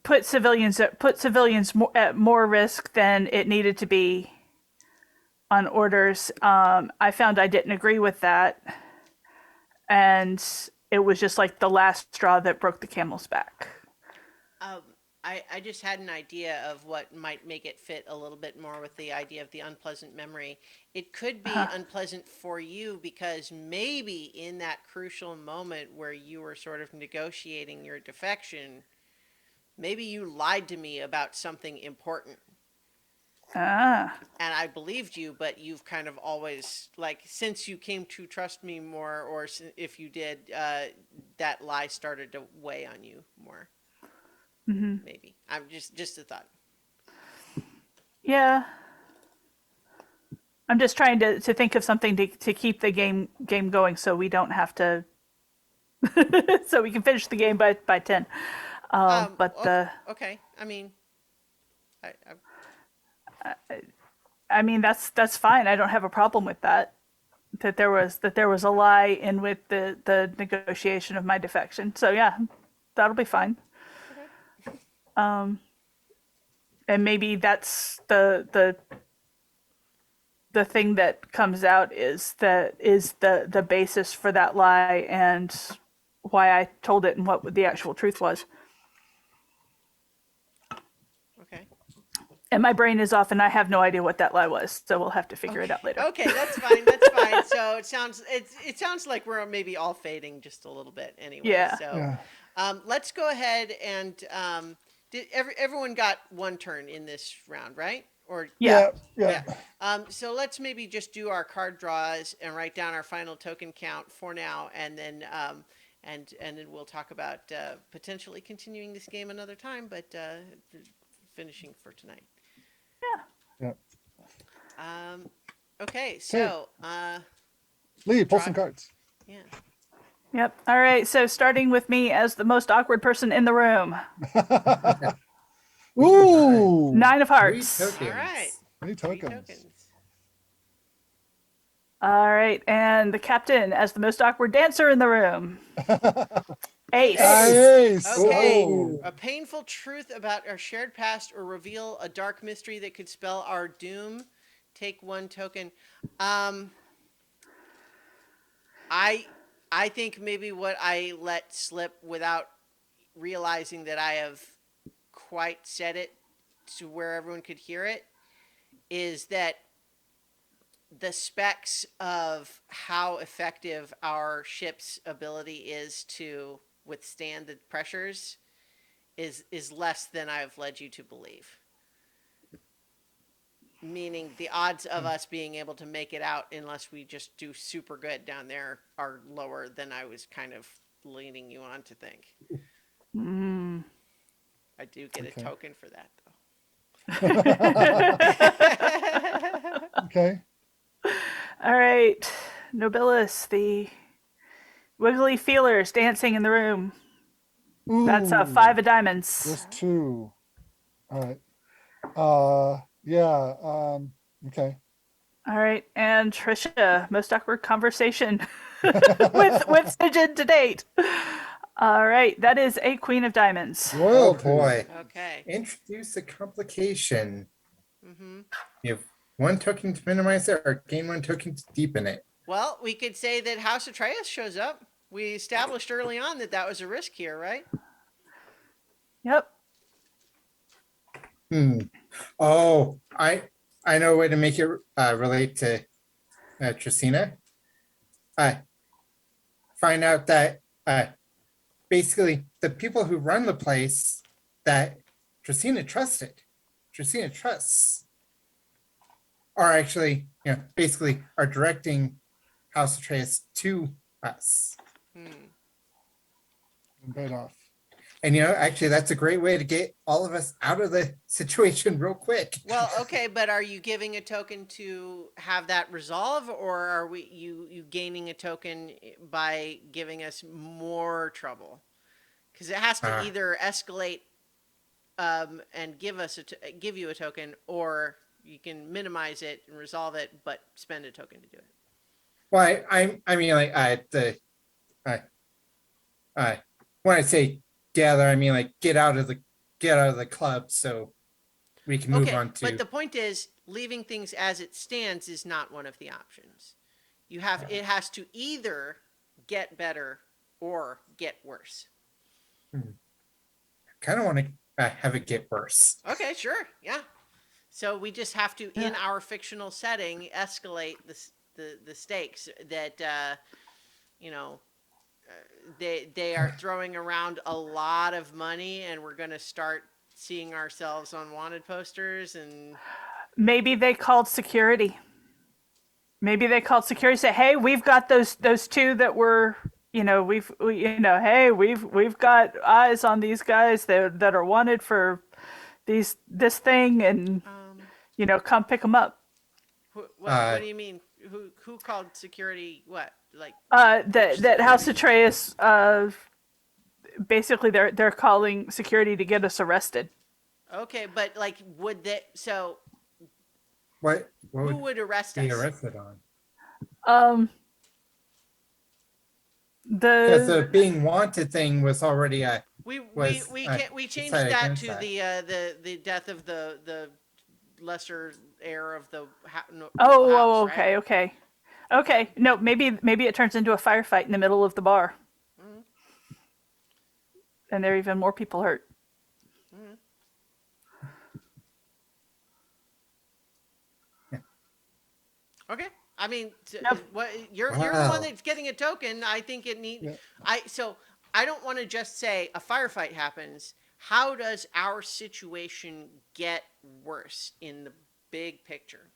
put civilians at more risk than it needed to be on orders. I found I didn't agree with that, and it was just like the last straw that broke the camel's back. Um, I just had an idea of what might make it fit a little bit more with the idea of the unpleasant memory. It could be unpleasant for you because maybe in that crucial moment where you were sort of negotiating your defection, maybe you lied to me about something important. Ah, And I believed you, but you've kind of always, like, since you came to trust me more, or if you did, that lie started to weigh on you more. Maybe. I'm just a thought. yeah. I'm just trying to think of something to keep the game going, so we don't have to, so we can finish the game by 10. But Okay, okay. I mean, I, I mean that's fine. I don't have a problem with that. That there was a lie in with the negotiation of my defection. So yeah, that'll be fine. okay. And maybe that's the thing that comes out is the basis for that lie and why I told it and what the actual truth was. Okay. And my brain is off and I have no idea what that lie was, so we'll have to figure it out later. Okay, that's fine. That's fine. So it sounds like we're maybe all fading just a little bit anyway. Yeah. So yeah. let's go ahead and did everyone got one turn in this round, right? Or Yeah. Yeah. so let's maybe just do our card draws and write down our final token count for now, and then and then we'll talk about potentially continuing this game another time, but finishing for tonight. Yeah. Okay, so Lee, pull Draw. some cards. yeah. Yep. All right. So starting with me as the most awkward person in the room. Ooh. 9 of Three hearts. tokens. All right. Three Three tokens. tokens. All right. And the captain as the most awkward dancer in the room. Ace. Nice. Okay. Oh. A painful truth about our shared past or reveal a dark mystery that could spell our doom. Take one token. I think maybe what I let slip without realizing that I have quite said it to where everyone could hear it is that the specs of how effective our ship's ability is to withstand the pressures is less than I've led you to believe. Meaning the odds of us being able to make it out unless we just do super good down there are lower than I was kind of leaning you on to think. I do get Okay. a token for that though. Okay. All right. Nobilis, the wiggly feelers dancing in the room. That's a Ooh, 5 of diamonds. just two. All right. Yeah. Okay. All right, and Trisha, most awkward conversation with Sijin to date. All right, that is a queen of diamonds. Oh Royalty. boy. Okay. Introduce a complication. Mm-hmm. You have one token to minimize it or gain one token to deepen it. Well, we could say that House Atreus shows up. We established early on that that was a risk here, right? Yep. Oh, I know a way to make it relate to Trisina. Find out that basically the people who run the place that Trisina trusts, are actually, basically are directing House Atreus to us. Hmm. Right off. And actually, that's a great way to get all of us out of the situation real quick. Well, okay, but are you giving a token to have that resolve, or are we you gaining a token by giving us more trouble? Because it has to either escalate and give you a token, or you can minimize it and resolve it, but spend a token to do it. Well, I mean, like when I say gather, I mean like get out of the club so we can move Okay, on to. but the point is, leaving things as it stands is not one of the options. It has to either get better or get worse. Kind of want to have it get worse. Okay, sure, yeah. So we just have to, in our fictional setting, escalate the stakes that they are throwing around a lot of money, and we're going to start seeing ourselves on wanted posters and. Maybe they called security. Maybe they called security. Say, hey, we've got those two that were, hey, we've got eyes on these guys that are wanted for this thing, and come pick them up. What do you mean? Who called security? What, like? That House Atreus. Basically, they're calling security to get us arrested. Okay, but like, would that? So What who would arrest be us? arrested on? Because the The being wanted thing was already We changed decided that against to that. the death of the lesser heir of the house, okay, right? okay. No, maybe it turns into a firefight in the middle of the bar, and there are even more people hurt. Okay. I mean, Yep. what you're the Wow. one that's getting a token. I think it need. Yeah. I don't want to just say a firefight happens. How does our situation get worse in the big picture?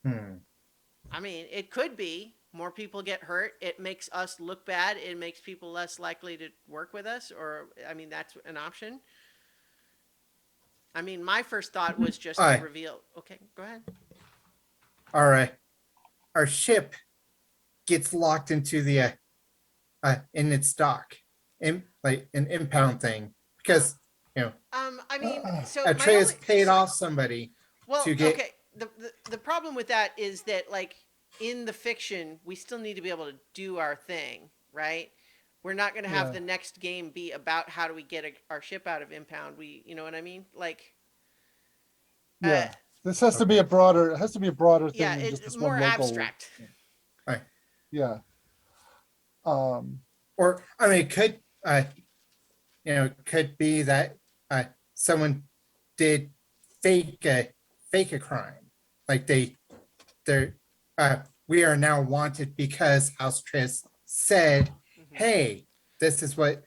I mean, it could be more people get hurt. It makes us look bad. It makes people less likely to work with us, or I mean, that's an option. I mean, my first thought was just to Alright. reveal. Okay, go ahead. Our ship gets locked into the in its dock, in like an impound thing, because I mean, so Atreus paid off somebody Well, to get. okay. The problem with that is that, like, in the fiction, we still need to be able to do our thing, right? We're not going to have Yeah. the next game be about how do we get our ship out of impound. You know what I mean? Like, Yeah. This has to be a broader. It has to be a broader thing yeah, than just it's this more one local. abstract. Yeah. Or I mean, it could could be that someone did fake a crime, like they're we are now wanted because House Atreus said, "Hey, this is what."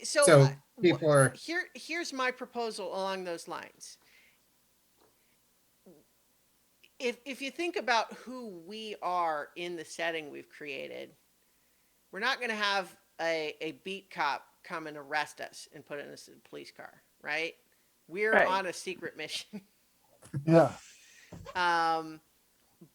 So people are. Here's my proposal along those lines. If you think about who we are in the setting we've created, we're not going to have a beat cop come and arrest us and put us in a police car, right? We're Right. on a secret mission. Yeah.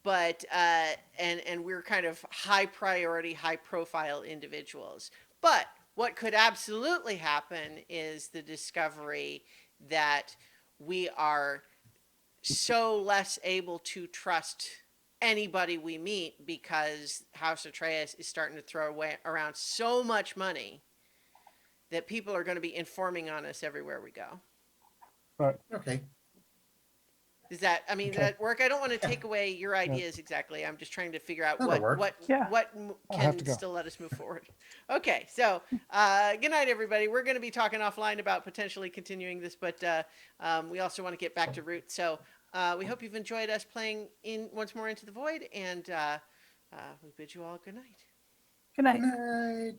But and we're kind of high priority, high profile individuals. But what could absolutely happen is the discovery that we are so less able to trust anybody we meet because House Atreus is starting to throw away around so much money that people are going to be informing on us everywhere we go. Right. Okay. Does that, I mean, Okay. that work? I don't want to Yeah. take away your ideas exactly. I'm just trying to figure out That'll work. Yeah. what I'll have can to go. still let us move forward. Okay, so good night, everybody. We're going to be talking offline about potentially continuing this, but we also want to get back to Root. So we hope you've enjoyed us playing in once more Into the Void, and we bid you all good night. Good night. Good night.